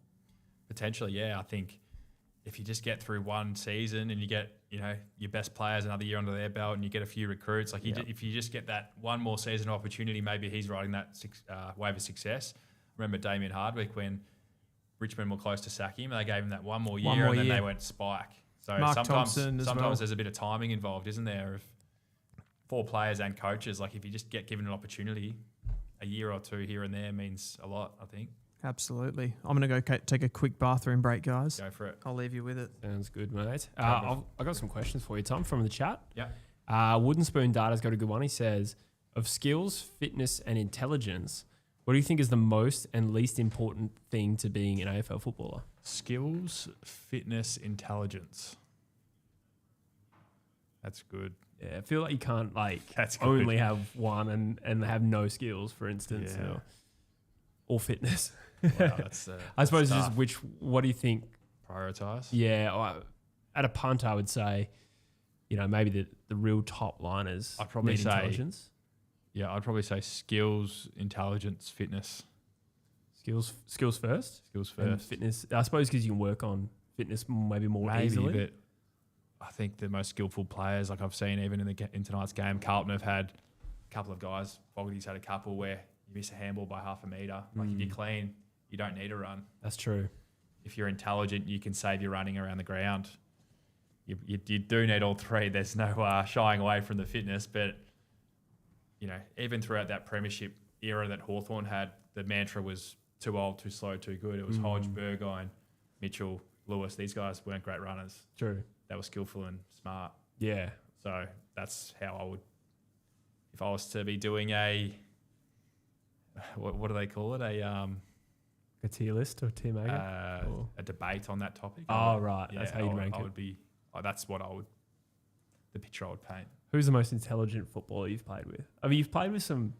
Potentially, yeah. I think if you just get through one season and you get, your best players another year under their belt and you get a few recruits, if you just get that one more season of opportunity, maybe he's riding that wave of success. Remember Damien Hardwick when Richmond were close to sack him and they gave him that one more year and then they went spike. So Mark sometimes Thompson as well. there's a bit of timing involved, isn't there? Of 4 players and coaches, like if you just get given an opportunity, a year or 2 here and there means a lot, I think. Absolutely. I'm going to go take a quick bathroom break, guys. Go for it. I'll leave you with it. Sounds good, mate. I've got some questions for you, Tom, from the chat. Yeah. Wooden Spoon Data's got a good one. He says, of skills, fitness, and intelligence, what do you think is the most and least important thing to being an AFL footballer? Skills, fitness, intelligence. That's good. Yeah, I feel like you can't That's good. only have one and have no skills, for instance, Yeah. or fitness. Wow, that's I suppose that's just tough. what do you think? Prioritize. Yeah, at a punt, I would say, maybe the real top liners. I'd probably need say- intelligence. Yeah, I'd probably say skills, intelligence, fitness. Skills first. Skills And first. fitness. I suppose because you can work on fitness maybe more easily. But I think the most skillful players, like I've seen even in tonight's game, Carlton have had a couple of guys. Fogarty's had a couple where you miss a handball by half a metre. Like if you're clean, you don't need a run. That's true. If you're intelligent, you can save your running around the ground. You do need all three. There's no shying away from the fitness, but even throughout that premiership era that Hawthorn had, the mantra was too old, too slow, too good. It was Hodge, Burgoyne, Mitchell, Lewis. These guys weren't great runners. True. They were skillful and smart. Yeah. So that's how I would, if I was to be doing a, what do they call it? A tier list or tier maker? Or- A debate on that topic. Oh, right. That's how you'd rank I it. would be, that's the picture I would paint. Who's the most intelligent footballer you've played with? I mean, you've played with some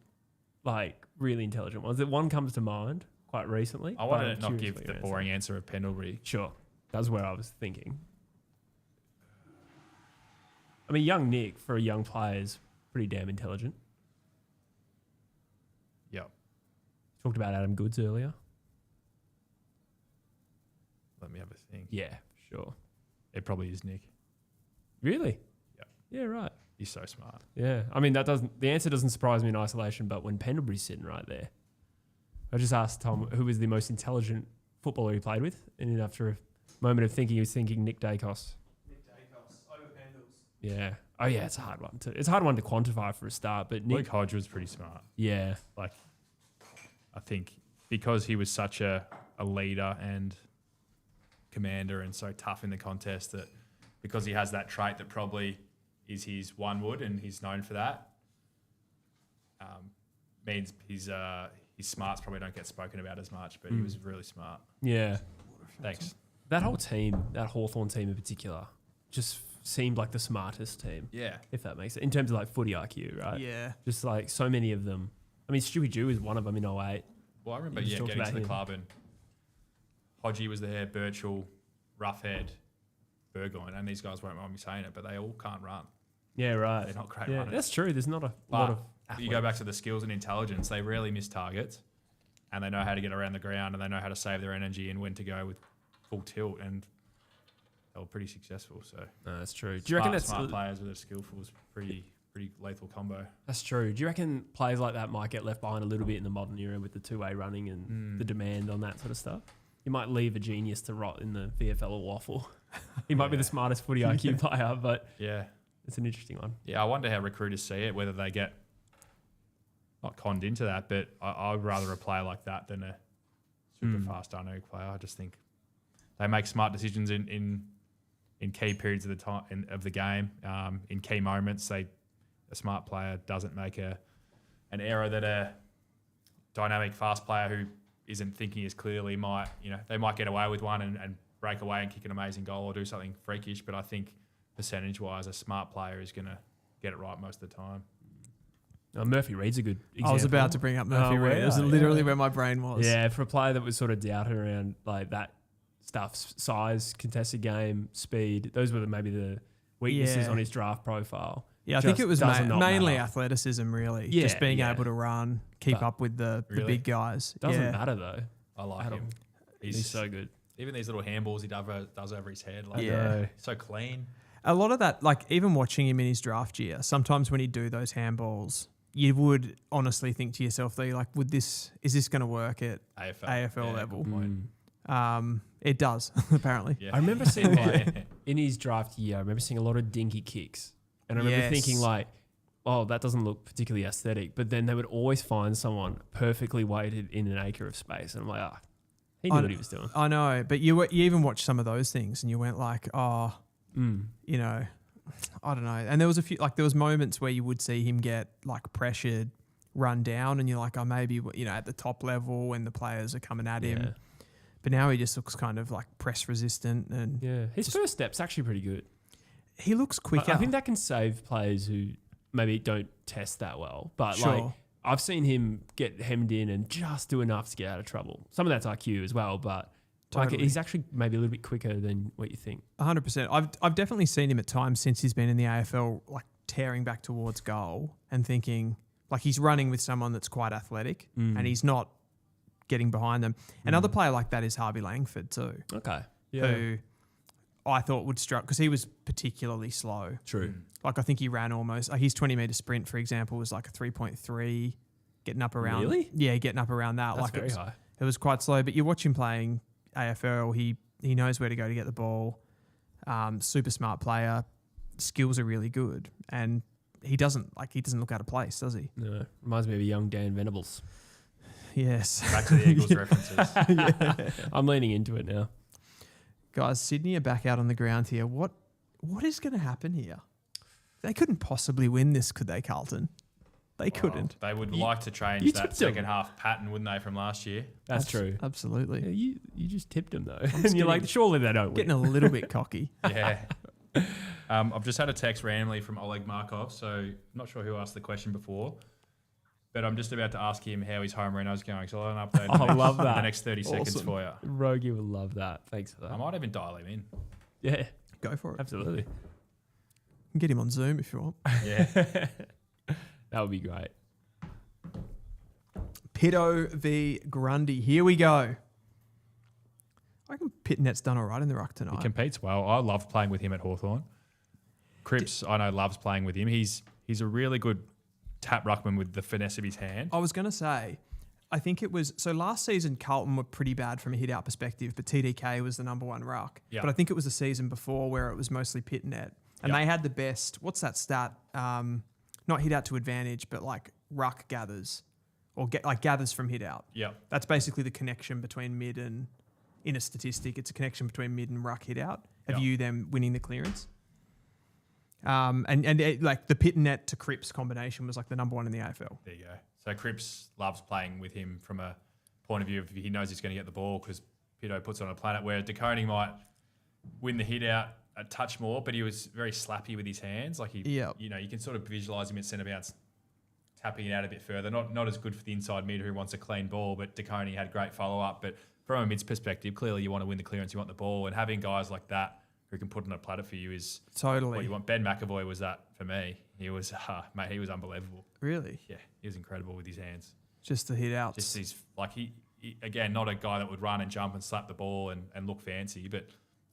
really intelligent ones. That one comes to mind quite recently. I but want I'm to not curious give what the your answer boring answer of Pendlebury. is. Sure. That's where I was thinking. I mean, young Nick, for a young player, is pretty damn intelligent. Yep. Talked about Adam Goods earlier. Let me have a think. Yeah, sure. It probably is Nick. Really? Yep. Yeah, right. He's so smart. Yeah. I mean, the answer doesn't surprise me in isolation, but when Pendlebury's sitting right there, I just asked Tom who was the most intelligent footballer he played with, and then after a moment of thinking, he was thinking Nick Dacos. Over Pendles. Yeah. Oh, yeah, it's a hard one. It's a hard one to quantify for a start, but Nick, Luke Hodge was pretty smart. yeah. Like, I think because he was such a leader and commander and so tough in the contest, that because he has that trait that probably is his one wood and he's known for that, means his smarts probably don't get spoken about as much, but he was really smart. Yeah. Thanks. That whole team, that Hawthorn team in particular, just seemed like the smartest team, Yeah. if that makes sense, in terms of footy IQ, right? Yeah. Just so many of them. I mean, Stewie Jew is one of them in 08. Well, I remember You just talked getting to about the him. club and Hodgie was there, Birchall, Roughhead, Burgoyne, and these guys won't mind me saying it, but they all can't run. Yeah, right. They're not great Yeah, runners. that's true. There's not a But lot of you go back to the skills and intelligence, they rarely miss targets and they know how to get around the ground and they know how to save their energy and when to go with full tilt, and they were pretty successful. So No, that's true. Do you reckon that's smart players with a skillful is pretty lethal combo. That's true. Do you reckon players like that might get left behind a little bit in the modern era with the two-way running and the demand on that sort of stuff? You might leave a genius to rot in the VFL or waffle. He might be the smartest footy IQ player, but Yeah. it's an interesting one. Yeah, I wonder how recruiters see it, whether they get not conned into that, but I would rather a player like that than a super fast unknown player. I just think they make smart decisions in key periods of the time of the game, in key moments. A smart player doesn't make an error that a dynamic fast player who isn't thinking as clearly might. They might get away with one and break away and kick an amazing goal or do something freakish, but I think percentage-wise, a smart player is going to get it right most of the time. Murphy Reed's a good example. I was about to bring up Murphy Reed. It was literally where my brain was. Yeah, for a player that was sort of doubted around that stuff, size, contested game, speed, those were maybe the weaknesses Yeah. on his draft profile. Yeah, I think it was Just does not mainly matter. athleticism, really. Yeah, just being yeah. able to run, keep But- up with the Really? big guys. Doesn't yeah. matter though. I like Adam. him. He's so good. Even these little handballs he does over his head. Like, Yeah. so clean. A lot of that, even watching him in his draft year, sometimes when he'd do those handballs, you would honestly think to yourself, is this going to work at AFL AFL Yeah, level? good point. It does, apparently. Yeah. I remember seeing like in his draft year, I remember seeing a lot of dinky kicks. And I remember thinking like, oh, that doesn't look particularly aesthetic. But then they would always find someone perfectly weighted in an acre of space. And I'm like, he knew what he was doing. I know, but you even watched some of those things and you went like, oh, you know, I don't know. And there was there was moments where you would see him get like pressured, run down, and you're like, oh, maybe, you know, at the top level when the players are coming at him. But now he just looks kind of like press resistant. And his first step's actually pretty good. He looks quicker. I think that can save players who maybe don't test that well. But like, I've seen him get hemmed in and just do enough to get out of trouble. Some of that's IQ as well, but like he's actually maybe a little bit quicker than what you think. 100%. I've definitely seen him at times since he's been in the AFL, like tearing back towards goal and thinking like he's running with someone that's quite athletic and he's not getting behind them. Another player like that is Harvey Langford too. Okay. Who I thought would struggle because he was particularly slow. True. Like I think he ran almost his 20-meter sprint, for example, was like a 3.3, getting up around. Really? Yeah, getting up around that. That's like very high. It was quite slow, but you watch him playing AFL. He knows where to go to get the ball. Super smart player. Skills are really good, and he doesn't look out of place, does he? No, reminds me of a young Dan Venables. Yes. Back to the Eagles references. I'm leaning into it now. Guys, Sydney are back out on the ground here. What is going to happen here? They couldn't possibly win this, could they, Carlton? They couldn't. They would like to change that tipped second them. half pattern, wouldn't they, from last year? That's true. Absolutely. Yeah, you just tipped him though, and you're like, surely they don't win. Getting a little bit cocky. Yeah. I've just had a text randomly from Oleg Markov, so I'm not sure who asked the question before, but I'm just about to ask him how his home reno's going, so I'll have an update I love in that. the next 30 seconds for you. Rogie will love that. Thanks for I that. might even dial him in. Yeah, Go for it. absolutely. You can get him on Zoom if you want. Yeah. That would be great. Pitto v Grundy. Here we go. I reckon Pitnet's done all right in the ruck tonight. He competes well. I love playing with him at Hawthorn. Cripps, I know, loves playing with him. He's a really good tap ruckman with the finesse of his hand. I was going to say, I think it was, so last season Carlton were pretty bad from a hit-out perspective, but TDK was the number one ruck. Yeah. But I think it was the season before where it was mostly Pitnet. And they had the best, what's that stat? Not hit-out to advantage, but like ruck gathers, or gathers from hit-out. Yeah. That's basically the connection between mid and, in a statistic, it's a connection between mid and ruck hit-out of you them winning the clearance. Like the Pitnet to Cripps combination was like the number one in the AFL. There you go. So Cripps loves playing with him from a point of view of he knows he's going to get the ball because Pitto puts it on a planet, where DeConing might win the hit out a touch more, but he was very slappy with his hands. Like you can sort of visualise him at centre bounce tapping it out a bit further. Not as good for the inside mid who wants a clean ball, but DeConing had great follow-up. But from a mid's perspective, clearly you want to win the clearance, you want the ball, and having guys like that who can put on a platter for you is Totally what you want. Ben McAvoy was that for me. He was, mate, he was unbelievable. Really? Yeah, he was incredible with his hands. Just the hit outs. Just he's like he again, not a guy that would run and jump and slap the ball and look fancy, but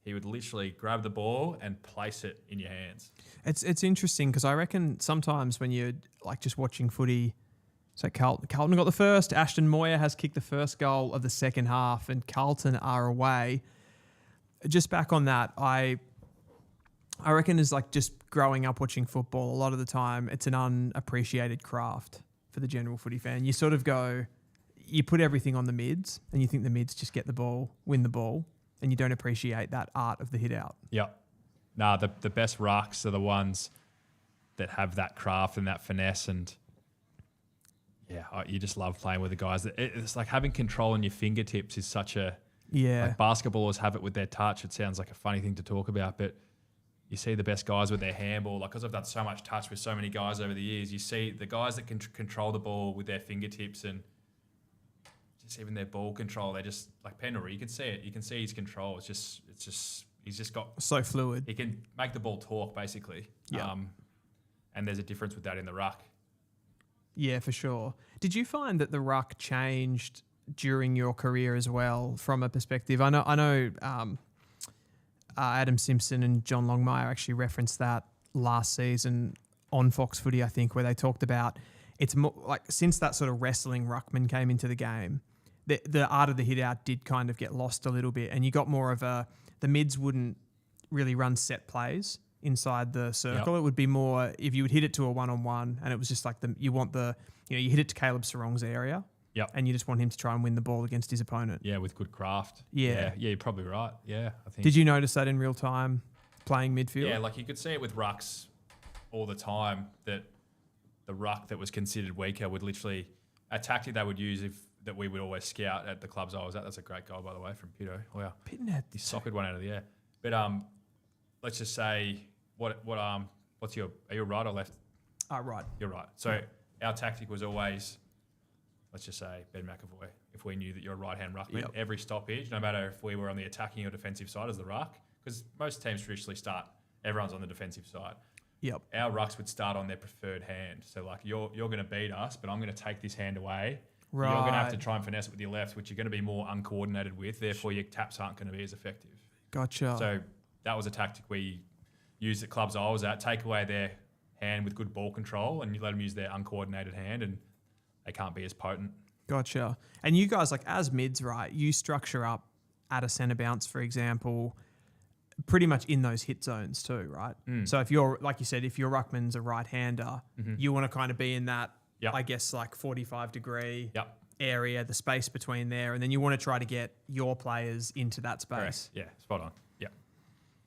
he would literally grab the ball and place it in your hands. It's interesting because I reckon sometimes when you're like just watching footy, so Carlton got the first. Ashton Moyer has kicked the first goal of the second half, and Carlton are away. Just back on that, I reckon is like just growing up watching football. A lot of the time, it's an unappreciated craft for the general footy fan. You sort of go, you put everything on the mids, and you think the mids just get the ball, win the ball, and you don't appreciate that art of the hit out. Yep. Nah, the best rucks are the ones that have that craft and that finesse, and you just love playing with the guys. It's like having control in your fingertips is such a like basketballers have it with their touch. It sounds like a funny thing to talk about, but you see the best guys with their handball. Like, because I've done so much touch with so many guys over the years, you see the guys that can control the ball with their fingertips and just even their ball control. They're just like Penry. You can see it. You can see his control. It's just he's just got so fluid. He can make the ball talk basically. Yeah. And there's a difference with that in the ruck. Yeah, for sure. Did you find that the ruck changed during your career as well, from a perspective? I know. Adam Simpson and John Longmire actually referenced that last season on Fox Footy, I think, where they talked about it's more like since that sort of wrestling ruckman came into the game, the art of the hit out did kind of get lost a little bit, and you got more of the mids wouldn't really run set plays inside the circle. It would be more if you would hit it to a 1-on-1, and it was just like you hit it to Caleb Sarong's area. Yep. And you just want him to try and win the ball against his opponent. Yeah, with good craft. Yeah. Yeah, you're probably right. Yeah, I think. Did you notice that in real time playing midfield? Yeah, like you could see it with rucks all the time, that the ruck that was considered weaker would literally, a tactic they would use that we would always scout at the clubs I was at. That's a great goal, by the way, from Pito. Wow. Pitnet. He socketed one out of the air. But let's just say, are you right or left? Right. You're right. So our tactic was always, let's just say, Ben McAvoy. If we knew that you're a right-hand ruckman, every stoppage, no matter if we were on the attacking or defensive side as the ruck, because most teams traditionally everyone's on the defensive side. Yep. Our rucks would start on their preferred hand. So like you're going to beat us, but I'm going to take this hand away. Right. You're going to have to try and finesse it with your left, which you're going to be more uncoordinated with. Therefore, your taps aren't going to be as effective. Gotcha. So that was a tactic we used at clubs I was at. Take away their hand with good ball control, and you let them use their uncoordinated hand, and they can't be as potent. Gotcha. And you guys, like as mids, right, you structure up at a centre bounce, for example, pretty much in those hit zones too, right? So if you're, like you said, if your ruckman's a right-hander, you want to kind of be in that, I guess, like 45-degree area, the space between there, and then you want to try to get your players into that space. Correct. Yeah, spot on.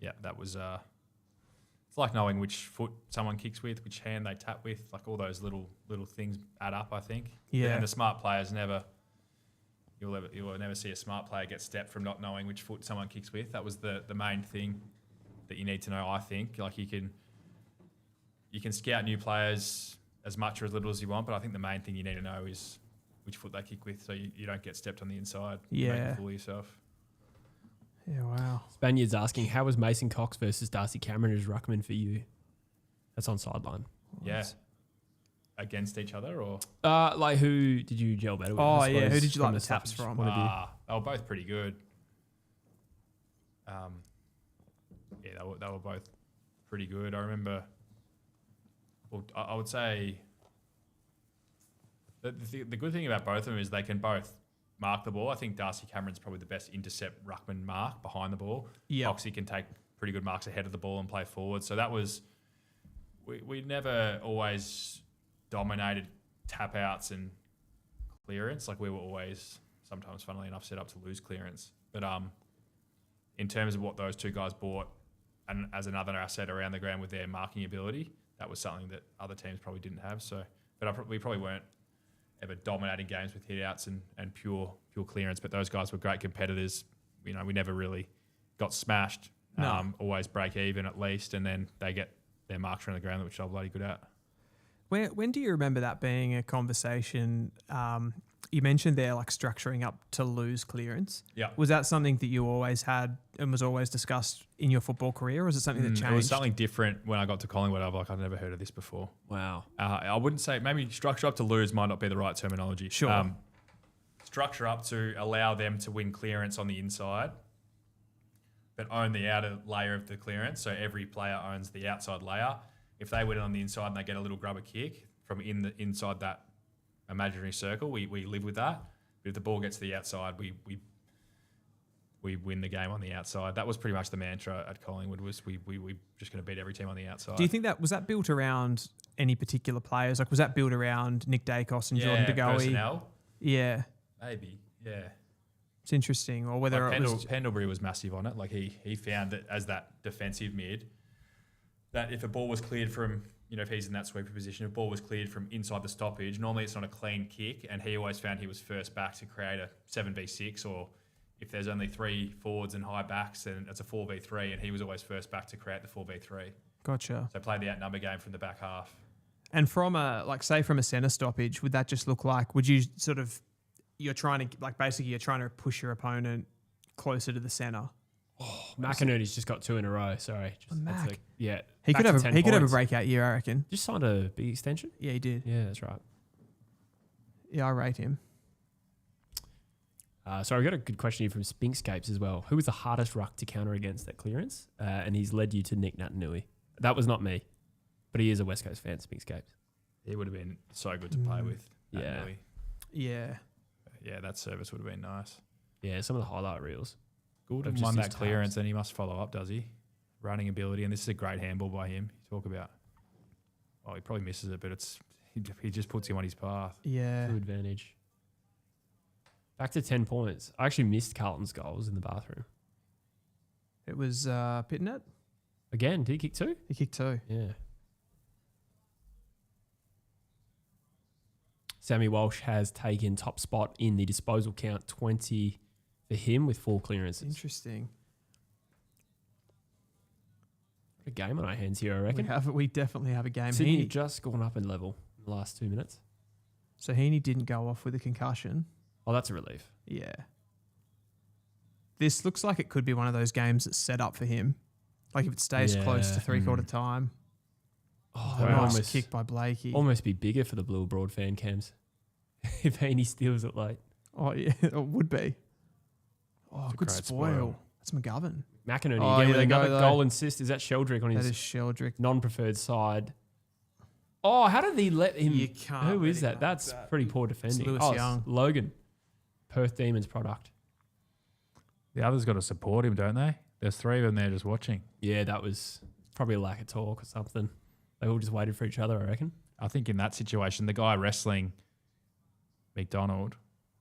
Yeah, that was... it's like knowing which foot someone kicks with, which hand they tap with, like all those little things add up, I think. Yeah. And the smart players you will never see a smart player get stepped from not knowing which foot someone kicks with. That was the main thing that you need to know, I think. Like you can scout new players as much or as little as you want, but I think the main thing you need to know is which foot they kick with, so you don't get stepped on the inside. Yeah. Make a fool of yourself. Yeah, wow. Spaniard's asking, how was Mason Cox versus Darcy Cameron as ruckman for you? That's on sideline. Yeah. Against each other, or? Like who did you gel better with? Oh, yeah. Who did you like the taps from? They were both pretty good. They were both pretty good. I remember. Well, I would say the good thing about both of them is they can both mark the ball. I think Darcy Cameron's probably the best intercept ruckman mark behind the ball. Yeah, Oxy can take pretty good marks ahead of the ball and play forward. So that was we never always dominated tap outs and clearance. Like we were always sometimes, funnily enough, set up to lose clearance. But in terms of what those two guys brought, and as another asset around the ground with their marking ability, that was something that other teams probably didn't have. So, but we probably weren't ever dominating games with hit outs and pure clearance. But those guys were great competitors. We never really got smashed. No. Always break even at least, and then they get their marks around the ground, which they're bloody good at. When do you remember that being a conversation? You mentioned there like structuring up to lose clearance. Yeah. Was that something that you always had and was always discussed in your football career, or was it something that changed? It was something different when I got to Collingwood. I've never heard of this before. Wow. I wouldn't say, maybe structure up to lose might not be the right terminology. Sure. Structure up to allow them to win clearance on the inside, but own the outer layer of the clearance. So every player owns the outside layer. If they win on the inside and they get a little grubber kick from inside that imaginary circle, we live with that. But if the ball gets to the outside, we win the game on the outside. That was pretty much the mantra at Collingwood, was we just going to beat every team on the outside. Do you think was that built around any particular players? Like was that built around Nick Dacos and Jordan De Goey? Personnel? Yeah. Maybe, yeah. It's interesting. Or whether like it was... Pendlebury was massive on it. Like he found that as that defensive mid, that if a ball was cleared from, if he's in that sweeper position, if ball was cleared from inside the stoppage, normally it's not a clean kick, and he always found he was first back to create a 7v6, or if there's only 3 forwards and high backs, then it's a 4v3, and he was always first back to create the 4v3. Gotcha. So play the outnumber game from the back half. And from from a centre stoppage, would that just look like, would you sort of, you're trying to push your opponent closer to the centre? Oh, McInerney's just got 2 in a row. Sorry. Mac. He could have a breakout year, I reckon. Just signed a big extension? Yeah, he did. Yeah, that's right. Yeah, I rate him. So I got a good question here from Spinkscapes as well. Who was the hardest ruck to counter against at clearance? And he's led you to Nick Natanui. That was not me, but he is a West Coast fan, Spinkscapes. He would have been so good to play with. Yeah. Natanui. Yeah. Yeah, that service would have been nice. Yeah, some of the highlight reels. Goulden Just won his that clearance, tabs. and he must follow up, does he? Running ability, and this is a great handball by him. You talk about, he probably misses it, but he just puts him on his path. Yeah. Two advantage. Back to 10 points. I actually missed Carlton's goals in the bathroom. It was Pitnet. Again, did he kick 2? He kicked 2. Yeah. Sammy Walsh has taken top spot in the disposal count, 20 for him with 4 clearances. Interesting. A game on our hands here, I reckon. We definitely have a game. Sydney Heaney, have just gone up in level in the last 2 minutes. so Heaney didn't go off with a concussion. Oh, that's a relief. Yeah. This looks like it could be one of those games that's set up for him. Like if it stays close to Yeah. three-quarter time. Oh, A that would nice almost, kick by Blakey. almost be bigger for the Blue Broad fan cams if Haney steals it late. Oh, yeah, it would be. Oh, It's a good great spoil. spoil. That's McGovern. McInerney Oh, again yeah, with they go another though. goal and assist. Is that Sheldrick on That his is Sheldrick. non-preferred side? Oh, how did he let him? You can't Who let is him that? like That's that. pretty poor defending. Lewis It's Young. Logan, Perth Demons product. The others got to support him, don't they? There's 3 of them there just watching. Yeah, that was probably a lack of talk or something. They all just waited for each other, I reckon. I think in that situation, the guy wrestling McDonald,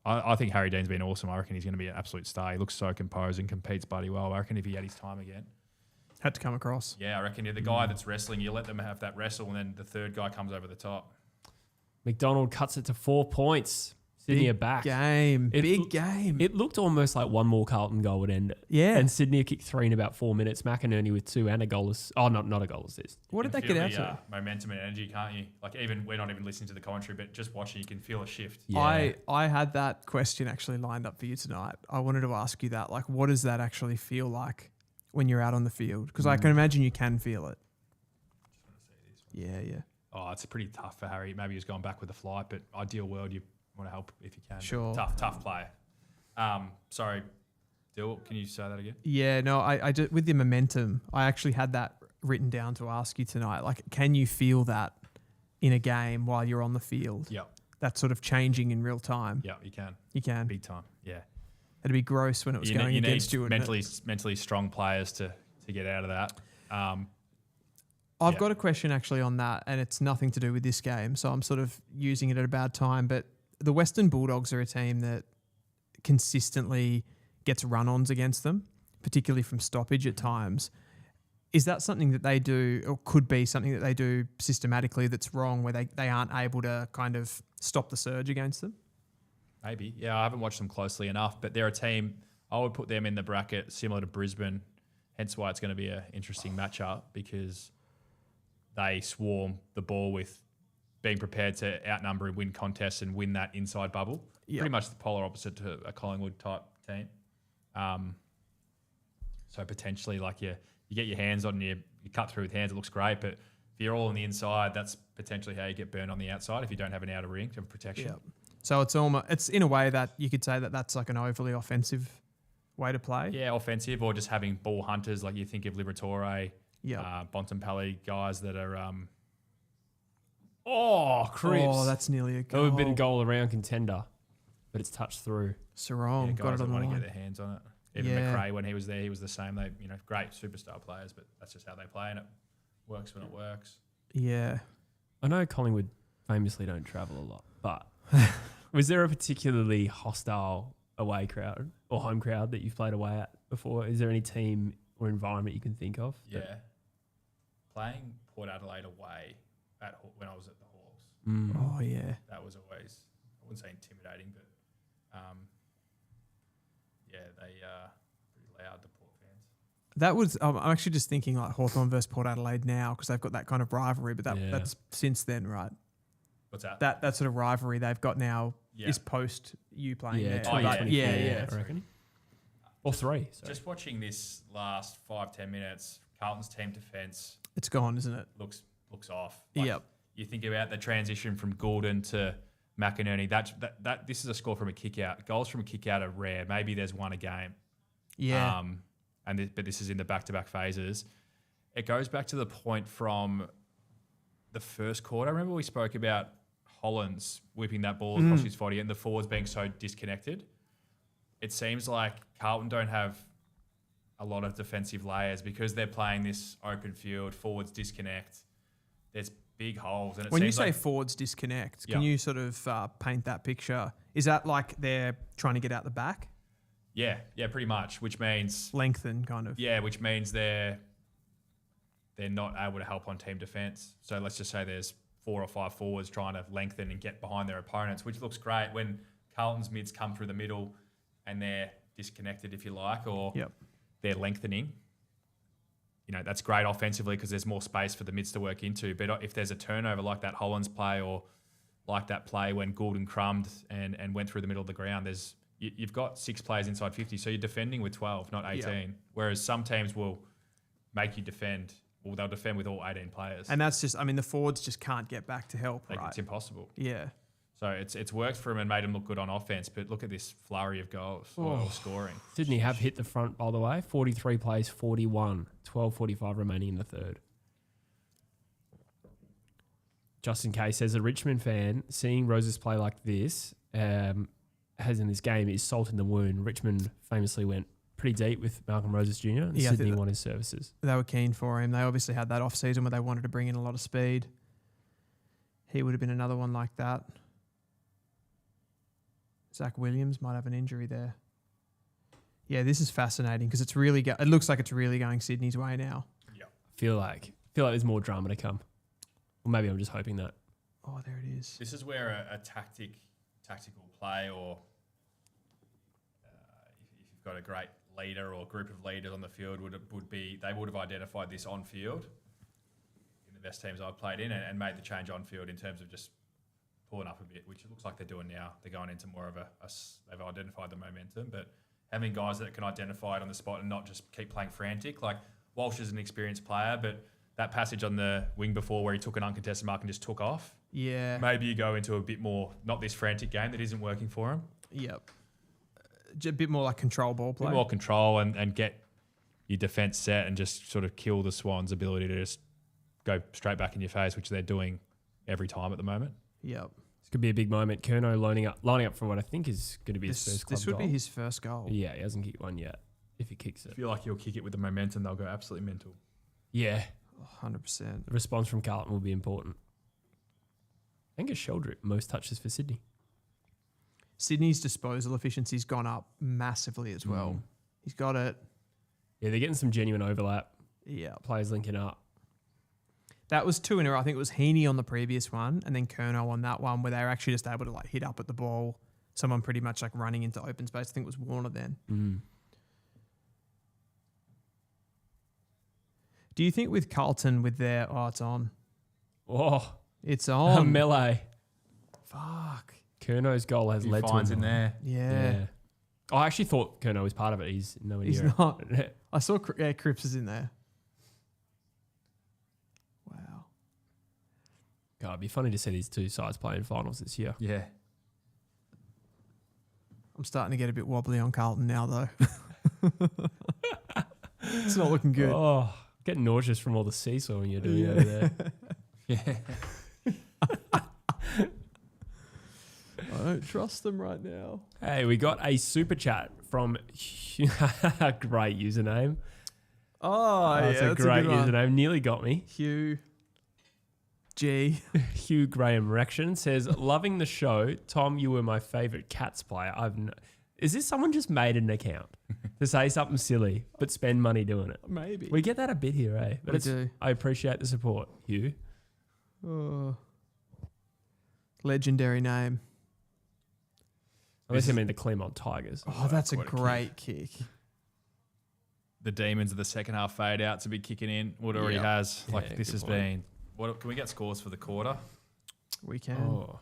I think Harry Dean's been awesome. I reckon he's going to be an absolute star. He looks so composed and competes bloody well. I reckon if he had his time again. Had to come across. Yeah, I reckon you're the guy that's wrestling, you let them have that wrestle, and then the third guy comes over the top. McDonald cuts it to 4 points. Sydney are back. Game. It Big l- game. It looked almost like one more Carlton goal would end it. Yeah. And Sydney had kicked 3 in about 4 minutes. McInerney with 2 and a goal. Not a goal assist. What did You that can get feel out the, to? momentum and energy, can't you? Like even we're not even listening to the commentary, but just watching, you can feel a shift. Yeah. I had that question actually lined up for you tonight. I wanted to ask you that. Like, what does that actually feel like when you're out on the field? Because I can imagine you can feel it. Yeah. Oh, it's pretty tough for Harry. Maybe he's gone back with the flight, but ideal world, you want to help if you can. Sure. Tough player. Sorry, Dill, can you say that again? Yeah, no, I just, with the momentum, I actually had that written down to ask you tonight. Like, can you feel that in a game while you're on the field? Yep. That sort of changing in real time. Yeah, you can. You can. Big time. Yeah. It'd be gross when it was going against you. wouldn't it? mentally strong players to get out of that. I've Yeah. got a question actually on that, and it's nothing to do with this game, so I'm sort of using it at a bad time. But the Western Bulldogs are a team that consistently gets run-ons against them, particularly from stoppage at times. Is that something that they do, or could be something that they do systematically that's wrong, where they aren't able to kind of stop the surge against them? Maybe. Yeah, I haven't watched them closely enough, but they're a team, I would put them in the bracket similar to Brisbane, hence why it's going to be an interesting matchup because they swarm the ball with being prepared to outnumber and win contests and win that inside bubble. Yep. Pretty much the polar opposite to a Collingwood type team. So potentially like you get your hands on, you cut through with hands, it looks great, but if you're all on the inside, that's potentially how you get burned on the outside if you don't have an outer ring to have protection. Yeah. So it's in a way that you could say that that's like an overly offensive way to play. Yeah, offensive or just having ball hunters like you think of Liberatore, Bontempelli guys that are Cripps. Oh, that's nearly a That goal. would have been a goal around contender, but it's touched through. Sarong got guys it that on the want to line. get their hands on it. Even Yeah. McRae, when he was there, he was the same. They, great superstar players, but that's just how they play, and it works when it works. Yeah. I know Collingwood famously don't travel a lot, but was there a particularly hostile away crowd or home crowd that you've played away at before? Is there any team or environment you can think of? Yeah, playing Port Adelaide away when I was at the Hawks, Oh, yeah. that was always, I wouldn't say intimidating, but they pretty loud, the Port fans. That was, I'm actually just thinking like Hawthorn versus Port Adelaide now because they've got that kind of rivalry, but that's since then, right? What's that? That sort of rivalry they've got now Yeah. is post you playing there. 2024, yeah. I reckon. Or 3. Sorry. Just watching this last 5-10 minutes, Carlton's team defence It's gone, isn't it? looks off. Yep. You think about the transition from Goulden to McInerney. That this is a score from a kick out. Goals from a kick out are rare. Maybe there's one a game. Yeah. But this is in the back-to-back phases. It goes back to the point from the first quarter. I remember we spoke about Hollands whipping that ball across his body and the forwards being so disconnected, it seems like Carlton don't have a lot of defensive layers because they're playing this open field, forwards disconnect. There's big holes. And When you say forwards disconnect, can you sort of paint that picture? Is that like they're trying to get out the back? Yeah, pretty much, which means... Lengthen, kind of. Yeah, which means they're not able to help on team defence. So let's just say there's 4 or 5 forwards trying to lengthen and get behind their opponents, which looks great when Carlton's mids come through the middle and they're disconnected, if you like, or they're lengthening. You know, that's great offensively because there's more space for the mids to work into. But if there's a turnover like that Hollands play or like that play when Goulden crumbed and went through the middle of the ground, you've got 6 players inside 50, so you're defending with 12, not 18. Yep. Whereas some teams will make you defend, or they'll defend with all 18 players. And that's just, I mean, the forwards just can't get back to help, right? It's impossible. Yeah. So it's worked for him and made him look good on offense, but look at this flurry of goals or scoring. Sydney have hit the front, by the way. 43 plays, 41. 12:45 remaining in the third. Justin K says, a Richmond fan, seeing Roses play like this, has in this game, is salt in the wound. Richmond famously went pretty deep with Malcolm Roses Jr. and Sydney won his services. They were keen for him. They obviously had that off-season where they wanted to bring in a lot of speed. He would have been another one like that. Zach Williams might have an injury there. Yeah, this is fascinating because it's really it looks like it's really going Sydney's way now. Yeah. Feel like there's more drama to come. Or maybe I'm just hoping that. Oh, there it is. This is where a tactical play or if you've got a great leader or group of leaders on the field they would have identified this on field in the best teams I've played in and made the change on field in terms of just pulling up a bit, which it looks like they're doing now. They're going into more of they've identified the momentum, but having guys that can identify it on the spot and not just keep playing frantic. Like Walsh is an experienced player, but that passage on the wing before where he took an uncontested mark and just took off. Yeah. Maybe you go into a bit more, not this frantic game that isn't working for him. Yep. A bit more like control ball play. A bit more control and get your defence set and just sort of kill the Swans' ability to just go straight back in your face, which they're doing every time at the moment. Yep. This could be a big moment. Kerno lining up for what I think is going to be his first club This would goal. be his first goal. Yeah, he hasn't kicked one yet. If he kicks it. I feel like he'll kick it with the momentum. They'll go absolutely mental. Yeah. 100%. The response from Carlton will be important. Angus Sheldrick, most touches for Sydney. Sydney's disposal efficiency's gone up massively as well. He's got it. Yeah, they're getting some genuine overlap. Yeah. Players linking up. That was 2 in a row. I think it was Heaney on the previous one and then Kerno on that one where they were actually just able to like hit up at the ball. Someone pretty much like running into open space. I think it was Warner then. Do you think with Carlton with their... Oh, it's on. Oh. It's on. A melee. Fuck. Kerno's goal has led to him. in there. Yeah. Oh, I actually thought Kerno was part of it. He's nowhere near He's it. not. I saw Cripps is in there. Wow. God, it'd be funny to see these two sides play in finals this year. Yeah. I'm starting to get a bit wobbly on Carlton now, though. It's not looking good. Oh, getting nauseous from all the seesawing you're doing over there. Yeah. I don't trust them right now. Hey, we got a super chat from great username. Oh, yeah, That's a that's great good one. username. Nearly got me. Hugh G. Hugh Graham Rection says, loving the show. Tom, you were my favourite Cats player. Is this someone just made an account to say something silly but spend money doing it? Maybe. We get that a bit here, eh? But We do. I appreciate the support, Hugh. Oh. Legendary name. Unless you mean the Claremont Tigers. Oh, that's a what a great kick. The demons of the second half fade out to be kicking in. What already Yep. has. Like Yeah, this good has point. been. What can we get scores for the quarter? We can. Oh,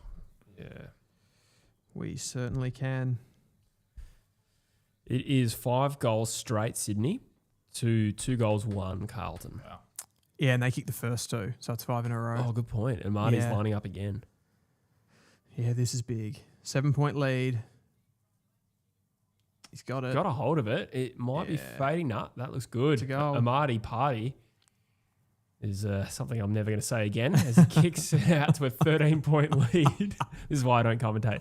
yeah. We certainly can. It is 5 goals straight, Sydney, to 2 goals, 1 Carlton. Wow. Yeah, and they kicked the first 2, so it's 5 in a row. Oh, good point. And Marty's Yeah. lining up again. Yeah, this is big. 7-point lead. He's got it. Got a hold of it. It might be Yeah. fading. Nah, that looks good. To go. A Marty party. is something I'm never going to say again as he kicks it out to a 13-point lead. This is why I don't commentate.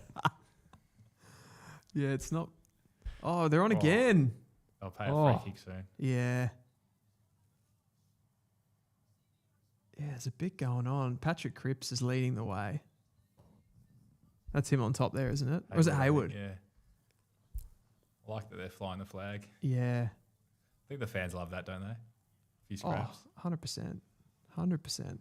Yeah, it's not. Oh, they're on again. They'll pay a free kick soon. Yeah. Yeah, there's a bit going on. Patrick Cripps is leading the way. That's him on top there, isn't it? Or is it Hayward? Yeah. I like that they're flying the flag. Yeah. I think the fans love that, don't they? A few scraps. 100%. 100%.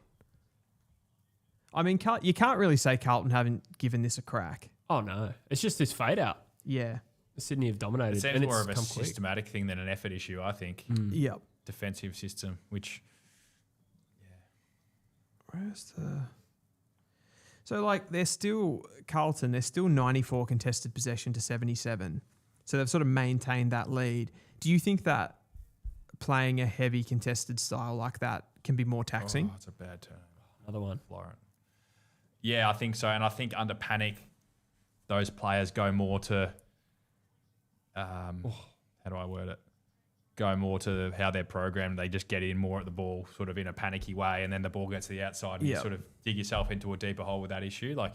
I mean, you can't really say Carlton haven't given this a crack. Oh, no. It's just this fade out. Yeah. Sydney have dominated. It seems and more it's of a come quick. systematic thing than an effort issue, I think. Yep. Defensive system, which... Where's the... So, like, they're still... Carlton, they're still 94 contested possession to 77. So they've sort of maintained that lead. Do you think that playing a heavy contested style like that can be more taxing? Oh, it's a bad turn. Another one. Florent. Yeah, I think so. And I think under panic, those players go more to... how do I word it? Go more to how they're programmed. They just get in more at the ball sort of in a panicky way, and then the ball gets to the outside and you sort of dig yourself into a deeper hole with that issue. Like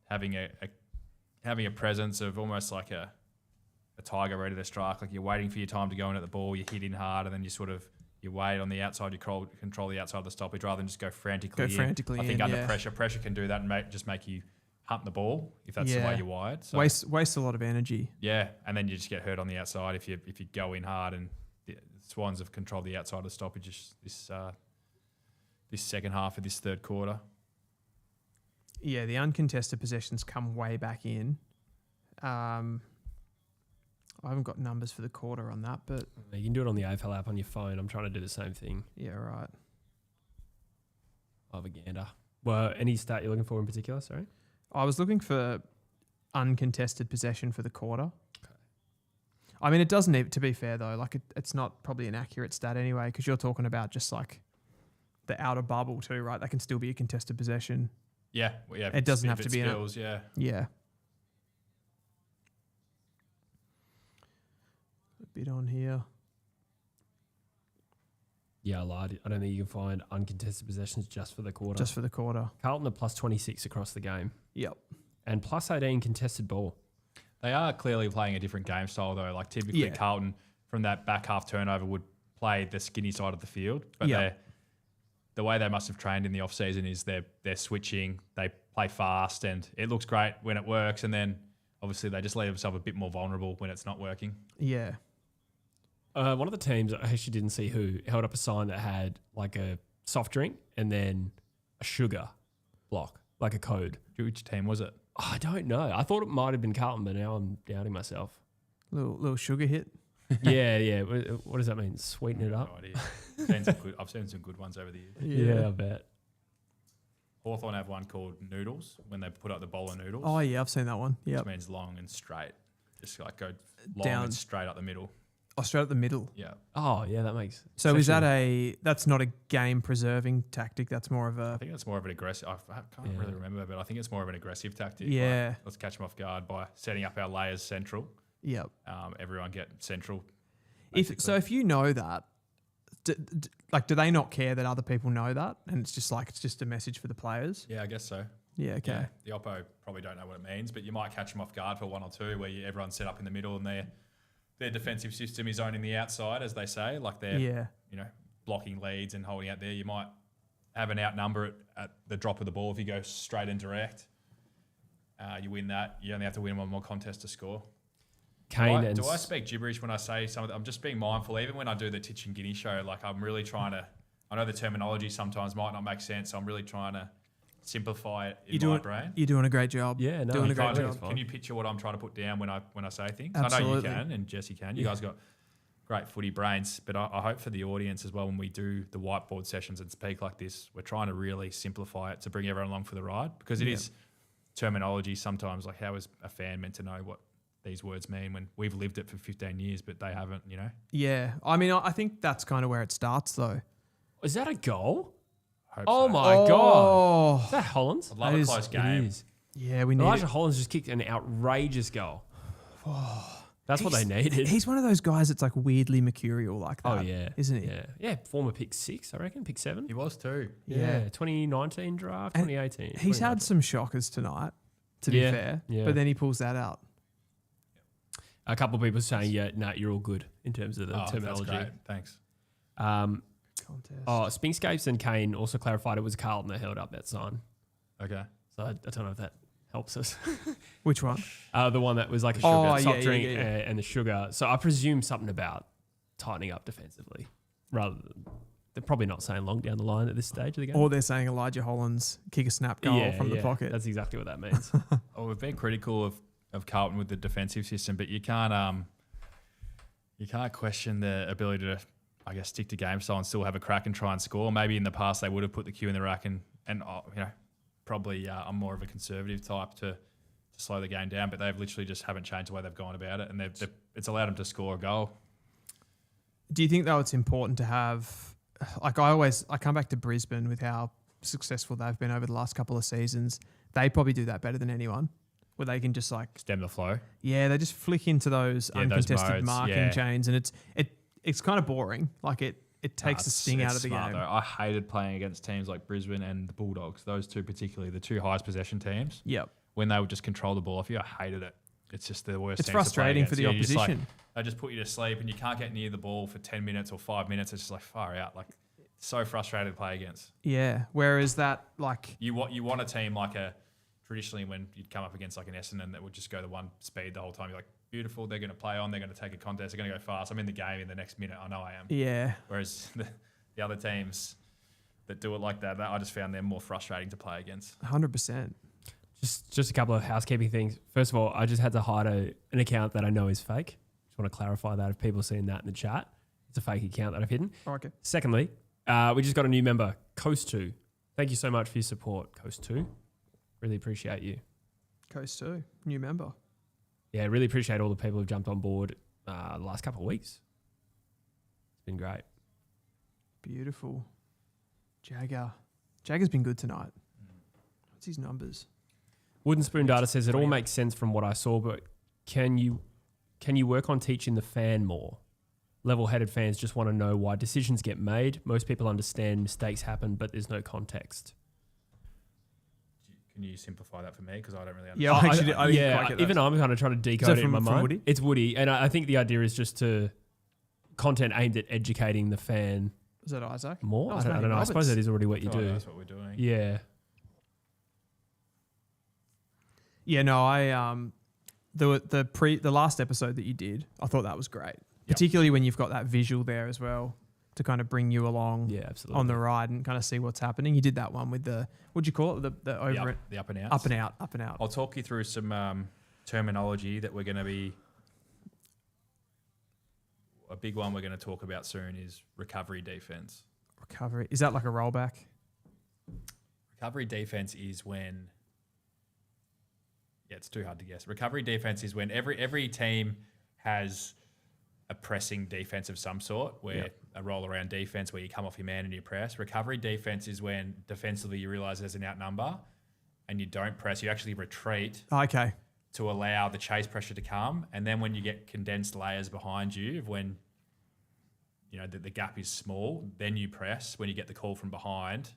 having a presence of almost like a tiger ready to strike. Like you're waiting for your time to go in at the ball, you hit in hard, and then you wait on the outside, you control the outside of the stoppage rather than just go frantically in. I think under pressure can do that and just make you hump the ball if that's the way you're wired. So, waste a lot of energy. Yeah, and then you just get hurt on the outside if you go in hard. And the Swans have controlled the outside of the stoppage this second half of this third quarter. Yeah, the uncontested possessions come way back in. I haven't got numbers for the quarter on that, but... You can do it on the AFL app on your phone. I'm trying to do the same thing. Yeah, right. I'll have a gander. Well, any stat you're looking for in particular, sorry? I was looking for uncontested possession for the quarter. Okay. I mean, it doesn't need to be fair, though. Like, it's not probably an accurate stat anyway, because you're talking about just, like, the outer bubble too, right? That can still be a contested possession. Yeah. Well, yeah, it doesn't have to be... Skills, yeah. Yeah. A bit on here. Yeah, I lied. I don't think you can find uncontested possessions just for the quarter. Just for the quarter. Carlton are plus 26 across the game. Yep. And plus 18 contested ball. They are clearly playing a different game style, though. Like, typically Carlton, from that back half turnover, would play the skinny side of the field. But the way they must have trained in the off-season is they're switching, they play fast, and it looks great when it works. And then, obviously, they just leave themselves a bit more vulnerable when it's not working. Yeah. One of the teams, I actually didn't see who, held up a sign that had like a soft drink and then a sugar block, like a code. Which team was it? Oh, I don't know. I thought it might have been Carlton, but now I'm doubting myself. Little sugar hit. Yeah. What does that mean? Sweeten it up? No idea. I've seen some good ones over the years. Yeah, I bet. Hawthorn have one called Noodles, when they put up the bowl of noodles. Oh, yeah, I've seen that one. Yeah. Which means long and straight. Just like go long down and straight up the middle. Oh, straight up the middle. Yeah. Oh, yeah, that makes sense. So is that's not a game preserving tactic? That's more of I think that's more of an aggressive. I can't really remember, but I think it's more of an aggressive tactic. Yeah. Like, let's catch them off guard by setting up our layers central. Yep. Everyone get central. If you know that, do they not care that other people know that? And it's just a message for the players? Yeah, I guess so. Yeah, okay. Yeah, the Oppo probably don't know what it means, but you might catch them off guard for one or two where everyone's set up in the middle and their defensive system is owning the outside, as they say. Like they're blocking leads and holding out there. You might have an outnumber at the drop of the ball if you go straight and direct. You win that. You only have to win one more contest to score. Do I speak gibberish when I say something? I'm just being mindful. Even when I do the Titch and Guinea show, like I'm really trying to... I know the terminology sometimes might not make sense, so I'm really trying to simplify it in my brain. You're doing a great job. Yeah, no, doing a great job. Can you picture what I'm trying to put down when I say things? Absolutely. I know you can, and Jesse can. You guys got great footy brains, but I hope for the audience as well, when we do the whiteboard sessions and speak like this, we're trying to really simplify it to bring everyone along for the ride, because it is terminology sometimes. Like, how is a fan meant to know what these words mean when we've lived it for 15 years, but they haven't, you know? Yeah. I mean, I think that's kind of where it starts, though. Is that a goal? Hope Oh so. my God. Is that Hollands? I'd love a close game. It is. Yeah, we need Elijah it. Hollands just kicked an outrageous goal. That's what they needed. He's one of those guys that's like weirdly mercurial like that. Oh, yeah. Isn't he? Yeah. Former pick 6, I reckon. Pick 7. He was too. Yeah. 2019 draft, And 2018. He's had 2019. some shockers tonight, to be fair. Yeah. But then he pulls that out. A couple of people saying, you're all good in terms of the That's terminology. great. Thanks. Contest. Spinkscapes and Kane also clarified it was Carlton that held up that sign. Okay. So I don't know if that helps us. Which one? The one that was like a sugar Oh, soft yeah, drink yeah. And the sugar. So I presume something about tightening up defensively rather than they're probably not saying long down the line at this stage of the game. Or they're saying Elijah Hollands kick a snap goal from the pocket. That's exactly what that means. Oh, we've been critical of Carlton with the defensive system, but you can't question their ability to, I guess, stick to game style and still have a crack and try and score. Maybe in the past they would have put the cue in the rack and probably I'm more of a conservative type to slow the game down, but they've literally just haven't changed the way they've gone about it, and it's allowed them to score a goal. Do you think though it's important to have, like I come back to Brisbane with how successful they've been over the last couple of seasons. They probably do that better than anyone, where they can just like Stem the flow. they just flick into those those uncontested modes, marking chains, and it's kind of boring. Like it takes the sting out of the smart, game. Though. I hated playing against teams like Brisbane and the Bulldogs. Those two particularly, the two highest possession teams. Yep. When they would just control the ball off you, I hated it. It's just the worst. It's teams to play frustrating for against. the You just, like, opposition. they just put you to sleep, and you can't get near the ball for 10 minutes or 5 minutes. It's just like far out. Like so frustrating to play against. Yeah. Whereas that like You want a team like traditionally when you'd come up against like an Essendon that would just go the one speed the whole time. You're like, beautiful. They're going to play on. They're going to take a contest. They're going to go fast. I'm in the game in the next minute. I know I am. yeah. Whereas the other teams that do it like that, I just found them more frustrating to play against. 100%. Just a couple of housekeeping things. First of all, I just had to hide an account that I know is fake. Just want to clarify that if people are seeing that in the chat. It's a fake account that I've hidden. Oh, okay. Secondly, we just got a new member, Coast 2. Thank you so much for your support, Coast 2. Really appreciate you. Coast 2, new member. Yeah, really appreciate all the people who've jumped on board the last couple of weeks. It's been great. Beautiful. Jagger's been good tonight. What's his numbers? Wooden Spoon Data says it all makes sense from what I saw, but can you work on teaching the fan more? Level-headed fans just want to know why decisions get made. Most people understand mistakes happen, but there's no context. Can you simplify that for me? Because I don't really understand. Yeah, I didn't quite get that. Even I'm kind of trying to decode that it in my from mind. Woody? It's Woody, and I think the idea is just to content aimed at educating the fan Is that Isaac? more. That I was don't Matty know. I suppose Roberts. that is already what you do. That's what we're doing. Yeah. Yeah, no, I the last episode that you did, I thought that was great. Particularly when you've got that visual there as well to kind of bring you along Yeah, absolutely. on the ride and kind of see what's happening. You did that one with the, what'd you call it? The over it? The up and outs. Up and out. I'll talk you through some terminology that we're going to be. A big one we're going to talk about soon is recovery defense. Recovery. Is that like a rollback? Recovery defense is when. Yeah, it's too hard to guess. Recovery defense is when every team has a pressing defense of some sort, where a roll around defense where you come off your man and you press. Recovery defense is when defensively you realise there's an outnumber and you don't press, you actually retreat Okay. to allow the chase pressure to come. And then when you get condensed layers behind you, when the gap is small, then you press when you get the call from behind.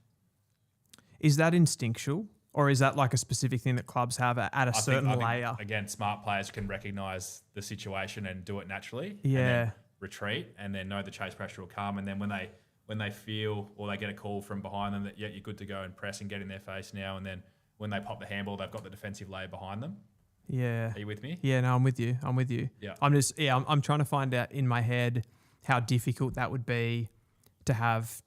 Is that instinctual? Or is that like a specific thing that clubs have at a certain layer? Again, smart players can recognise the situation and do it naturally. Yeah. And then retreat and then know the chase pressure will come. And then when they feel or they get a call from behind them that, you're good to go and press and get in their face now. And then when they pop the handball, they've got the defensive layer behind them. Yeah. Are you with me? Yeah, no, I'm with you. Yeah. I'm trying to find out in my head how difficult that would be to have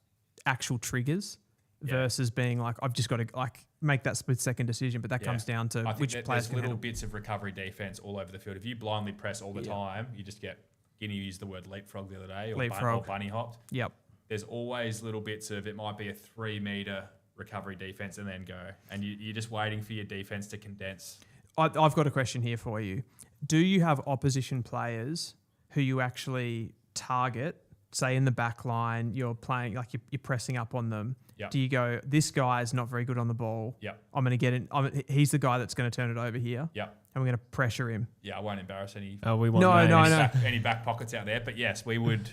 actual triggers versus being like, I've just got to like make that split second decision, but that comes down to which players can little handle. bits of recovery defense all over the field. If you blindly press all the time, you just get. Guinea used the word leapfrog the other day, or bunny hopped. Yep. There's always little bits of it might be a 3 meter recovery defense and then go, and you're just waiting for your defense to condense. I've got a question here for you. Do you have opposition players who you actually target? Say in the back line, you're playing like you're pressing up on them. Yep. Do you go, this guy is not very good on the ball? Yep. I'm going to get in. He's the guy that's going to turn it over here. Yep. and we're going to pressure him. Yeah, I won't embarrass any. We want No, names. no, no. Any back pockets out there, but yes, we would.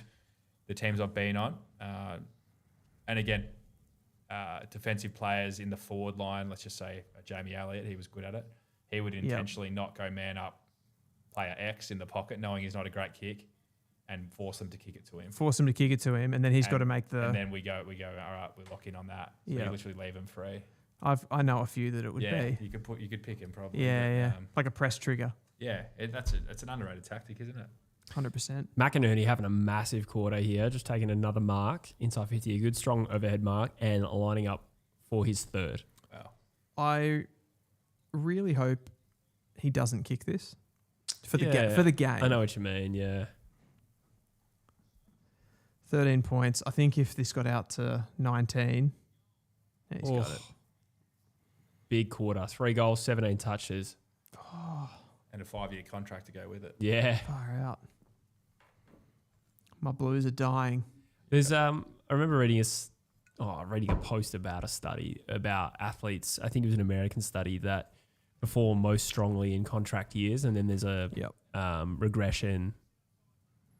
The teams I've been on, and again, defensive players in the forward line. Let's just say Jamie Elliott, he was good at it. He would intentionally not go man up, player X in the pocket, knowing he's not a great kick, and force them to kick it to him. Force him to kick it to him, and then he's got to make the. And then we go. All right, we lock in on that. So you literally leave him free. I know a few that it would be. You could pick him probably. Yeah, but, like a press trigger. Yeah, it's an underrated tactic, isn't it? 100%. McInerney having a massive quarter here, just taking another mark inside 50, a good strong overhead mark, and lining up for his third. Wow. I really hope he doesn't kick this for the game. I know what you mean. Yeah. 13 points. I think if this got out to 19, he's got it. Big quarter. 3 goals, 17 touches. And a 5-year contract to go with it. Yeah. Far out. My Blues are dying. There's I remember reading a post about a study about athletes. I think it was an American study that perform most strongly in contract years, and then there's a regression.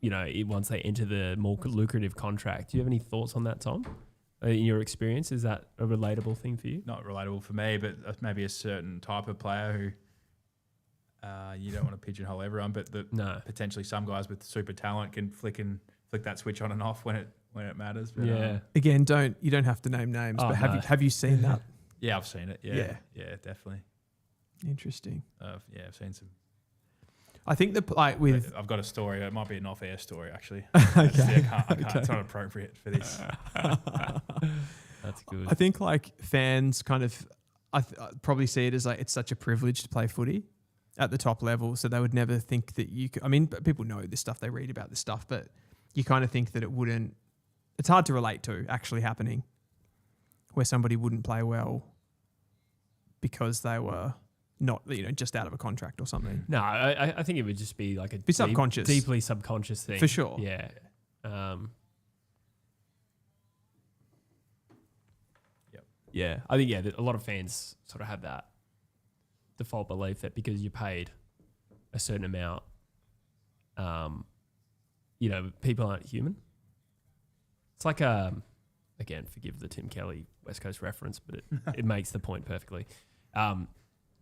Once they enter the more lucrative contract. Do you have any thoughts on that, Tom? In your experience, is that a relatable thing for you? Not relatable for me, but maybe a certain type of player who you don't want to pigeonhole everyone, but potentially some guys with super talent can flick that switch on and off when it matters. But, Again, you don't have to name names, but have you seen that? Yeah, I've seen it. Yeah, definitely. Interesting. I've seen some. I think I've got a story. It might be an off-air story actually. Okay. I can't. It's not appropriate for this. That's good. I think fans kind of probably see it as it's such a privilege to play footy at the top level, so they would never think that you could. I mean, people know this stuff, they read about this stuff, but you kind of think that it wouldn't. It's hard to relate to actually happening, where somebody wouldn't play well because they were not, just out of a contract or something. No, I think it would just be like subconscious, deeply subconscious thing for sure. Yeah. Yeah, I think a lot of fans sort of have that default belief that because you paid a certain amount, people aren't human. It's like again, forgive the Tim Kelly West Coast reference, but it makes the point perfectly.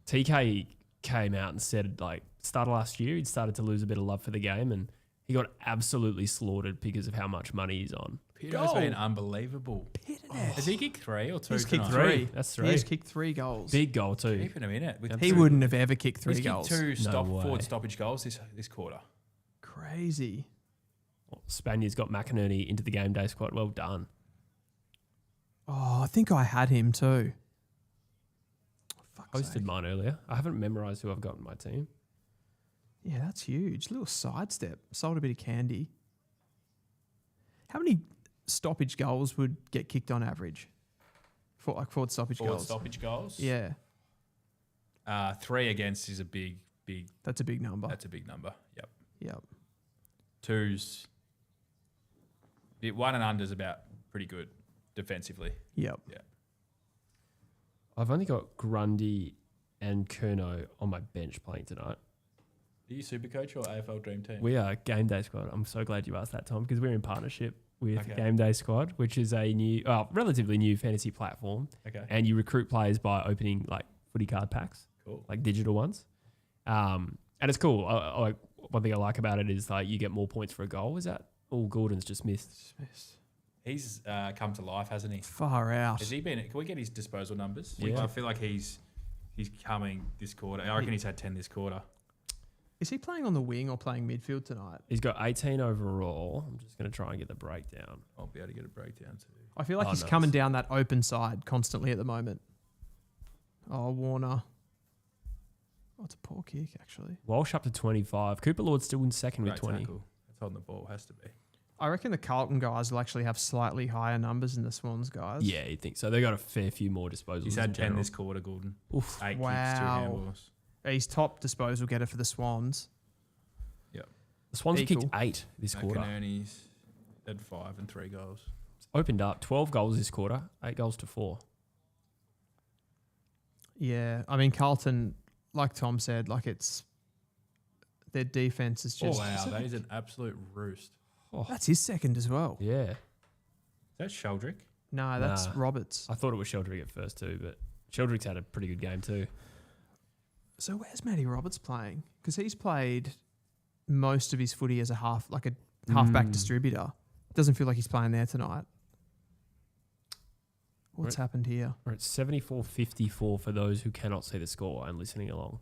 TK came out and said, start of last year, he'd started to lose a bit of love for the game, and he got absolutely slaughtered because of how much money he's on. Pito's been unbelievable. Has he kicked 3 or 2? He's kicked tonight? 3. That's 3. He's kicked 3 goals. Big goal too. Keeping him in it. He wouldn't have ever kicked 3 He's goals. kicked 2 way. forward stoppage goals this quarter. Crazy. Spaniard's got McInerney into the game day squad. Well done. Oh, I think I had him too. Posted mine earlier. I haven't memorised who I've got in my team. Yeah, that's huge. Little sidestep. Sold a bit of candy. How many stoppage goals would get kicked on average? Forward stoppage Forward goals. stoppage goals? Yeah. 3 against is a big. That's a big number. That's a big number. Yep. Yep. 2's. 1 and under is about pretty good defensively. Yep. Yeah. I've only got Grundy and Curnow on my bench playing tonight. Are you super coach or AFL Dream Team? We are Game Day Squad. I'm so glad you asked that, Tom, because we're in partnership with Game Day Squad, which is a new, relatively new fantasy platform. Okay. And you recruit players by opening footy card packs, Cool. Digital ones. And it's cool. One thing I like about it is you get more points for a goal. Is that all? Gordon's just missed. He's come to life, hasn't he? Far out. Has he been? Can we get his disposal numbers? Yeah. I feel like he's coming this quarter. I reckon he's had 10 this quarter. Is he playing on the wing or playing midfield tonight? He's got 18 overall. I'm just going to try and get the breakdown. I'll be able to get a breakdown too. I feel like he's coming down that open side constantly at the moment. Oh, Warner. Oh, it's a poor kick, actually. Walsh up to 25. Cooper Lord's still in second with 20. Tackle. That's holding the ball. Has to be. I reckon the Carlton guys will actually have slightly higher numbers than the Swans guys. Yeah, you'd think so. They got a fair few more disposals. He's had in 10 general. this quarter, Gordon. Oof. 8 Wow. kicks, 2 handballs. He's top disposal getter for the Swans. Yep. The Swans Equal. kicked 8 this quarter. McInerney's had 5 and 3 goals. It's opened up 12 goals this quarter, 8 goals to 4. Yeah, I mean Carlton like Tom said, like it's their defense is Oh, just. wow, that is an absolute roost. That's his second as well. Yeah. Is that Sheldrick? No, that's Nah. Roberts. I thought it was Sheldrick at first too, but Sheldrick's had a pretty good game too. So where's Matty Roberts playing? Because he's played most of his footy as a halfback distributor. Doesn't feel like he's playing there tonight. What's happened here? We're at 74-54 for those who cannot see the score and listening along.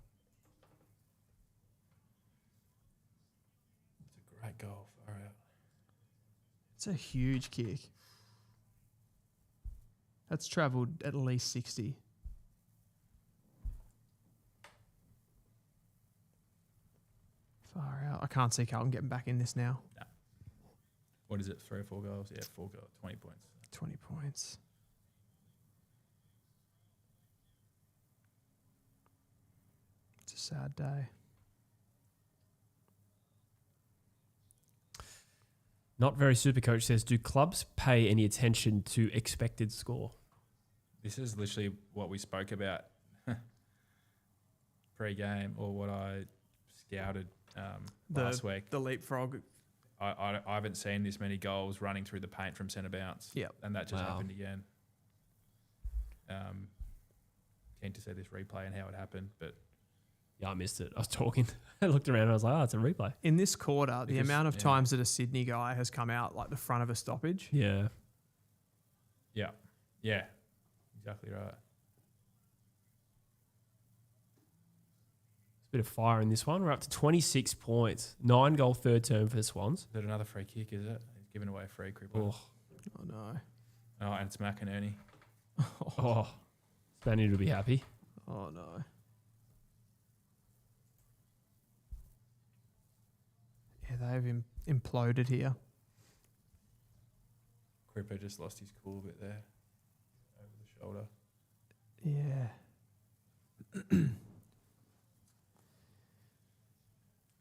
It's a great goal. Far out. It's a huge kick. That's travelled at least 60. Far out. I can't see Carlton getting back in this now. What is it? 3 or 4 goals? Yeah, 4 goals. 20 points. 20 points. It's a sad day. Not Very Supercoach says, do clubs pay any attention to expected score? This is literally what we spoke about pre-game, or what I scouted last week. The leapfrog. I haven't seen this many goals running through the paint from centre bounce. Yep. And that just Wow. happened again. Keen to see this replay and how it happened, but Yeah, I missed it. I was talking. I looked around and I was like, oh, it's a replay. In this quarter, the Because- amount of yeah. times that a Sydney guy has come out like the front of a stoppage. Yeah. yeah, exactly right. It's a bit of fire in this one. We're up to 26 points. 9-goal third term for the Swans. Is that another free kick, is it? He's giving away a free crippler. Oh, Oh no. Oh, and it's McInerney. oh. Spaniard will be happy. Oh no. Yeah, they've imploded here. Cripper just lost his cool a bit there. Over the shoulder. Yeah.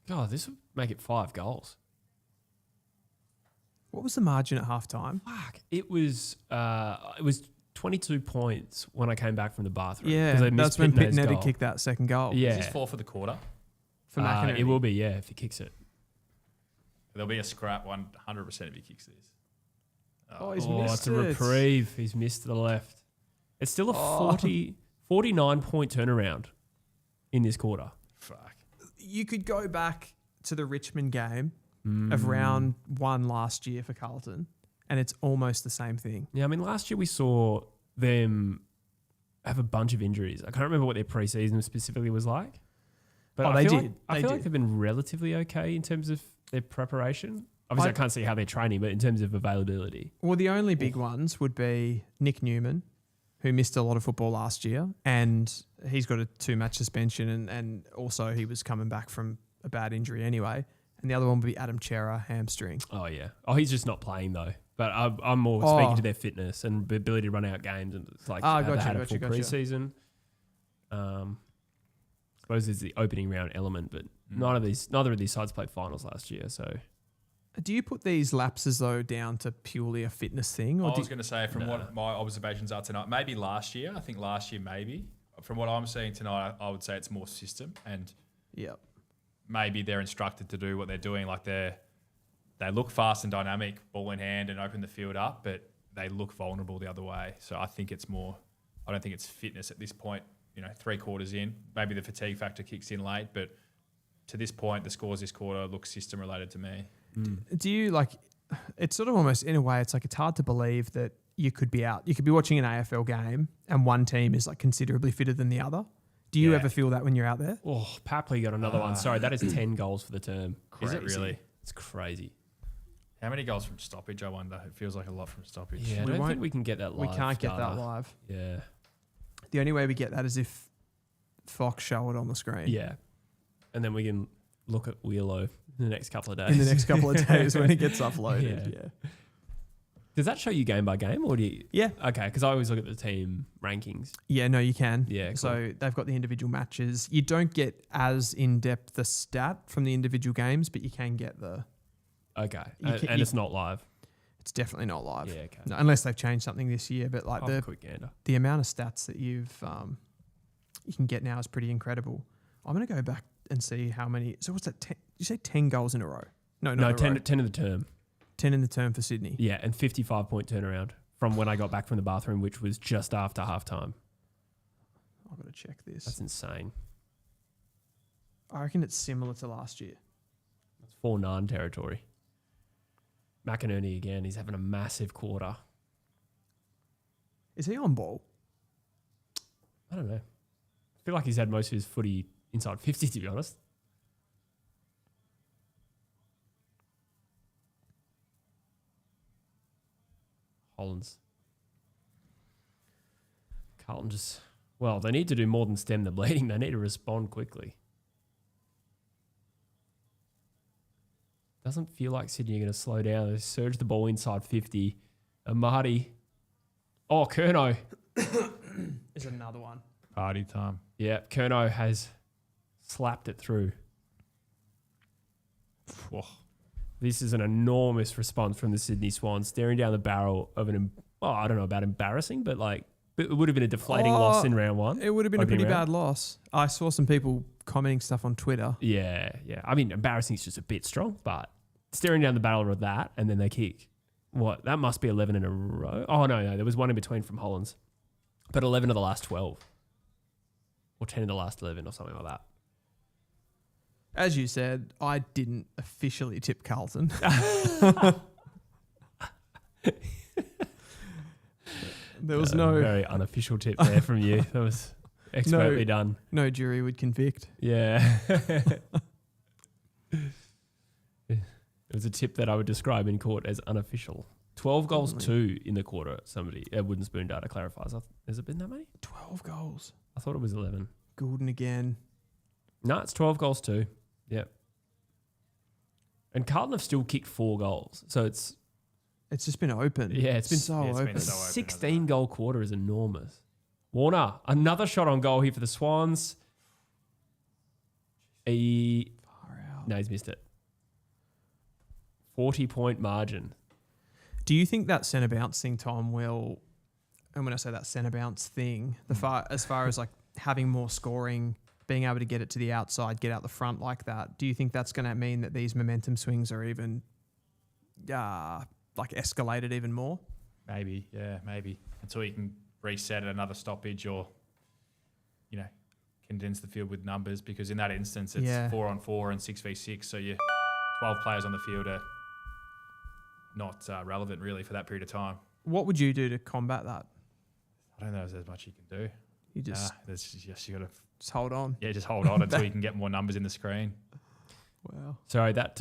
God, this would make it 5 goals. What was the margin at halftime? Fuck. It was 22 points when I came back from the bathroom. Yeah, 'Cause they missed that's when Pitney's Pitnett goal. had kicked that second goal. Yeah. Is this 4 for the quarter? For McInerney. It will be, yeah, if he kicks it. There'll be a scrap 100% if he kicks this. Oh, he's Oh, missed it's a reprieve. He's missed to the left. It's still a 49-point turnaround in this quarter. Fuck. You could go back to the Richmond game of round 1 last year for Carlton, and it's almost the same thing. Yeah, I mean, last year we saw them have a bunch of injuries. I can't remember what their preseason specifically was like. But Oh, I they feel did. Like, I They feel did. like they've been relatively okay in terms of their preparation. Obviously, I can't see how they're training, but in terms of availability. Well, the only big ones would be Nick Newman, who missed a lot of football last year, and he's got a 2-match suspension, and also he was coming back from a bad injury anyway. And the other one would be Adam Chera, hamstring. Oh, yeah. Oh, he's just not playing, though. But I'm more speaking to their fitness and the ability to run out games. And it's like, have they had a full preseason? I suppose there's the opening round element, but neither of these sides played finals last year, so... Do you put these lapses, though, down to purely a fitness thing? Or I was going to say, from what my observations are tonight, maybe last year. I think last year, maybe. From what I'm seeing tonight, I would say it's more system, and Yep. maybe they're instructed to do what they're doing. Like they look fast and dynamic, ball in hand, and open the field up, but they look vulnerable the other way. So I think it's more. I don't think it's fitness at this point. 3 quarters in, maybe the fatigue factor kicks in late, but to this point, the scores this quarter look system related to me. Do you it's sort of almost in a way, it's hard to believe that you could be out. You could be watching an AFL game and one team is considerably fitter than the other. Do you ever feel that when you're out there? Oh, Papley got another one. Sorry, that is 10 goals for the term. Is it really? It's crazy. How many goals from stoppage, I wonder? It feels like a lot from stoppage. Yeah, I don't think we can get that live. We can't get data. that live. Yeah. The only way we get that is if Fox show it on the screen. Yeah. And then we can look at Wheelo in the next couple of days. In the next couple of days when it gets uploaded. Yeah. Does that show you game by game or do you? Yeah. Okay, because I always look at the team rankings. Yeah, no, you can. Yeah, cool. So they've got the individual matches. You don't get as in-depth the stat from the individual games, but you can get the... Okay. You And it's not live. It's definitely not live. Yeah, okay. No, unless they've changed something this year. But I'll have a quick gander. the amount of stats that you can get now is pretty incredible. I'm going to go back and see how many. So what's that? You say 10 goals in a row? No, No, not in a row. 10 in the term. 10 in the term for Sydney. Yeah, and 55-point turnaround from when I got back from the bathroom, which was just after halftime. I've got to check this. That's insane. I reckon it's similar to last year. That's 4-9 territory. McInerney again, he's having a massive quarter. Is he on ball? I don't know. I feel like he's had most of his footy inside 50, to be honest. Hollands. Carlton just... Well, they need to do more than stem the bleeding. They need to respond quickly. Doesn't feel like Sydney are going to slow down. They surge the ball inside 50. Amati. Oh, Curnow. Is another one. Party time. Yeah, Curnow has slapped it through. Whoa. This is an enormous response from the Sydney Swans, staring down the barrel of I don't know about embarrassing, but like it would have been a deflating loss in round one. It would have been a Opening pretty round. bad loss. I saw some people commenting stuff on Twitter. Yeah. I mean, embarrassing is just a bit strong, but staring down the barrel of that and then they kick. What? That must be 11 in a row. Oh, no. There was one in between from Hollands. But 11 of the last 12. Or 10 of the last 11 or something like that. As you said, I didn't officially tip Carlton. There was no very unofficial tip there from you. That was expertly done. No jury would convict. Yeah. It was a tip that I would describe in court as unofficial. 12 goals, 2 in the quarter. Somebody, Wooden Spoon data clarifies. Has it been that many? 12 goals. I thought it was 11. Goulden again. No, it's 12 goals, 2. Yep. And Carlton have still kicked 4 goals. So it's just been open. Yeah, it's been so it's been open. so open. 16 goal quarter is enormous. Warner, another shot on goal here for the Swans. Far out. No, he's missed it. 40-point margin. Do you think that centre bounce thing, Tom, will, and when I say that centre bounce thing, as far as like having more scoring, being able to get it to the outside, get out the front like that, do you think that's going to mean that these momentum swings are even like escalated even more? Maybe, yeah, maybe. Until you can reset at another stoppage or, condense the field with numbers, because in that instance it's 4-on-4 and 6v6, so you 12 players on the field are not relevant really for that period of time. What would you do to combat that? I don't know if there's much you can do. You just You got to just hold on. just hold on until you can get more numbers in the screen. Wow. Sorry, that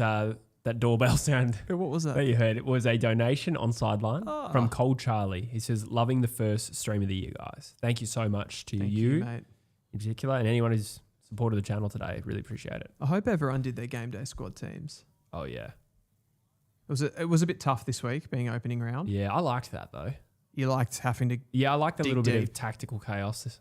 doorbell sound What was that? that you heard, it was a donation on Sideline from Cold Charlie. He says, loving the first stream of the year, guys. Thank you so much to Thank you mate. in particular and anyone who's supported the channel today. Really appreciate it. I hope everyone did their game day squad teams. Oh, yeah. It was a bit tough this week being opening round. Yeah, I liked that though. You liked having to. Yeah, I like the Dig little bit deep. of tactical chaos.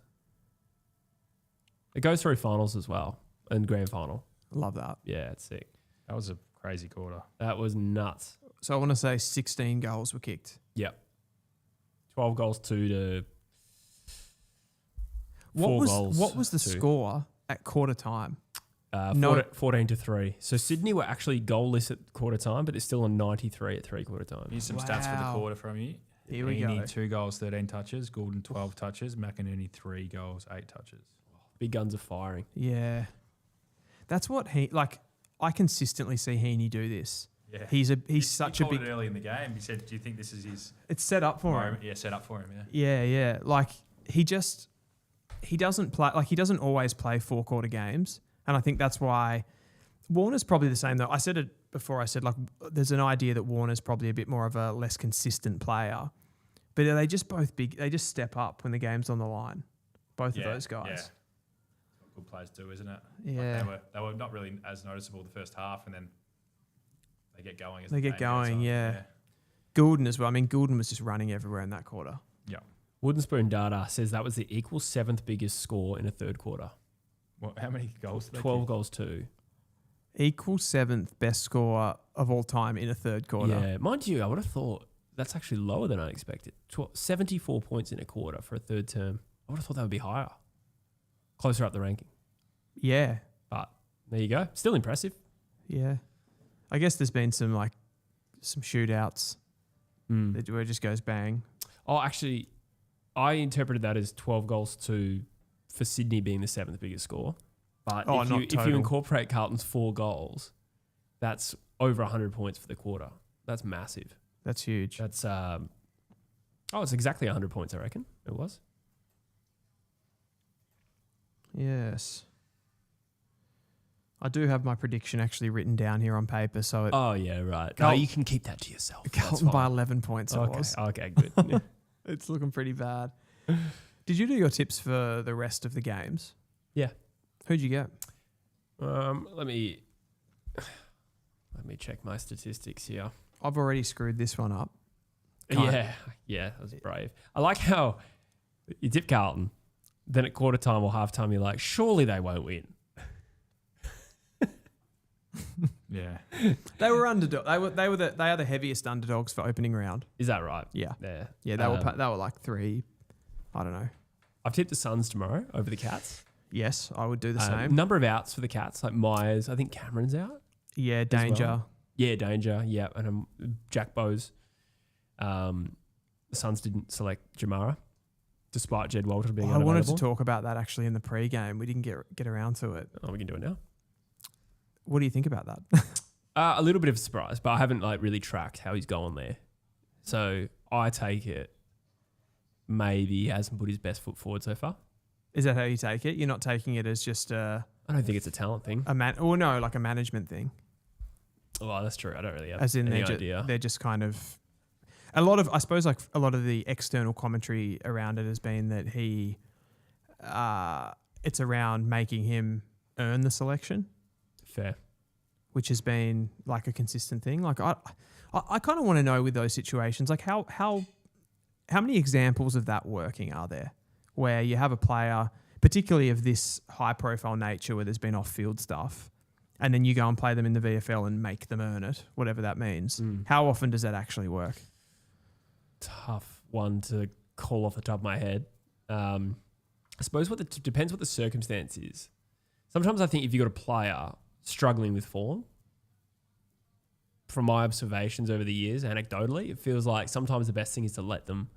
It goes through finals as well and grand final. Love that. Yeah, it's sick. That was a crazy quarter. That was nuts. So I want to say 16 goals were kicked. Yep. 12 goals, 2 to 4 goals. What was the 2. score at quarter time? 14 to 3. So Sydney were actually goalless at quarter time, but it's still on 93 at 3/4 time. Here's some stats for the Wow. quarter from you. Here we Heaney, go. 2 goals, 13 touches. Goulden, 12 touches. McInerney, 3 goals, 8 touches. Big guns are firing. Yeah. That's what I consistently see Heaney do this. Yeah. He's such a told big. it early in the game. He said, "Do you think this is his It's set up for him. moment?" Yeah, set up for him. Yeah. Yeah. Like he doesn't play, like he doesn't always play 4-quarter games. And I think that's why Warner's probably the same though. I said it before. I said like there's an idea that Warner's probably a bit more of a less consistent player. But are they just both big? They just step up when the game's on the line. Both of those guys. Yeah. That's what good players do, isn't it? Yeah. Like they were not really as noticeable the first half, and then they get going. As They the get game goes going, on. yeah. Goulden as well. I mean, Goulden was just running everywhere in that quarter. Yeah. Wooden Spoon Data says that was the equal 7th biggest score in a third quarter. Well, how many goals? Did they 12 kick? goals, 2. Equal 7th best score of all time in a third quarter. Yeah, mind you, I would have thought that's actually lower than I expected. 74 points in a quarter for a third term. I would have thought that would be higher. Closer up the ranking. Yeah. But there you go. Still impressive. Yeah. I guess there's been some shootouts where it just goes bang. Oh, actually, I interpreted that as 12 goals for Sydney being the 7th biggest score. But if you incorporate Carlton's 4 goals, that's over 100 points for the quarter. That's massive. That's huge. That's it's exactly 100 points, I reckon. It was. Yes. I do have my prediction actually written down here on paper. So Oh, yeah, right. No, you can keep that to yourself. Carlton by 11 points it was. Okay, good. Yeah. It's looking pretty bad. Did you do your tips for the rest of the games? Yeah. Who'd you get? Let me check my statistics here. I've already screwed this one up. Yeah, that was brave. I like how you tip Carlton, then at quarter time or half time, you're like, surely they won't win. Yeah. They were underdog. They are the heaviest underdogs for opening round. Is that right? Yeah. Yeah. Yeah, they were like 3. I don't know. I've tipped the Suns tomorrow over the Cats. Yes, I would do the same. Number of outs for the Cats, like Myers. I think Cameron's out. Yeah, Danger. Well. Yeah, Danger. Yeah, and Jack Bowes. The Suns didn't select Jamara, despite Jed Walter being unavailable. I wanted to talk about that actually in the pre-game. We didn't get around to it. Oh, we can do it now. What do you think about that? A little bit of a surprise, but I haven't really tracked how he's going there. So I take it maybe he hasn't put his best foot forward so far. Is that how you take it? You're not taking it as just I don't think it's a talent thing. like a management thing. Oh, that's true. I don't really have as in any idea. They're just kind of a lot of the external commentary around it has been that he it's around making him earn the selection. Fair. Which has been like a consistent thing. Like I kind of want to know with those situations, like how many examples of that working are there, where you have a player, particularly of this high profile nature, where there's been off field stuff, and then you go and play them in the VFL and make them earn it, whatever that means. How often does that actually work? Tough one to call off the top of my head. I suppose depends what the circumstance is. Sometimes I think if you've got a player struggling with form, from my observations over the years, anecdotally, it feels like sometimes the best thing is to let them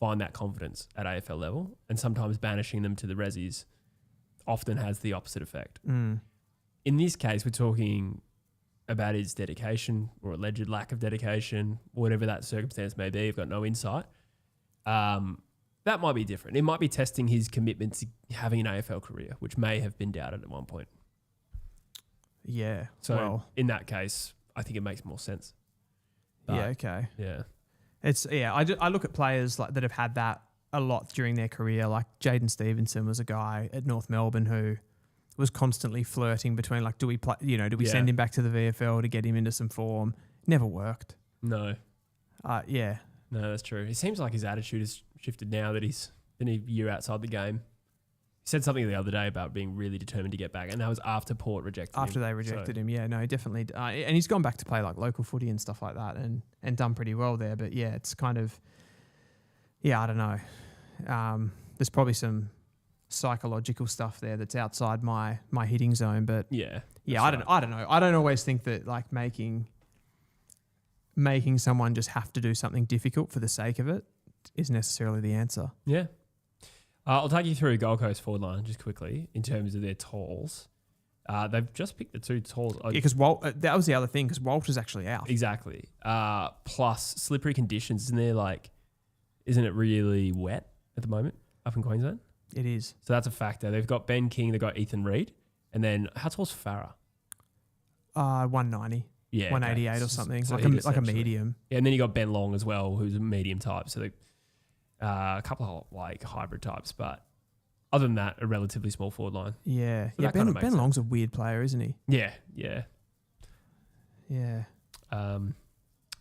find that confidence at AFL level, and sometimes banishing them to the resis often has the opposite effect. In this case, we're talking about his dedication or alleged lack of dedication, whatever that circumstance may be. I've got no insight. That might be different. It might be testing his commitment to having an AFL career, which may have been doubted at one point. Yeah. So in that case, I think it makes more sense. But, yeah. Okay. Yeah. I look at players like that have had that a lot during their career. Like Jaden Stevenson was a guy at North Melbourne who was constantly flirting between do we play? Do we send him back to the VFL to get him into some form? Never worked. No. Yeah. No, that's true. It seems like his attitude has shifted now that he's been a year outside the game. He said something the other day about being really determined to get back, and that was after Port rejected him. After they rejected him, yeah. No, definitely. And he's gone back to play like local footy and stuff like that and done pretty well there. But yeah, it's kind of, I don't know. There's probably some psychological stuff there that's outside my hitting zone. But yeah, I don't know. I don't always think that like making someone just have to do something difficult for the sake of it is necessarily the answer. Yeah. I'll take you through Gold Coast forward line just quickly in terms of their talls. They've just picked the 2 talls. Yeah, because that was the other thing, because Walter's actually out. Exactly. Plus slippery conditions. Isn't it really wet at the moment up in Queensland? It is. So that's a factor. They've got Ben King, they've got Ethan Reid, and then how tall's Farah? 190. Yeah, 188 okay. or something. So like a medium. Yeah, and then you got Ben Long as well, who's a medium type. So a couple of like hybrid types, but other than that, a relatively small forward line. Yeah. So yeah, Ben Long's sense. a weird player, isn't he? Yeah.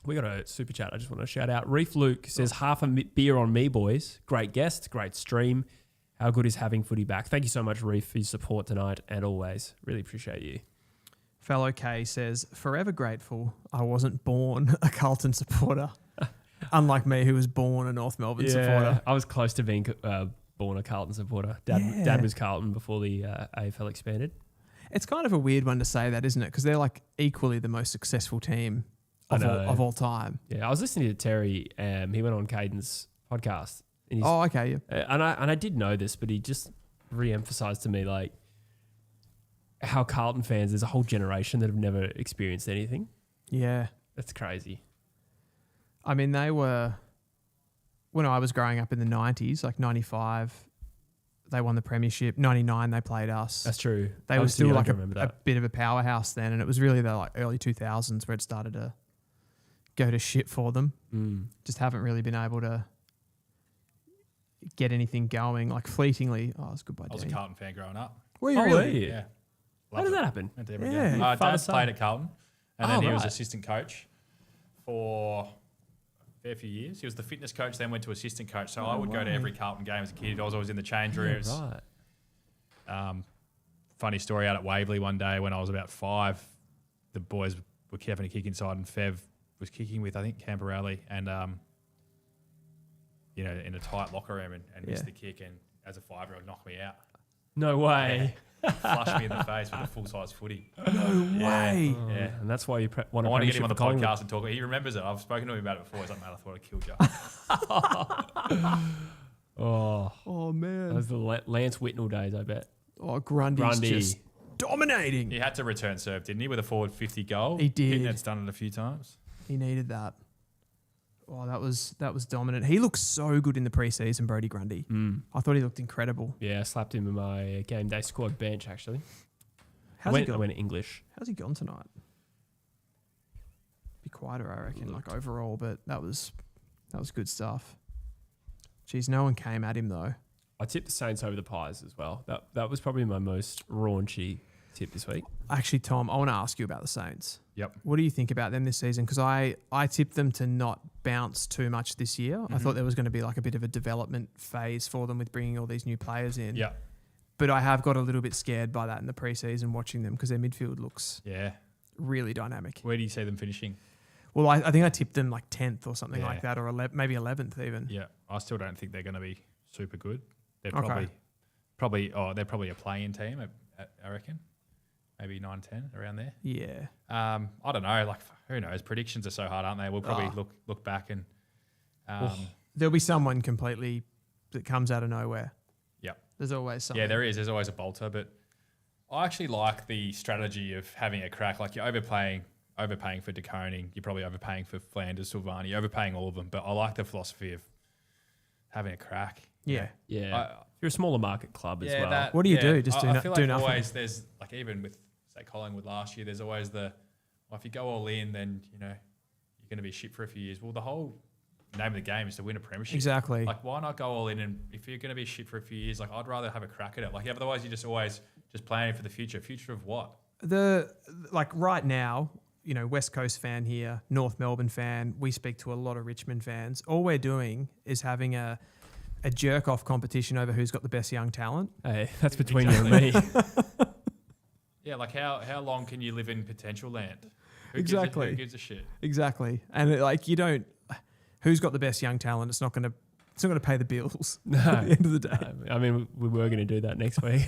We got a super chat I just want to shout out. Reef Luke says, half a beer on me, boys. Great guest, great stream. How good is having footy back? Thank you so much, Reef, for your support tonight and always. Really appreciate you. Fellow K says, forever grateful I wasn't born a Carlton supporter. Unlike me, who was born a North Melbourne supporter. I was close to being born a Carlton supporter. Dad was Carlton before the AFL expanded. It's kind of a weird one to say that, isn't it? Because they're like equally the most successful team of all time. Yeah, I was listening to Terry. He went on Caden's podcast. And Okay. Yeah. And I did know this, but he just re-emphasized to me like how Carlton fans, there's a whole generation that have never experienced anything. Yeah. That's crazy. I mean, they were, when I was growing up in the 90s, like 95, they won the premiership. 99, they played us. That's true. They were still like a that. bit of a powerhouse then, and it was really the like early 2000s where it started to go to shit for them. Just haven't really been able to get anything going. Like fleetingly, oh, it's goodbye. I was a Carlton fan growing up. Were you Oh, really? were you? Yeah. How did that happen? Went to every Yeah. game. Father, Dad son. played at Carlton, and then he was right. assistant coach for a fair few years. He was the fitness coach, then went to assistant coach. So I would go to every Carlton game as a kid. I was always in the change rooms. Right. Funny story out at Waverley one day when I was about 5, the boys were having a kick inside, and Fev was kicking with, I think, Camperelli, and in a tight locker room and missed the kick, and as a 5-year-old knocked me out. No way. Flushed me in the face with a full-size footy. No way. Yeah. And that's why you want I want to get him on the for Collingwood. podcast and talk. He remembers it. I've spoken to him about it before. He's like, man, I thought I killed you. Oh, Oh that man. was the Lance Whitnell days, I bet. Oh, Grundy's just dominating. He had to return serve, didn't he, with a forward 50 goal? He did. Hitnet's done it a few times. He needed that. Oh, that was dominant. He looked so good in the preseason, Brodie Grundy. I thought he looked incredible. Yeah, I slapped him in my game day squad bench, actually. How's he I gone? went English. How's he gone tonight? Be quieter, I reckon, like overall, but that was good stuff. Geez, no one came at him though. I tipped the Saints over the Pies as well. That was probably my most raunchy tip this week. Actually, Tom, I want to ask you about the Saints. Yep. What do you think about them this season? Because I tipped them to not bounce too much this year. I thought there was going to be like a bit of a development phase for them with bringing all these new players in. Yeah. But I have got a little bit scared by that in the preseason watching them because their midfield looks Yeah. really dynamic. Where do you see them finishing? Well, I think I tipped them like 10th or something Yeah. like that, or maybe 11th even. Yeah. I still don't think they're going to be super good. They're Okay. they're probably a play-in team, I reckon. Maybe 9-10, around there. Yeah. I don't know. Like, who knows? Predictions are so hard, aren't they? We'll probably look back and. There'll be someone completely that comes out of nowhere. Yep. There's always something. Yeah, there is. There's always a bolter, but I actually like the strategy of having a crack. Like, you're overpaying for De Koning. You're probably overpaying for Flanders, Silvani. You're overpaying all of them. But I like the philosophy of having a crack. Yeah. Yeah. You're a smaller market club as well. What do you do? Just I do feel do like nothing? always there's, like, even with, say, Collingwood last year, there's always if you go all in, then, you're going to be shit for a few years. Well, the whole name of the game is to win a premiership. Exactly. Like, why not go all in? And if you're going to be shit for a few years, like, I'd rather have a crack at it. Like, otherwise you're just always just planning for the future. Future of what? Right now, West Coast fan here, North Melbourne fan, we speak to a lot of Richmond fans. All we're doing is having a jerk-off competition over who's got the best young talent. Hey, that's between you and me. Yeah, like, how long can you live in potential land? Exactly. Who gives a shit? Exactly. And who's got the best young talent? It's not going to pay the bills No. at the end of the day. I mean, we were going to do that next week.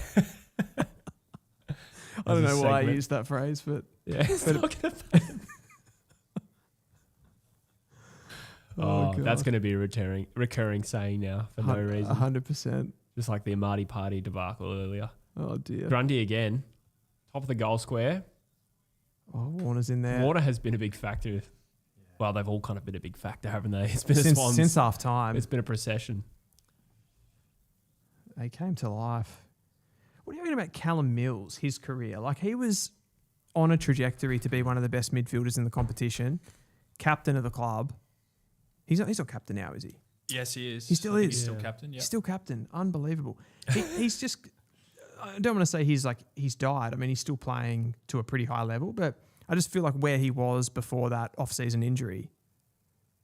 I don't As a know why I segment. used that phrase, but Yeah, it's not going to pay. Oh, that's God. going to be a recurring saying now for no reason. 100%. Just like the Amati Party debacle earlier. Oh dear. Grundy again, top of the goal square. Oh, Warner's in there. Warner has been a big factor. Well, they've all kind of been a big factor, haven't they? It's been a Swans. Since half time. It's been a procession. They came to life. What do you reckon about Callum Mills, his career? Like, he was on a trajectory to be one of the best midfielders in the competition, captain of the club. He's not captain now, is he? Yes, he is. He still I think is. He's still captain, yeah. He's still captain. Unbelievable. He's just, I don't want to say he's died. I mean, he's still playing to a pretty high level, but I just feel like where he was before that off-season injury,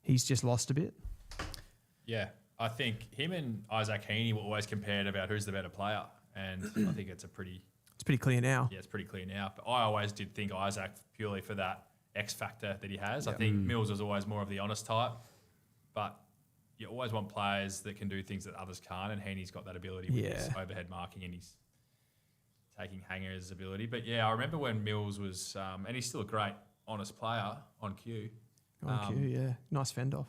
he's just lost a bit. Yeah, I think him and Isaac Heaney were always compared about who's the better player, and I think it's pretty clear now. Yeah, it's pretty clear now. But I always did think Isaac purely for that X factor that he has. I think Mills was always more of the honest type, but you always want players that can do things that others can't, and Heaney's got that ability with his overhead marking and his taking hangers ability. But yeah, I remember when Mills was, and he's still a great, honest player on cue. On cue, yeah. Nice fend off.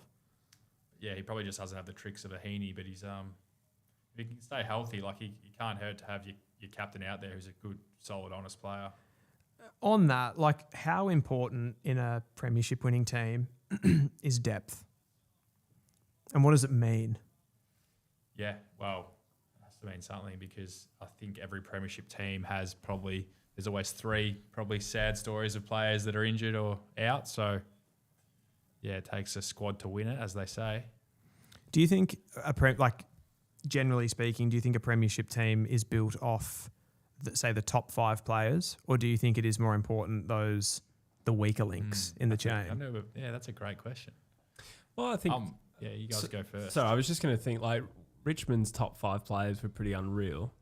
Yeah, he probably just doesn't have the tricks of a Heaney, but he's if he can stay healthy, like he can't hurt to have your captain out there who's a good, solid, honest player. On that, like how important in a premiership winning team is depth? And what does it mean? Yeah, well, it has to mean something because I think every premiership team has there's always 3 probably sad stories of players that are injured or out. So, yeah, it takes a squad to win it, as they say. Do you think, generally speaking, do you think a premiership team is built off, say, the top 5 players? Or do you think it is more important the weaker links in the chain? That's a great question. Well, I think... yeah, you guys go first. So I was just going to think, like, Richmond's top 5 players were pretty unreal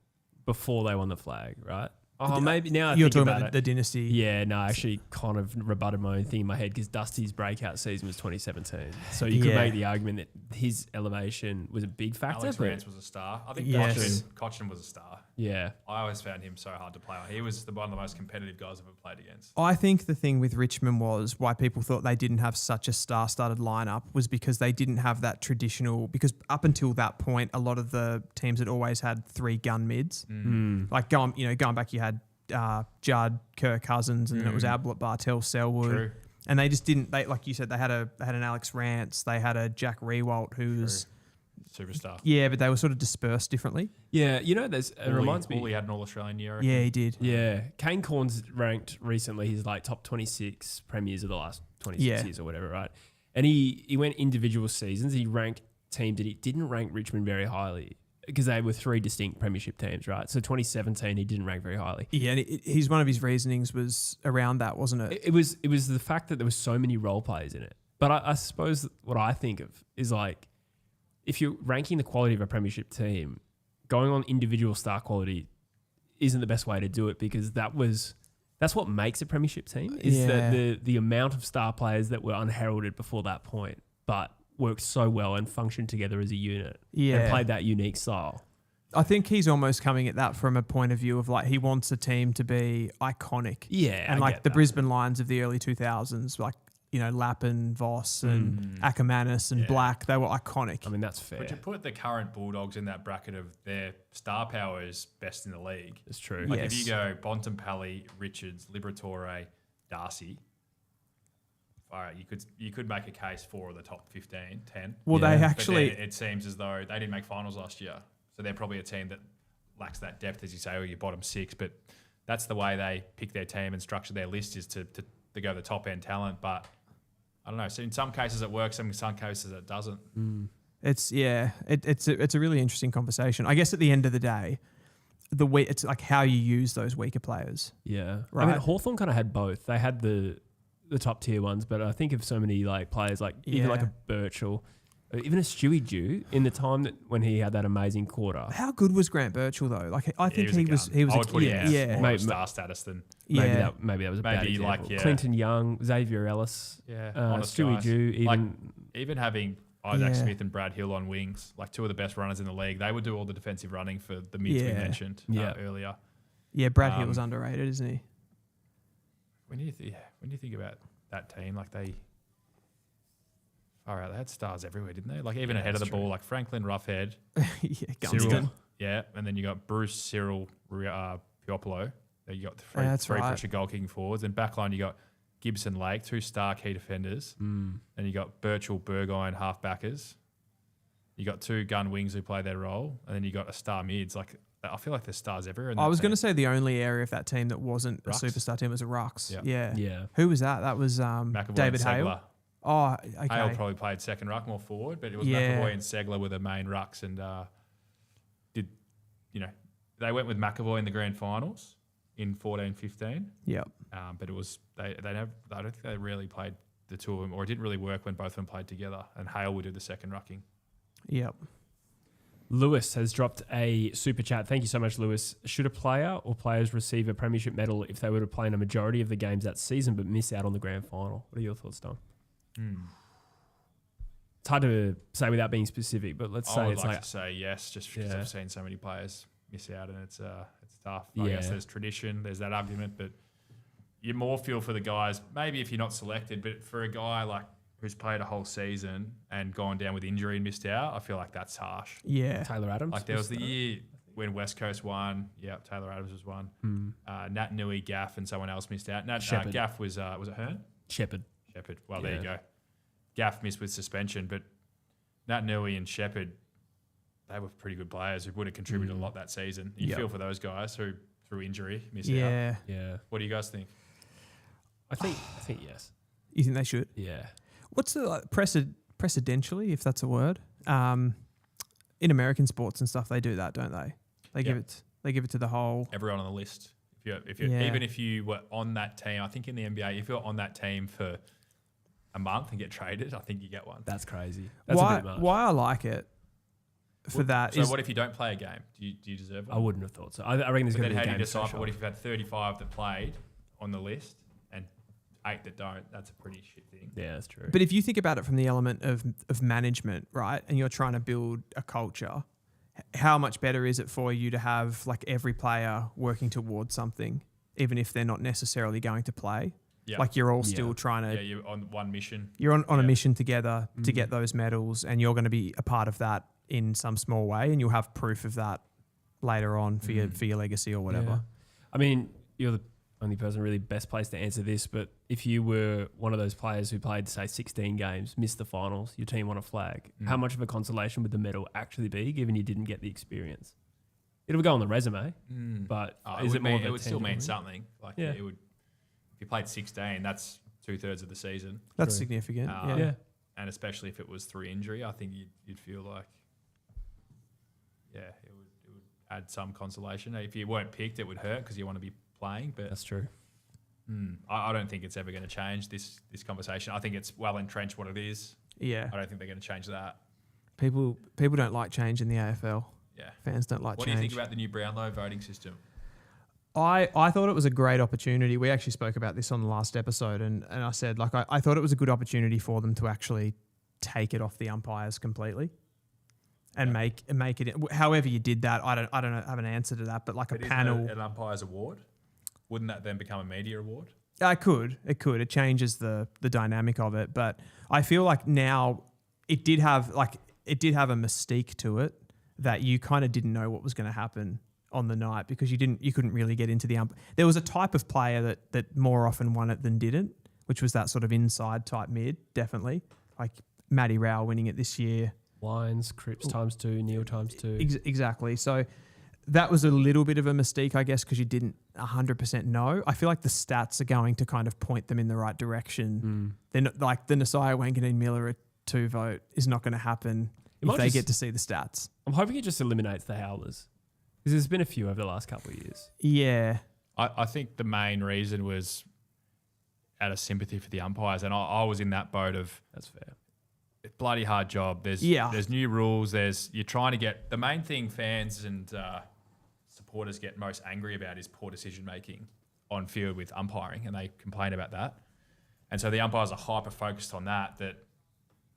before they won the flag, right? Oh, maybe now You're talking about the dynasty. Yeah, no, I actually kind of rebutted my own thing in my head because Dusty's breakout season was 2017. So you could make the argument that his elevation was a big factor. Alex Rance was a star. I think Cochin was a star. Yeah. I always found him so hard to play on. He was one of the most competitive guys I've ever played against. I think the thing with Richmond was why people thought they didn't have such a star-studded lineup was because they didn't have that traditional... Because up until that point, a lot of the teams had always had 3 gun mids. Like going back, you had Judd, Kirk Cousins, and then it was Ablett, Bartel, Selwood. True. And they just didn't... like you said, they had an Alex Rance, they had a Jack Rewalt who's... Superstar. Yeah, but they were sort of dispersed differently. Yeah, it reminds me... He had an All-Australian year. Yeah, he did. Yeah. Kane Corn's ranked recently, he's like top 26 premiers of the last 26 years or whatever, right? And he went individual seasons. He ranked teams that he didn't rank Richmond very highly because they were 3 distinct premiership teams, right? So 2017, he didn't rank very highly. Yeah, and one of his reasonings was around that, wasn't it? It was the fact that there were so many role players in it. But I suppose what I think of is like, if you're ranking the quality of a premiership team, going on individual star quality isn't the best way to do it because that's what makes a premiership team is that the amount of star players that were unheralded before that point, but worked so well and functioned together as a unit and played that unique style. I think he's almost coming at that from a point of view of like he wants a team to be iconic. Yeah, and like the Brisbane Lions of the early 2000s, like Lappin, Voss, and Ackermanis and Black, they were iconic. I mean, that's fair. But to put the current Bulldogs in that bracket of their star power is best in the league. It's true. Like if you go Bontempelli, Richards, Liberatore, Darcy, all right, you could make a case for the top 15, 10. Well, they actually... It seems as though they didn't make finals last year. So they're probably a team that lacks that depth, as you say, or your bottom 6. But that's the way they pick their team and structure their list is to go the top-end talent. But I don't know. So in some cases it works, in some cases it doesn't. It's a really interesting conversation. I guess at the end of the day, it's like how you use those weaker players. Yeah. Right. I mean, Hawthorn kind of had both. They had the top tier ones, but I think of so many like players like even like a Birchall, even a Stewie Dew in the time that when he had that amazing quarter. How good was Grant Birchall though? Like I think he was I would put him more star status than maybe that was a bad example. Clinton Young, Xavier Ellis, Stewie Dew, even having Isaac Smith and Brad Hill on wings, like 2 of the best runners in the league. They would do all the defensive running for the mids we mentioned earlier. Yeah, Brad Hill was underrated, isn't he? When you think about that team, like they had stars everywhere, didn't they? Like even ahead of the ball, like Franklin Roughhead, Cyril, and then you got Bruce, Cyril, Piopolo. You got three pressure goal kicking forwards, and backline you got Gibson Lake, 2 star key defenders, and you got Birchall, Burgoyne, half backers. You got 2 gun wings who play their role, and then you got a star mids. Like I feel like there's stars everywhere. I was going to say the only area of that team that wasn't a superstar team was a Rucks. Yeah. Who was that? That was David Hale. Oh, okay. Hale probably played second ruck, more forward, but it was McAvoy and Segler were the main rucks, and they went with McAvoy in the grand finals in 14-15. Yep. But it was I don't think they really played the 2 of them, or it didn't really work when both of them played together. And Hale would do the second rucking. Yep. Lewis has dropped a super chat. Thank you so much, Lewis. Should a player or players receive a premiership medal if they were to play in a majority of the games that season but miss out on the grand final? What are your thoughts, Don? It's hard to say without being specific, but let's I say would it's like to say yes, just because I've seen so many players miss out, and it's tough. I guess there's tradition, there's that argument, but you more feel for the guys. Maybe if you're not selected, but for a guy like who's played a whole season and gone down with injury and missed out, I feel like that's harsh. Yeah. Taylor Adams. Like there was the year when West Coast won. Yeah, Taylor Adams was one. Nat Nui, Gaff, and someone else missed out. Gaff was it Hearn? Shepherd. Well, there you go. Gaff missed with suspension, but Nat Nui and Shepherd, they were pretty good players who would have contributed a lot that season. You feel for those guys who, through injury, missed out. Yeah. What do you guys think? I think yes. You think they should? Yeah. What's the precedentially, if that's a word? In American sports and stuff, they do that, don't they? They give it to the whole Everyone on the list. If you even if you were on that team, I think in the NBA, if you're on that team for a month and get traded, I think you get one. That's crazy. That's a bit much. Why I like it for that So is what if you don't play a game? Do you deserve one? I wouldn't have thought so. I reckon there's going to be a How do game you decide? threshold. What if you've had 35 that played on the list and 8 that don't? That's a pretty shit thing. Yeah, that's true. But if you think about it from the element of management, right, and you're trying to build a culture, how much better is it for you to have like every player working towards something, even if they're not necessarily going to play? Yeah. Like you're all still trying to. Yeah, you're on one mission. You're on a mission together to get those medals, and you're going to be a part of that in some small way, and you'll have proof of that later on for your legacy or whatever. Yeah. I mean, you're the only person really best placed to answer this, but if you were one of those players who played, say, 16 games, missed the finals, your team won a flag, how much of a consolation would the medal actually be, given you didn't get the experience? It would go on the resume, but is it more? It would still mean something. Like it would. If you played 16, that's 2/3 of the season. That's significant. Yeah. And especially if it was through injury, I think you'd feel like, it would add some consolation. If you weren't picked, it would hurt because you want to be playing. But That's true. I don't think it's ever going to change this conversation. I think it's well entrenched what it is. Yeah. I don't think they're going to change that. People don't like change in the AFL. Yeah. Fans don't like What change. do you think about the new Brownlow voting system? I thought it was a great opportunity. We actually spoke about this on the last episode, and I said, like, I thought it was a good opportunity for them to actually take it off the umpires completely and make it. However you did that, I don't have an answer to that, but like But a isn't panel. it an umpires award? Wouldn't that then become a media award? It could. It changes the dynamic of it, but I feel like now it did have a mystique to it that you kind of didn't know what was going to happen on the night because you couldn't really get into the There was a type of player that more often won it than didn't, which was that sort of inside type mid, definitely. Like Matty Rowell winning it this year. Lines, Cripps ×2, Neil ×2. Exactly. So that was a little bit of a mistake, I guess, because you didn't 100% know. I feel like the stats are going to kind of point them in the right direction. They're not, like the Nasiah Wanganeen Miller 2 vote is not going to happen if they get to see the stats. I'm hoping it just eliminates the howlers because there's been a few over the last couple of years. Yeah. I think the main reason was out of sympathy for the umpires, and I was in that boat of That's fair. bloody hard job. There's new rules. You're trying to get the main thing fans and supporters get most angry about is poor decision making on field with umpiring, and they complain about that. And so the umpires are hyper focused on that. That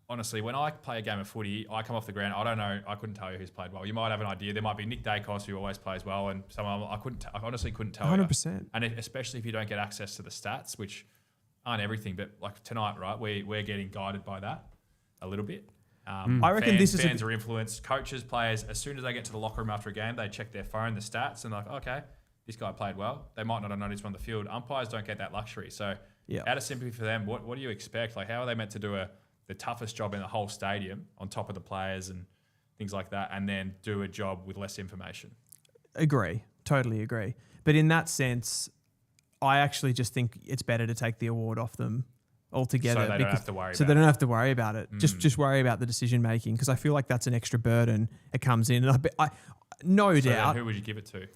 honestly, when I play a game of footy, I come off the ground. I don't know. I couldn't tell you who's played well. You might have an idea. There might be Nick Dacos who always plays well, and someone I honestly couldn't tell. 100%. And especially if you don't get access to the stats, which aren't everything, but like tonight, right? We're getting guided by that a little bit. I reckon fans are influenced. Coaches, players, as soon as they get to the locker room after a game, they check their phone, the stats, and like, okay, this guy played well. They might not have noticed on the field. Umpires don't get that luxury. So out of sympathy for them, what do you expect? Like, how are they meant to do the toughest job in the whole stadium on top of the players and things like that, and then do a job with less information? Agree. Totally agree. But in that sense, I actually just think it's better to take the award off them altogether. So they don't have to worry So they don't have to worry about it. Just worry about the decision making, because I feel like that's an extra burden. It comes in, and I no doubt. Who would you give it to?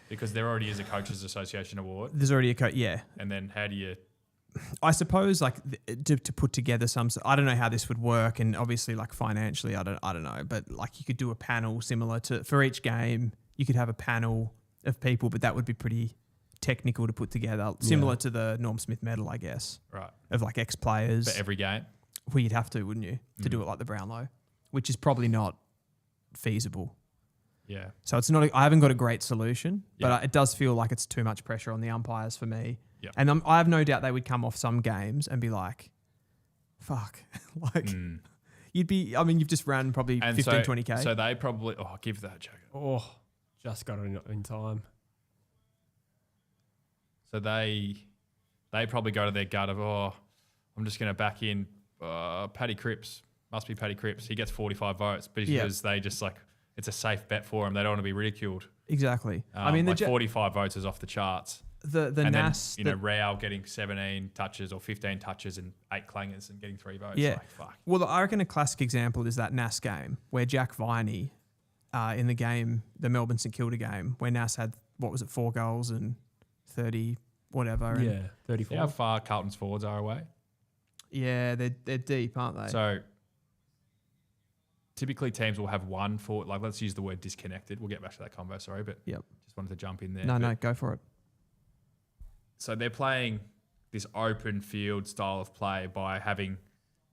Because there already is a Coaches Association award. There's already a yeah. And then how do you? I suppose like to put together some. I don't know how this would work, and obviously like financially, I don't know. But like you could do a panel similar to for each game. You could have a panel of people, but that would be pretty technical to put together, similar to the Norm Smith medal, I guess. Right. Of like ex-players. For every game? Well, you'd have to, wouldn't you, to do it like the Brownlow, which is probably not feasible. Yeah. So it's not. I haven't got a great solution, Yeah. but it does feel like it's too much pressure on the umpires for me. Yeah. And I have no doubt they would come off some games and be like, "Fuck," like you'd be. I mean, you've just ran probably And 15, 20K. So they probably give that jacket. Oh, just got it in time. So they probably go to their gut of, I'm just going to back in Paddy Cripps. Must be Paddy Cripps. He gets 45 votes because they just like, it's a safe bet for him. They don't want to be ridiculed. Exactly. I mean, like 45 votes is off the charts. The and NAS, then, Rao getting 17 touches or 15 touches and 8 clangers and getting 3 votes. Yeah. Like, fuck. Well, I reckon a classic example is that NAS game where Jack Viney, in the game, the Melbourne St Kilda game, where NAS had, 4 goals and 30 whatever. And 34. See how far Carlton's forwards are away? yeah, they're deep, aren't they? So typically teams will have one forward. Like, let's use the word disconnected. We'll get back to that convo, sorry, but Yep. just wanted to jump in there. No, go for it. So they're playing this open field style of play by having,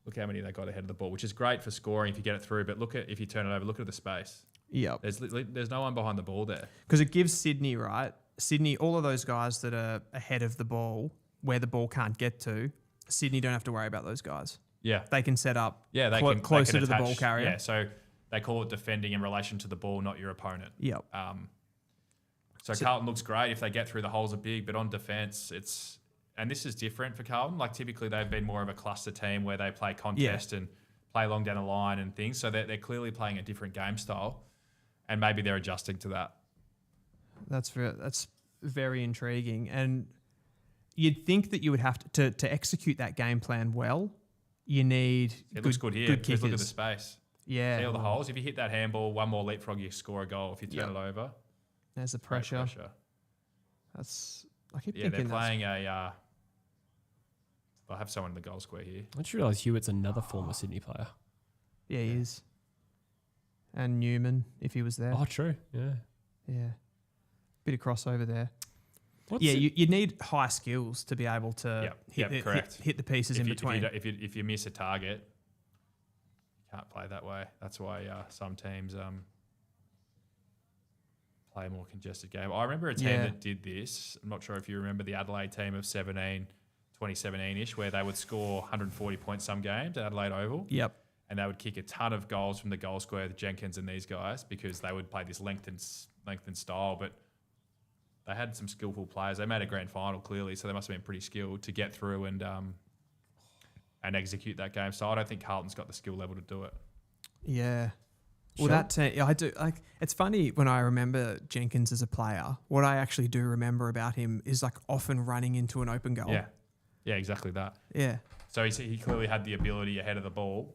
look how many they got ahead of the ball, which is great for scoring if you get it through. But if you turn it over, look at the space. Yep. There's no one behind the ball there. Because it gives Sydney, right? Sydney, all of those guys that are ahead of the ball, where the ball can't get to, Sydney don't have to worry about those guys. Yeah. They can set up They closer can to the attach, ball carrier. Yeah, so they call it defending in relation to the ball, not your opponent. Yep. So Carlton looks great if they get through. The holes are big, but on defence, and this is different for Carlton. Like typically they've been more of a cluster team where they play contest and play long down the line and things. So they're clearly playing a different game style, and maybe they're adjusting to that. That's very intriguing. And you'd think that you would have to execute that game plan well. You need Looks good here. Good Just kickers. look at the space. Yeah. See all the holes. If you hit that handball, one more leapfrog, you score a goal. If you turn it over, There's the great pressure. I keep they're thinking playing a. They'll have someone in the goal square here. I just realised Hewitt's another former Sydney player. Yeah, he is. And Newman, if he was there. Oh, true. Yeah. Yeah. Bit of crossover there. What's You need high skills to be able to correct. hit the pieces in between. If you miss a target, you can't play that way. That's why some teams play a more congested game. I remember a team that did this. I'm not sure if you remember the Adelaide team of 2017-ish, where they would score 140 points some games at Adelaide Oval. Yep. And they would kick a ton of goals from the goal square, the Jenkins and these guys, because they would play this lengthened style. But they had some skillful players. They made a grand final, clearly, so they must have been pretty skilled to get through and execute that game. So I don't think Carlton's got the skill level to do it. Yeah. Well, that team, I do like. It's funny when I remember Jenkins as a player. What I actually do remember about him is like often running into an open goal. Yeah, exactly that. Yeah. So he clearly had the ability ahead of the ball.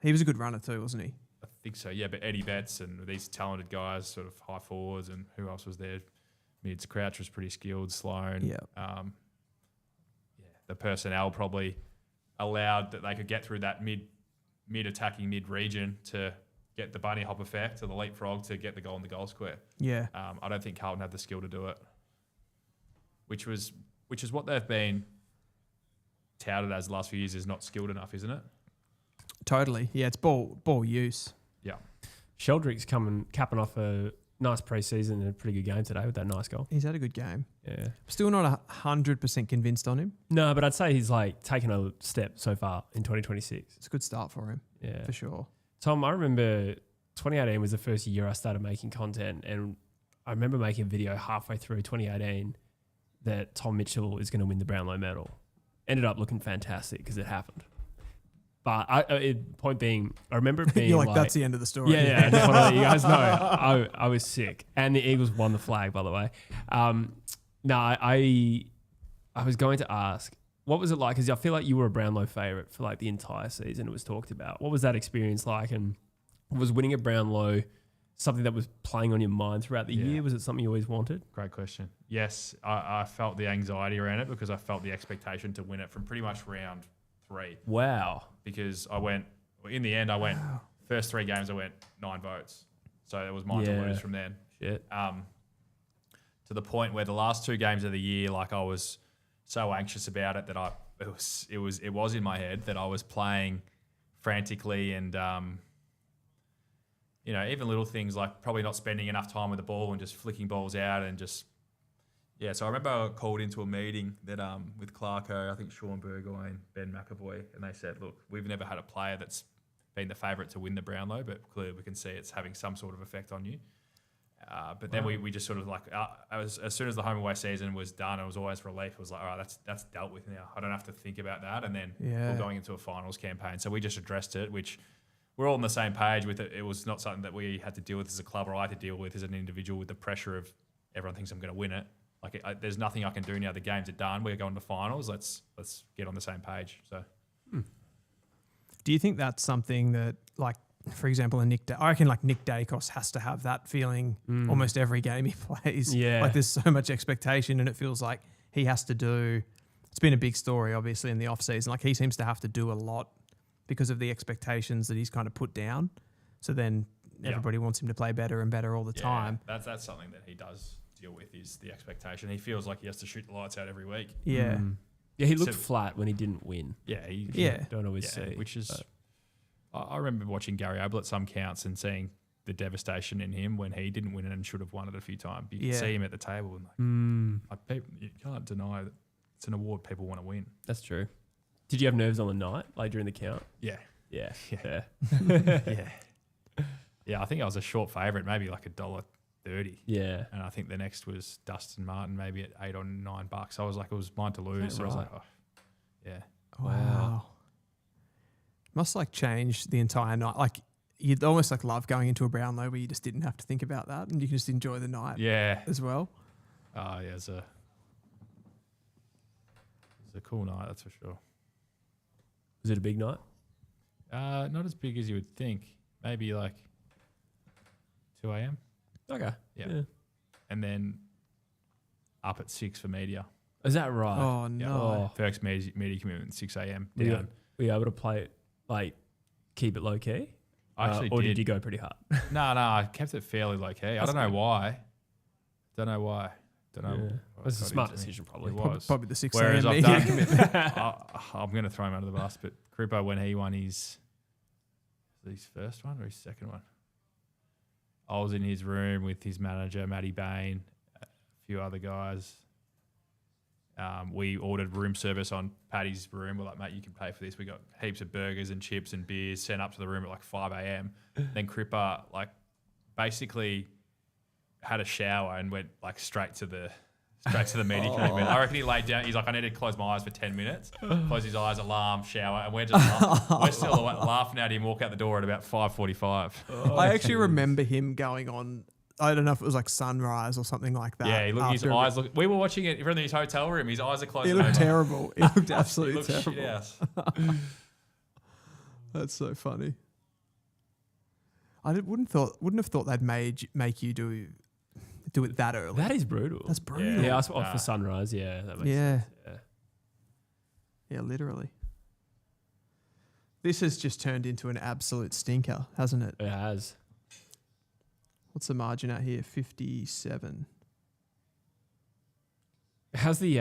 He was a good runner too, wasn't he? I think so, yeah. But Eddie Betts and these talented guys, sort of high forwards, and who else was there? Mids. Crouch was pretty skilled. Sloan. Yeah. The personnel probably allowed that they could get through that mid-attacking mid-region to get the bunny hop effect or the leapfrog to get the goal in the goal square. Yeah. I don't think Carlton had the skill to do it, which is what they've been touted as the last few years is not skilled enough, isn't it? Totally. Yeah, it's ball use. Yeah. Sheldrick's capping off a nice pre-season and a pretty good game today with that nice goal. He's had a good game. Yeah. Still not 100% convinced on him. No, but I'd say he's like taken a step so far in 2026. It's a good start for him. Yeah. For sure. Tom, I remember 2018 was the first year I started making content, and I remember making a video halfway through 2018 that Tom Mitchell is going to win the Brownlow medal. Ended up looking fantastic because it happened. But point being, I remember it being You're like, that's the end of the story. Yeah, I just want to let you guys know I was sick. And the Eagles won the flag, by the way. I was going to ask, what was it like? Because I feel like you were a Brownlow favourite for like the entire season. It was talked about. What was that experience like? And was winning a Brownlow something that was playing on your mind throughout the year? Was it something you always wanted? Great question. Yes, I felt the anxiety around it because I felt the expectation to win it from pretty much round 3. Wow. Because in the end, first 3 games, I went 9 votes. So it was mine to lose from then. Shit. To the point where the last 2 games of the year, like I was so anxious about it that I it was in my head that I was playing frantically and even little things like probably not spending enough time with the ball and just flicking balls out and just So I remember I called into a meeting that with Clarko, I think Sean Burgoyne, Ben McAvoy, and they said, look, we've never had a player that's been the favourite to win the Brownlow, but clearly we can see it's having some sort of effect on you. But then we just sort of as soon as the home away season was done, it was always relief. It was like, all right, that's dealt with now. I don't have to think about that. And then we're going into a finals campaign. So we just addressed it, which we're all on the same page with it. It was not something that we had to deal with as a club or I had to deal with as an individual with the pressure of everyone thinks I'm going to win it. There's nothing I can do now. The games are done. We're going to finals. Let's get on the same page. So, do you think that's something that, for example, I reckon Nick Dacos has to have that feeling almost every game he plays. Yeah. There's so much expectation and it feels like he has to do. It's been a big story, obviously, in the off season. He seems to have to do a lot because of the expectations that he's kind of put down. So then everybody wants him to play better and better all the time. That's something that he does deal with is the expectation. He feels like he has to shoot the lights out every week. Yeah. Yeah, he looked flat when he didn't win. Yeah. Don't always see. Which is, I remember watching Gary Ablett some counts and seeing the devastation in him when he didn't win it and should have won it a few times. You can see him at the table and you can't deny that it's an award people want to win. That's true. Did you have nerves on the night, during the count? Yeah. Yeah. Yeah, I think I was a short favourite, maybe $1.30. Yeah. And I think the next was Dustin Martin, maybe at $8 or $9. I was like, it was mine to lose. So I was like, yeah. Wow. Must change the entire night. You'd almost love going into a Brownlow where you just didn't have to think about that and you can just enjoy the night. Yeah. As well. Oh yeah, it's a cool night, that's for sure. Was it a big night? Not as big as you would think. Maybe 2 a.m. Okay. Yeah. And then up at 6 for media. Is that right? Oh, no. First media commitment, 6 a.m. Were down. you able to play it, keep it low key? I actually or did. did you go pretty hard? No, I kept it fairly low key. I don't know why. Don't know. It was a smart decision, probably. It was. Probably the 6 Whereas a.m. I've media done, commitment. I'm going to throw him under the bus, but Crippo, when he won his first one or his second one, I was in his room with his manager, Matty Bain, a few other guys. We ordered room service on Paddy's room. We're like, mate, you can pay for this. We got heaps of burgers and chips and beers sent up to the room at 5 a.m. Then Cripper basically had a shower and went straight to the media commitment. I reckon he laid down. He's like, I need to close my eyes for 10 minutes. Close his eyes, alarm, shower, and we're still laughing at him. Walk out the door at about 5:45. I actually remember him going on. I don't know if it was Sunrise or something like that. Yeah, his eyes look. We were watching it from his hotel room. His eyes are closed. He looked terrible. He looked absolutely he looked terrible. shit house. That's so funny. I wouldn't have thought they'd make you do it that early. That is brutal. That's brutal. Yeah, I was for Sunrise. Yeah, that makes Yeah. sense. Yeah, literally. This has just turned into an absolute stinker, hasn't it? It has. What's the margin out here? 57. How's the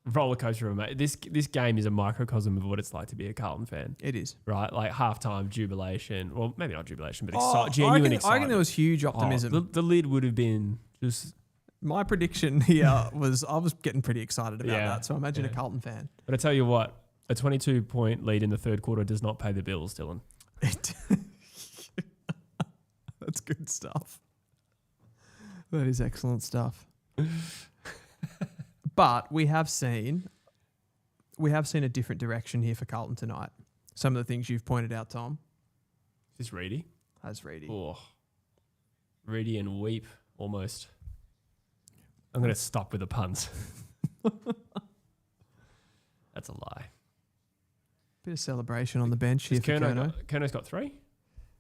roller coaster of this game is a microcosm of what it's like to be a Carlton fan, It is. right? Halftime jubilation. Well, maybe not jubilation, but I genuine reckon excitement. there was huge optimism. The lid would have been just. My prediction here was I was getting pretty excited about Yeah. that. So imagine a Yeah. Carlton fan. But I tell you what, a 22-point lead in the third quarter does not pay the bills, Dylan. That's good stuff. That is excellent stuff. But we have seen a different direction here for Carlton tonight. Some of the things you've pointed out, Tom. Is this Reedy? As Reedy. Oh, Reedy and weep almost. I'm going to stop with the puns. That's a lie. Bit of celebration on the bench here for Kerno. Kerno's got 3?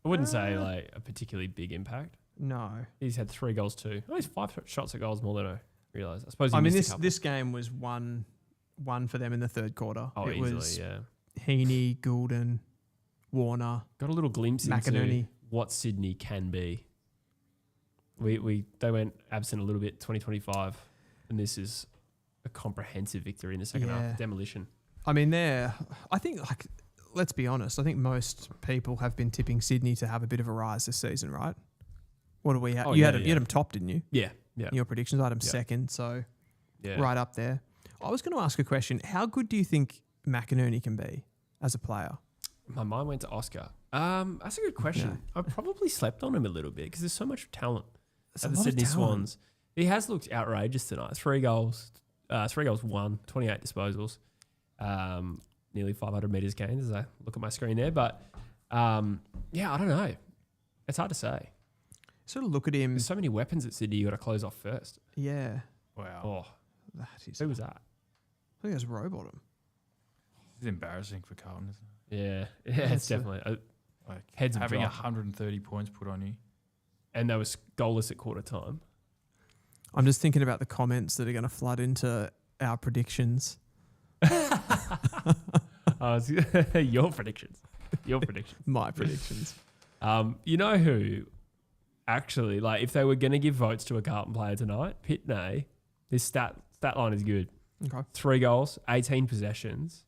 I wouldn't say a particularly big impact. No. He's had 3 goals too. Oh, he's 5 shots at goals more than I realised. I suppose. This game was one for them in the third quarter. Oh, it easily, was yeah. Heaney, Goulden, Warner. Got a little glimpse into McInerney. what Sydney can be. They went absent a little bit 2025, and this is a comprehensive victory in the second half. Demolition. I mean, I think, like, let's be honest. I think most people have been tipping Sydney to have a bit of a rise this season, right? What do we have? You had them top, didn't you? Yeah. Yeah. In your predictions, I had them second, so Yeah. right up there. I was going to ask a question. How good do you think McInerney can be as a player? My mind went to Oscar. That's a good question. I probably slept on him a little bit because there's so much talent at the Sydney Swans. He has looked outrageous tonight. 3 goals, 1, 28 disposals, nearly 500 metres gained as I look at my screen there. But yeah, I don't know. It's hard to say. Sort of look at him. There's so many weapons at Sydney you got to close off first. Yeah. Wow. Oh, That is. who was that? I think it was Rowbottom. It's embarrassing for Carlton, isn't it? Yeah, That's it's definitely Like heads of having drop. 130 points put on you. And they were goalless at quarter time. I'm just thinking about the comments that are going to flood into our predictions. Your predictions. Your predictions. My predictions. You know who actually, like, if they were going to give votes to a Carlton player tonight, Pitney, his stat line is good. Okay. 3 goals, 18 possessions,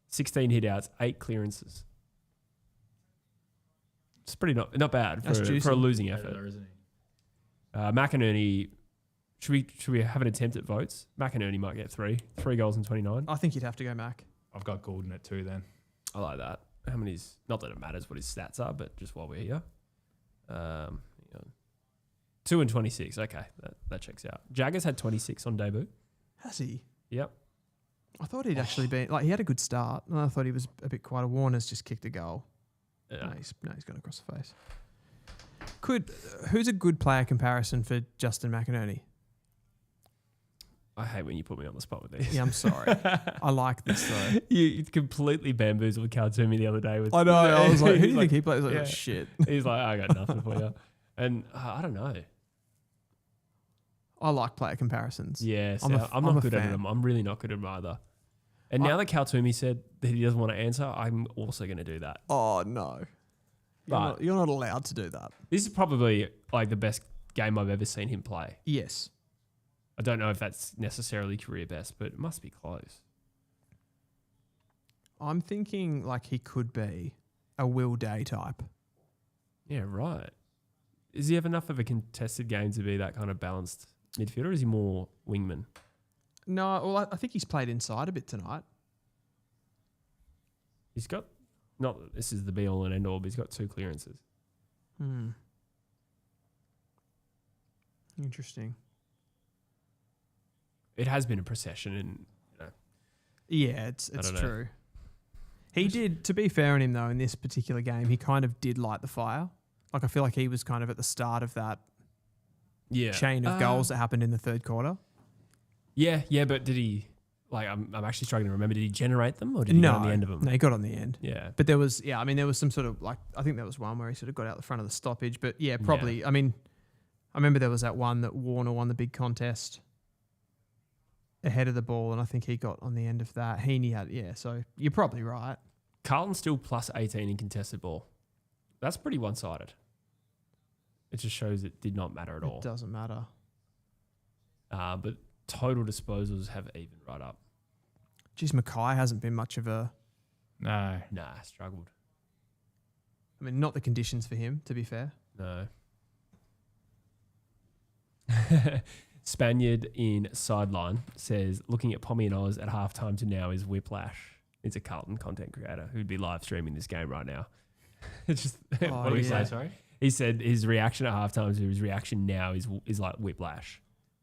16 hit-outs, 8 clearances. It's pretty not bad for a losing effort. There, isn't he? McInerney, should we have an attempt at votes? McInerney might get 3 goals and 29. I think you'd have to go Mac. I've got Gordon at 2 then. I like that. How many's, not that it matters what his stats are, but just while we're here. Hang on. 2 and 26. Okay, that checks out. Jaggers had 26 on debut. Has he? Yep. I thought he'd actually been, like, he had a good start. And I thought he was a bit quieter. Warner's just kicked a goal. Yeah. No, he's gone across the face. Who's a good player comparison for Justin McInerney? I hate when you put me on the spot with these. Yeah, I'm sorry. I like this though. You completely bamboozled Kaltumi the other day with. I know. I was like, who do you He's think he plays? Like, yeah. oh, shit. He's like, I got nothing for you. And I don't know. I like player comparisons. Yeah, so I'm I'm a not good at fan. them. I'm really not good at them either. And now that Kaltumi said that he doesn't want to answer, I'm also going to do that. Oh no. But- You're not allowed to do that. This is probably like the best game I've ever seen him play. Yes. I don't know if that's necessarily career best, but it must be close. I'm thinking like he could be a Will Day type. Yeah, right. Does he have enough of a contested game to be that kind of balanced midfielder, or is he more wingman? No, well, I think he's played inside a bit tonight. He's got, not that this is the be all and end all, but he's got 2 clearances. Interesting. It has been a procession, and Yeah, it's don't know. true. He did, to be fair on him though, in this particular game, he kind of did light the fire. Like I feel like he was kind of at the start of that chain of goals that happened in the third quarter. Yeah, but did he? Like, I'm actually struggling to remember. Did he generate them, or did he get on the end of them? No, he got on the end. Yeah, But there was, there was some sort of like, I think there was one where he sort of got out the front of the stoppage. But yeah, probably. I mean, I remember there was that one that Warner won the big contest ahead of the ball, and I think he got on the end of that. Heaney had, so you're probably right. Carlton still plus 18 in contested ball. That's pretty one-sided. It just shows it did not matter at all. It doesn't matter. But total disposals have evened right up. Geez, Mackay hasn't been much of a, No. Nah, struggled. I mean, not the conditions for him, to be fair. No. Spaniard in sideline says, looking at Pommy and Oz at halftime to now is whiplash. It's a Carlton content creator who'd be live streaming this game right now. It's just Oh, What did he yeah. say? Sorry. he said his reaction at halftime to his reaction now is like whiplash.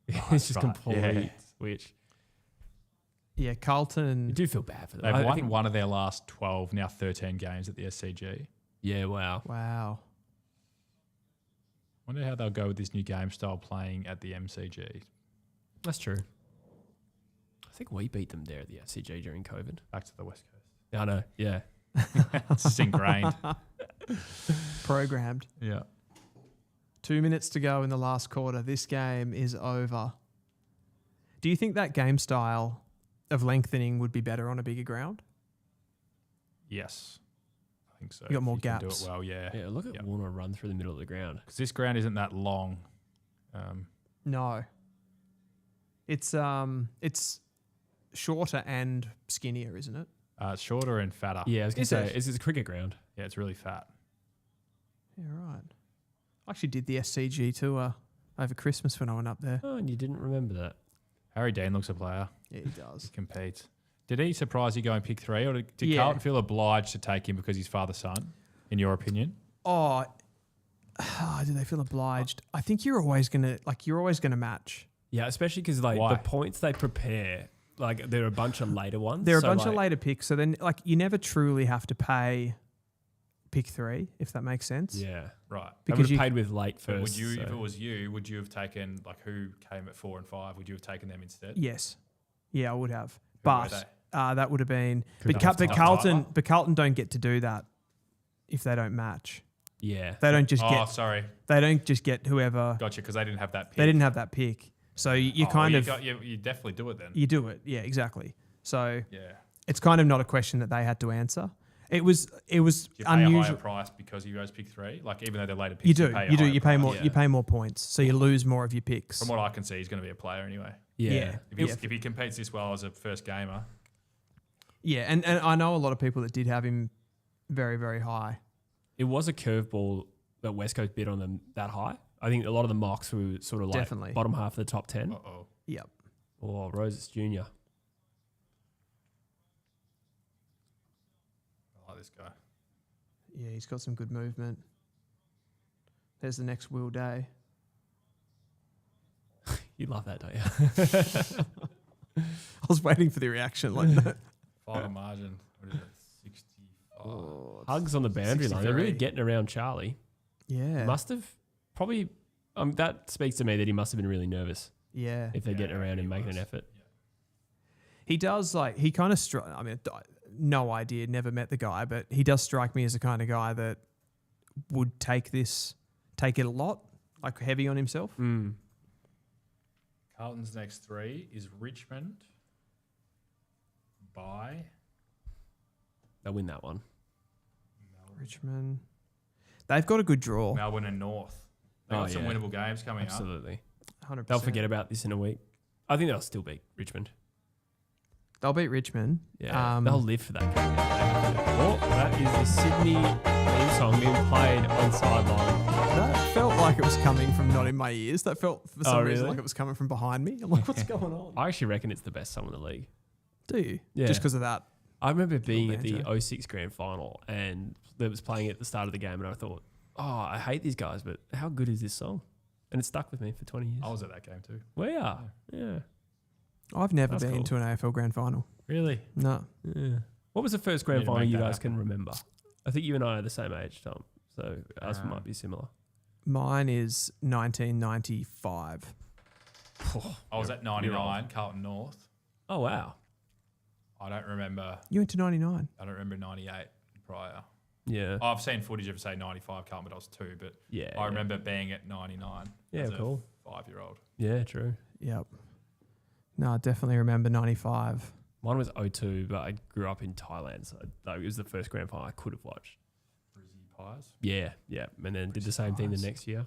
It's just right, complete yeah. switch. Yeah, Carlton. You do feel bad for them. They've I won think- one of their last 12, now 13 games at the SCG. Yeah, wow. Wow. Wonder how they'll go with this new game style playing at the MCG. That's true. I think we beat them there at the SCG during COVID. Back to the West Coast. I know. Yeah. It's just ingrained. Programmed. Yeah. 2 minutes to go in the last quarter. This game is over. Do you think that game style of lengthening would be better on a bigger ground? Yes. I think so. You got more If can gaps. Do it well, yeah. Yeah, look at Warner run through the middle of the ground. Because this ground isn't that long. No. It's shorter and skinnier, isn't it? It's shorter and fatter. Yeah, I was going Is to say, it? it's a cricket ground. Yeah, it's really fat. Yeah, right. I actually did the SCG tour over Christmas when I went up there. Oh, and you didn't remember that. Harry Dean looks a player. Yeah, he does. Competes. Did he surprise you going pick 3, or did Yeah. Carlton feel obliged to take him because he's father's son, in your opinion? Oh, do they feel obliged? I think you're always gonna match. Yeah, especially because like Why? the points they prepare, like there are a bunch of later ones. There are a So, bunch of like, later picks, so then like you never truly have to pay pick 3, if that makes sense. Yeah, Right. because Because you you- paid with late But first. would you, if so- it was you, would you have taken like who came at 4 and 5? Would you have taken them instead? Yes. Yeah, I would have. Who were But they? that would have been. Cooper But Tyler. Carlton don't get to do that if they don't match. Yeah, They don't just Oh, get. sorry. They don't just get whoever. Gotcha, because they didn't have that pick. They didn't have that pick, so you Oh, kind well, of you definitely do it then. you do it. Yeah, exactly. So Yeah. it's kind of not a question that they had to answer. It was Do you pay a higher unusual. price because you guys pick 3? Like even though they're later picks, You do. a You do. higher You pay price. more. Yeah. You pay more points, so you lose more of your picks. From what I can see, he's going to be a player anyway. yeah. If he competes this well as a first gamer, Yeah, and I know a lot of people that did have him very, very high. It was a curveball that West Coast bid on them that high. I think a lot of the mocks were sort of like Definitely. bottom half of the top 10. uh-oh. Yep. Or Roses Jr. I like this guy. Yeah, he's got some good movement. There's the next Will Day. You love that, don't you? I was waiting for the reaction. Like, no. Final margin. What is it? 65. Hugs on the boundary line. They're really 63. getting around Charlie. Yeah. Must have probably. That speaks to me that he must have been really nervous Yeah. if they're getting around he and making was. an effort. He does like, he kind of, I mean, no idea, never met the guy, but he does strike me as the kind of guy that would take it a lot, like heavy on himself. Mm. Carlton's next 3 is Richmond by They'll win that one. Richmond. They've got a good draw. Melbourne and North. They've got some yeah. winnable games coming up. Absolutely. 100%. They'll forget about this in a week. I think they'll still beat Richmond. They'll beat Richmond. Yeah, they'll live for that game. Oh, that is the Sydney theme song being played on sideline. That felt like it was coming from not in my ears. That felt for some reason really? like it was coming from behind me. I'm like, what's going on? I actually reckon it's the best song in the league. Do you? Yeah. Just because of that? I remember being at banjo. the 06 grand final and they was playing at the start of the game and I thought, oh, I hate these guys, but how good is this song? And it stuck with me for 20 years. I was at that game too. We are. Yeah. I've never That's been cool. to an AFL grand final. Really? No. Yeah. What was the first grand Need to final make you that guys happen. can remember? I think you and I are the same age, Tom. So ours might be similar. Mine is 1995. I was at 99, Carlton North. Oh, wow. I don't remember. You went to 99. I don't remember 98 prior. Yeah. I've seen footage of say 95 Carlton, but I was 2. But Yeah. I remember being at 99. Yeah, as cool. a 5-year-old. Yeah, true. Yep. No, I definitely remember 95. Mine was 02, but I grew up in Thailand, so it was the first grand final I could have watched. Brizzy Pies. Yeah, yeah. And then did the same thing the next year.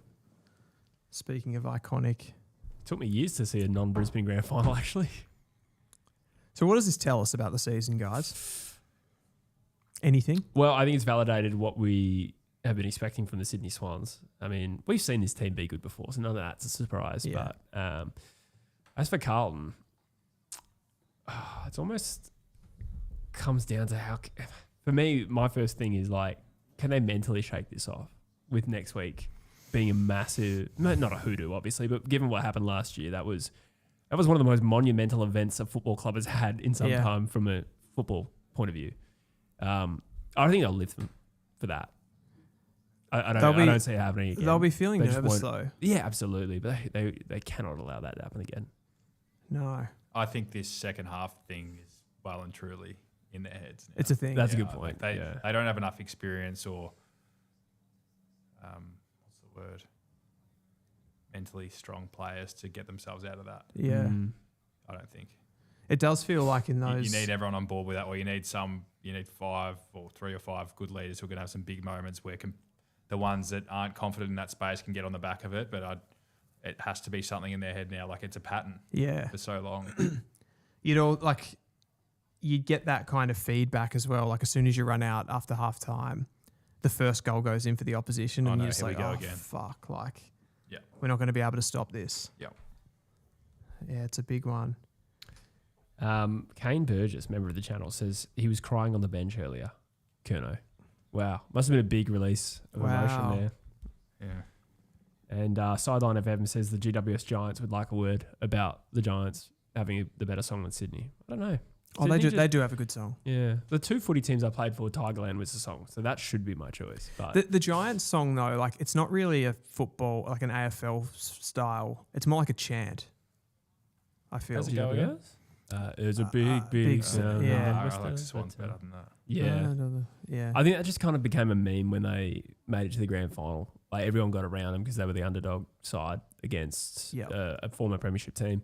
Speaking of iconic. Took me years to see a non-Brisbane grand final, actually. So what does this tell us about the season, guys? Anything? Well, I think it's validated what we have been expecting from the Sydney Swans. I mean, we've seen this team be good before, so none of that's a surprise. Yeah. But as for Carlton, it's almost comes down to how, for me, my first thing is like, can they mentally shake this off with next week being a massive, not a hoodoo, obviously, but given what happened last year, that was one of the most monumental events a football club has had in some Yeah. time from a football point of view. I don't think they'll live for that. I don't see it happening again. They'll be feeling They just nervous won't- though. Yeah, absolutely. But they cannot allow that to happen again. No. I think this second half thing is well and truly in their heads now. It's a thing. That's a Yeah, good point. They yeah. don't have enough experience or what's the word? Mentally strong players to get themselves out of that. Yeah. Mm. I don't think. It does feel like in You those. need everyone on board with that, or you need 5 or 3 or 5 good leaders who are going to have some big moments where the ones that aren't confident in that space can get on the back of it. But it has to be something in their head now. Like it's a pattern Yeah. for so long. you'd get that kind of feedback as well. Like as soon as you run out after half time, the first goal goes in for the opposition, and you're just like, oh, again. Fuck, like, we're not going to be able to stop this. Yeah. Yeah, it's a big one. Kane Burgess, member of the channel, says he was crying on the bench earlier. Kerno. Wow. Must have been a big release of emotion there. Yeah. And Sideline FM says the GWS Giants would like a word about the Giants having the better song than Sydney. I don't know. Oh, they do have a good song. Yeah. The two footy teams I played for, Tigerland was the song. So that should be my choice. But the Giants song, though, like it's not really a football, like an AFL style. It's more like a chant, I feel. How's it go again? It was a big sound. Yeah. I like Swans better than that. Yeah. Yeah. I think that just kind of became a meme when they made it to the grand final. Like everyone got around them because they were the underdog side against a former premiership team.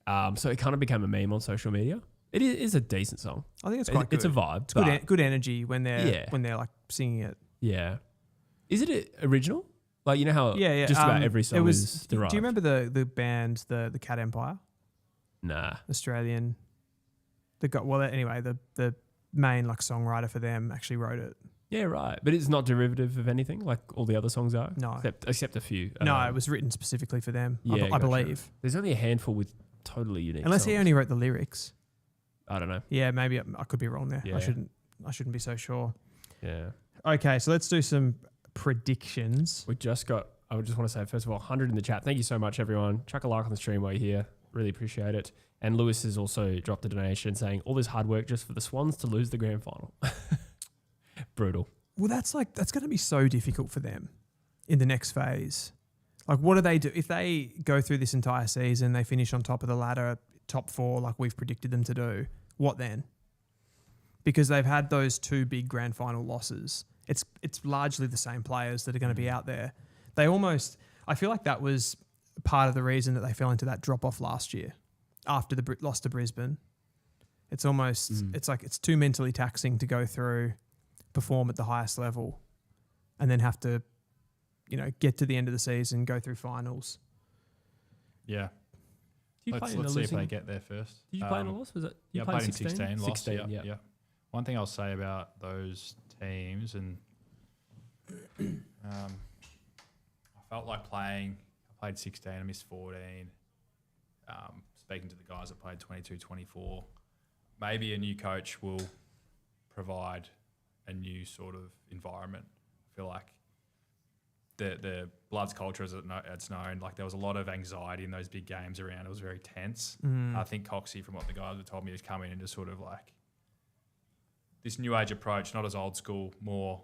So it kind of became a meme on social media. It is a decent song. I think it's quite good. It's a vibe. It's good energy when they're like singing it. Yeah. Is it original? Like you know how just about every song is derived. Do you remember the band the Cat Empire? Nah. Australian. The main like songwriter for them actually wrote it. Yeah, right. But it's not derivative of anything like all the other songs are? No. Except a few. No, it was written specifically for them, Yeah, I believe. There's only a handful with totally unique Unless songs. he only wrote the lyrics. I don't know. Yeah, maybe I could be wrong there. Yeah. I shouldn't be so sure. Yeah. Okay, so let's do some predictions. I just want to say, first of all, 100 in the chat. Thank you so much, everyone. Chuck a like on the stream while you're here. Really appreciate it. And Lewis has also dropped a donation saying all this hard work just for the Swans to lose the grand final. Brutal. Well, that's going to be so difficult for them in the next phase. Like, what do they do? If they go through this entire season, they finish on top of the ladder, top 4, like we've predicted them to do, what then? Because they've had those 2 big grand final losses. It's largely the same players that are going to be out there. I feel like that was part of the reason that they fell into that drop-off last year after the loss to Brisbane. It's almost, it's like it's too mentally taxing to go through, perform at the highest level, and then have to, get to the end of the season, go through finals. Yeah. Let's see if they get there first. Did you play in a loss? Was it? I played in 16. Lost, 16, yeah. One thing I'll say about those teams, and I felt like I played 16, I missed 14. Speaking to the guys that played 22, 24, maybe a new coach will provide a new sort of environment. I feel like the Bloods culture, as it's known, like there was a lot of anxiety in those big games around. It was very tense. I think Coxie, from what the guys have told me, has come in and just sort of like this new age approach, not as old school, more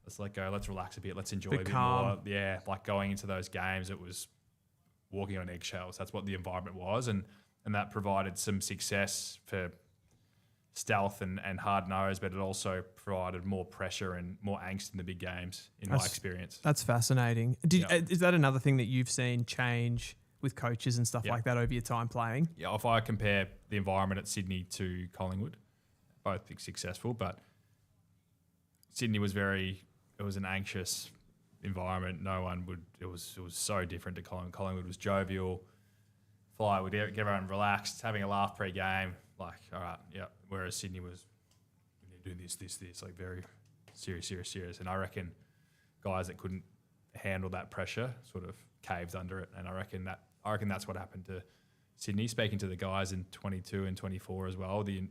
let's let go, let's relax a bit, let's enjoy a bit more. Yeah, like going into those games, it was walking on eggshells. That's what the environment was, and that provided some success for stealth and hard nose, but it also provided more pressure and more angst in the big games, my experience. That's fascinating. Is that another thing that you've seen change with coaches and stuff like that over your time playing? Yeah, if I compare the environment at Sydney to Collingwood, both big successful, but Sydney was it was an anxious environment. It was so different to Collingwood. Collingwood was jovial, would get everyone relaxed, having a laugh pre-game, like, all right, yeah. Whereas Sydney was, we need to do this, like very serious. And I reckon guys that couldn't handle that pressure sort of caved under it. And I reckon that's what happened to Sydney. Speaking to the guys in 22 and 24 as well, the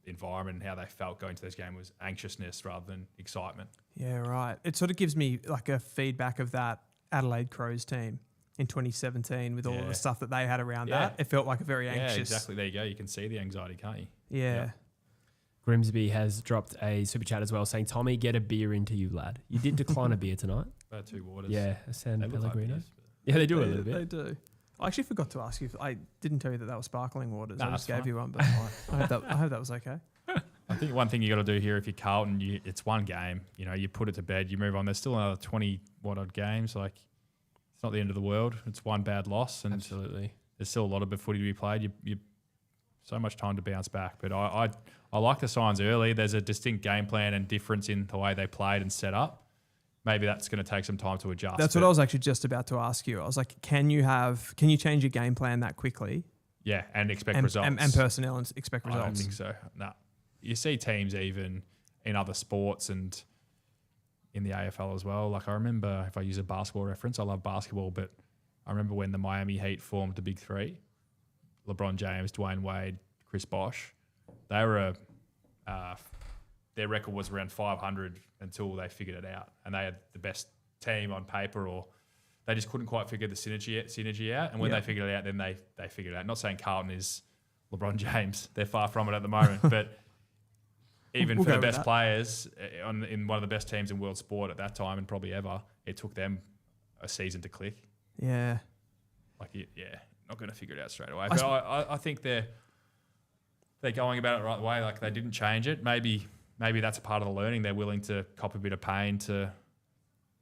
environment and how they felt going to this game was anxiousness rather than excitement. Yeah, right. It sort of gives me like a feedback of that Adelaide Crows team in 2017 with all the stuff that they had around that. It felt like a very anxious. Yeah, exactly. There you go. You can see the anxiety, can't you? Yeah. Grimsby has dropped a super chat as well saying, Tommy, get a beer into you, lad. You did decline a beer tonight. About 2 waters. Yeah, a San Pellegrino. Like yeah, they do a little bit. They do. I actually forgot to ask you. I didn't tell you that was sparkling waters. Nah, I just gave fine. you one, but I hope that was okay. I think one thing you got to do here, if you're Carlton, it's one game. You put it to bed, you move on. There's still another 20 odd games. Like, it's not the end of the world. It's one bad loss, and absolutely, there's still a lot of footy to be played. You so much time to bounce back. But I like the signs early. There's a distinct game plan and difference in the way they played and set up. Maybe that's going to take some time to adjust. That's what I was actually just about to ask you. I was like, can you change your game plan that quickly Yeah, and expect results. And personnel and expect results. I don't think so. No. You see teams even in other sports and in the AFL as well. Like I remember, if I use a basketball reference, I love basketball, but I remember when the Miami Heat formed the Big Three, LeBron James, Dwayne Wade, Chris Bosh, they were their record was around 500 until they figured it out. And they had the best team on paper, or they just couldn't quite figure the synergy out. And when they figured it out, then they figured it out. Not saying Carlton is LeBron James. They're far from it at the moment. But even for the best players in one of the best teams in world sport at that time and probably ever, it took them a season to click. Yeah. Not going to figure it out straight away. But I think they're going about it the right way. Like they didn't change it. Maybe that's a part of the learning. They're willing to cop a bit of pain to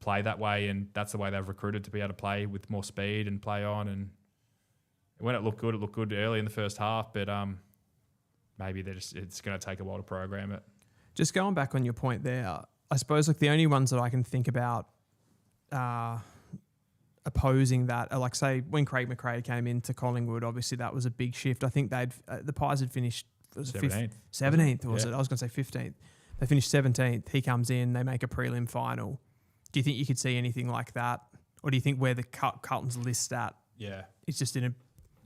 play that way, and that's the way they've recruited to be able to play with more speed and play on. And when it looked good early in the first half, but maybe it's going to take a while to program it. Just going back on your point there, I suppose like the only ones that I can think about opposing that are like, say, when Craig McRae came into Collingwood, obviously that was a big shift. I think the Pies had finished 17th, was it? I was going to say 15th. They finished 17th. He comes in, they make a prelim final. Do you think you could see anything like that? Or do you think where the Carlton's list at? Yeah. It's just in a...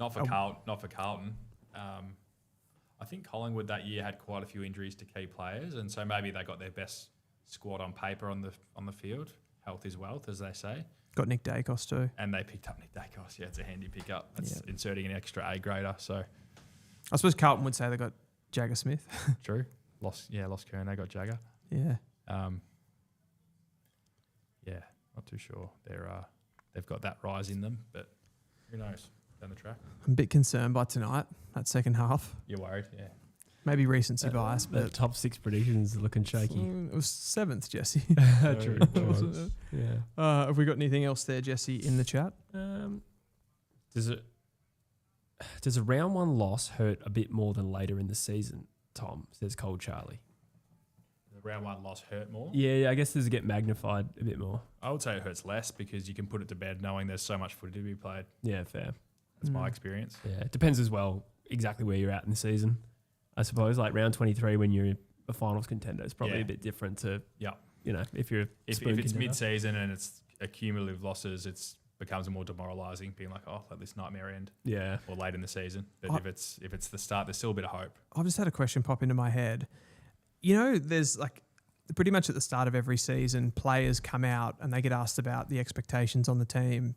Not for Carlton. I think Collingwood that year had quite a few injuries to key players, and so maybe they got their best squad on paper on the field. Health is wealth, as they say. Got Nick Dacos too. And they picked up Nick Dacos. Yeah, it's a handy pickup. That's inserting an extra A grader. So I suppose Carlton would say they got Jagger Smith. True. Lost Kern. They got Jagger. Yeah. Not too sure. They've got that rise in them, but who knows down the track. I'm a bit concerned by tonight, that second half. You're worried, yeah. Maybe recency bias, but... The top 6 predictions are looking shaky. It was 7th, Jesse. True. Yeah. Have we got anything else there, Jesse, in the chat? Does a round 1 loss hurt a bit more than later in the season, Tom, says Cold Charlie? The round 1 loss hurt more? Yeah, I guess does it get magnified a bit more? I would say it hurts less because you can put it to bed knowing there's so much footy to be played. Yeah, fair. That's my experience. Yeah, it depends as well exactly where you're at in the season. I suppose like round 23 when you're a finals contender, it's probably a bit different to, if you're if it's mid-season and it's accumulative losses, it becomes more demoralising, being like, let this nightmare end. Yeah. Or late in the season. But if it's the start, there's still a bit of hope. I've just had a question pop into my head. There's like pretty much at the start of every season, players come out and they get asked about the expectations on the team,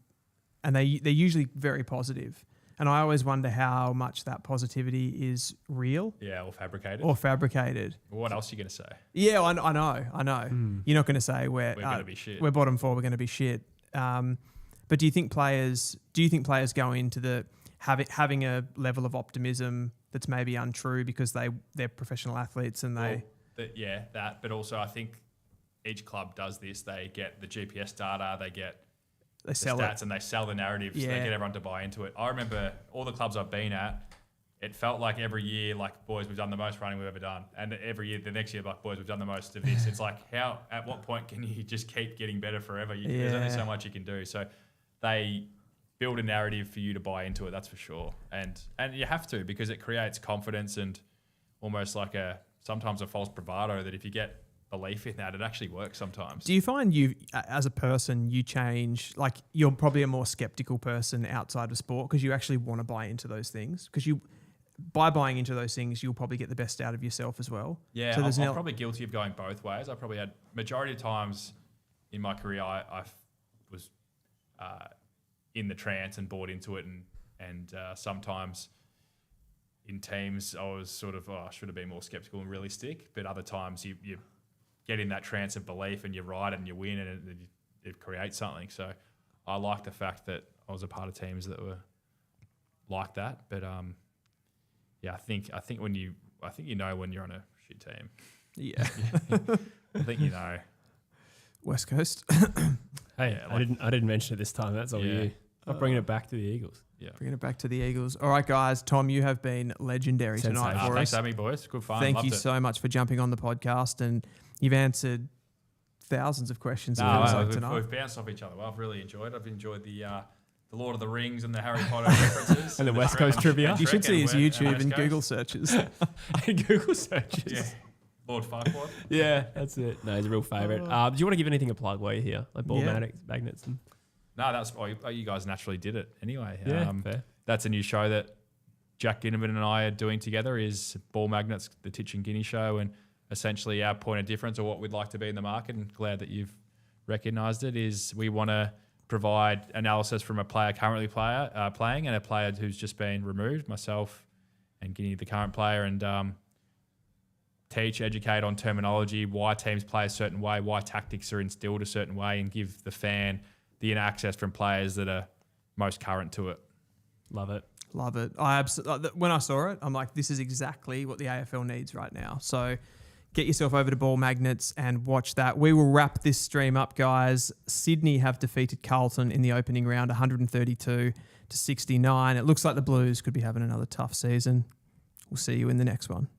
and they're usually very positive. And I always wonder how much that positivity is real. Yeah, or fabricated. Well, what else are you going to say? Yeah, I know. You're not going to say we're going to be shit. We're bottom 4, we're going to be shit. But do you think players go into having a level of optimism that's maybe untrue because they're professional athletes and but also I think each club does this. They get the GPS data, they get the stats, and they sell the narrative, so they get everyone to buy into it. I remember all the clubs I've been at, it felt like every year, like, boys, we've done the most running we've ever done. And every year, the next year, like, boys, we've done the most of this. It's like, at what point can you just keep getting better forever? There's only so much you can do. So they build a narrative for you to buy into it, that's for sure. And you have to, because it creates confidence and almost like sometimes a false bravado that if you get belief in that, it actually works sometimes. Do you find you, as a person, you change, like you're probably a more skeptical person outside of sport because you actually want to buy into those things? Because by buying into those things, you'll probably get the best out of yourself as well. Yeah, so I'm probably guilty of going both ways. I probably had, majority of times in my career, I was in the trance and bought into it, and sometimes in teams I was sort of, I should have been more skeptical and realistic, but other times you get in that trance of belief and you ride it and you win and it creates something. So I like the fact that I was a part of teams that were like that. But I think when you know when you're on a shit team. Yeah. I think you know. West Coast. Hey, I didn't mention it this time. That's all you. I'm bringing it back to the Eagles. Yeah. Bringing it back to the Eagles. All right, guys. Tom, you have been legendary tonight for us. Thanks for having me, boys. Good fun. Thank you so much for jumping on the podcast, and you've answered thousands of questions. We've bounced off each other. Well, I've really enjoyed it. I've enjoyed the the Lord of the Rings and the Harry Potter references. And the West Coast trivia. You should see his YouTube and West Coast. Google searches. Google searches. Yeah. Lord Farquaad. Yeah, that's it. No, he's a real favourite. Do you want to give anything a plug while you're here? Like ball magnets and... No, that's you guys naturally did it anyway. Yeah, fair. That's a new show that Jack Ginnivan and I are doing together is Ball Magnets, the Titch and Guinea show, and essentially our point of difference or what we'd like to be in the market, and glad that you've recognised it, is we want to provide analysis from a player currently playing and a player who's just been removed, myself and Guinea, the current player, and teach, educate on terminology, why teams play a certain way, why tactics are instilled a certain way, and give the fan the access from players that are most current to it. Love it. Love it. When I saw it, I'm like, this is exactly what the AFL needs right now. So get yourself over to Ball Magnets and watch that. We will wrap this stream up, guys. Sydney have defeated Carlton in the opening round, 132-69. It looks like the Blues could be having another tough season. We'll see you in the next one.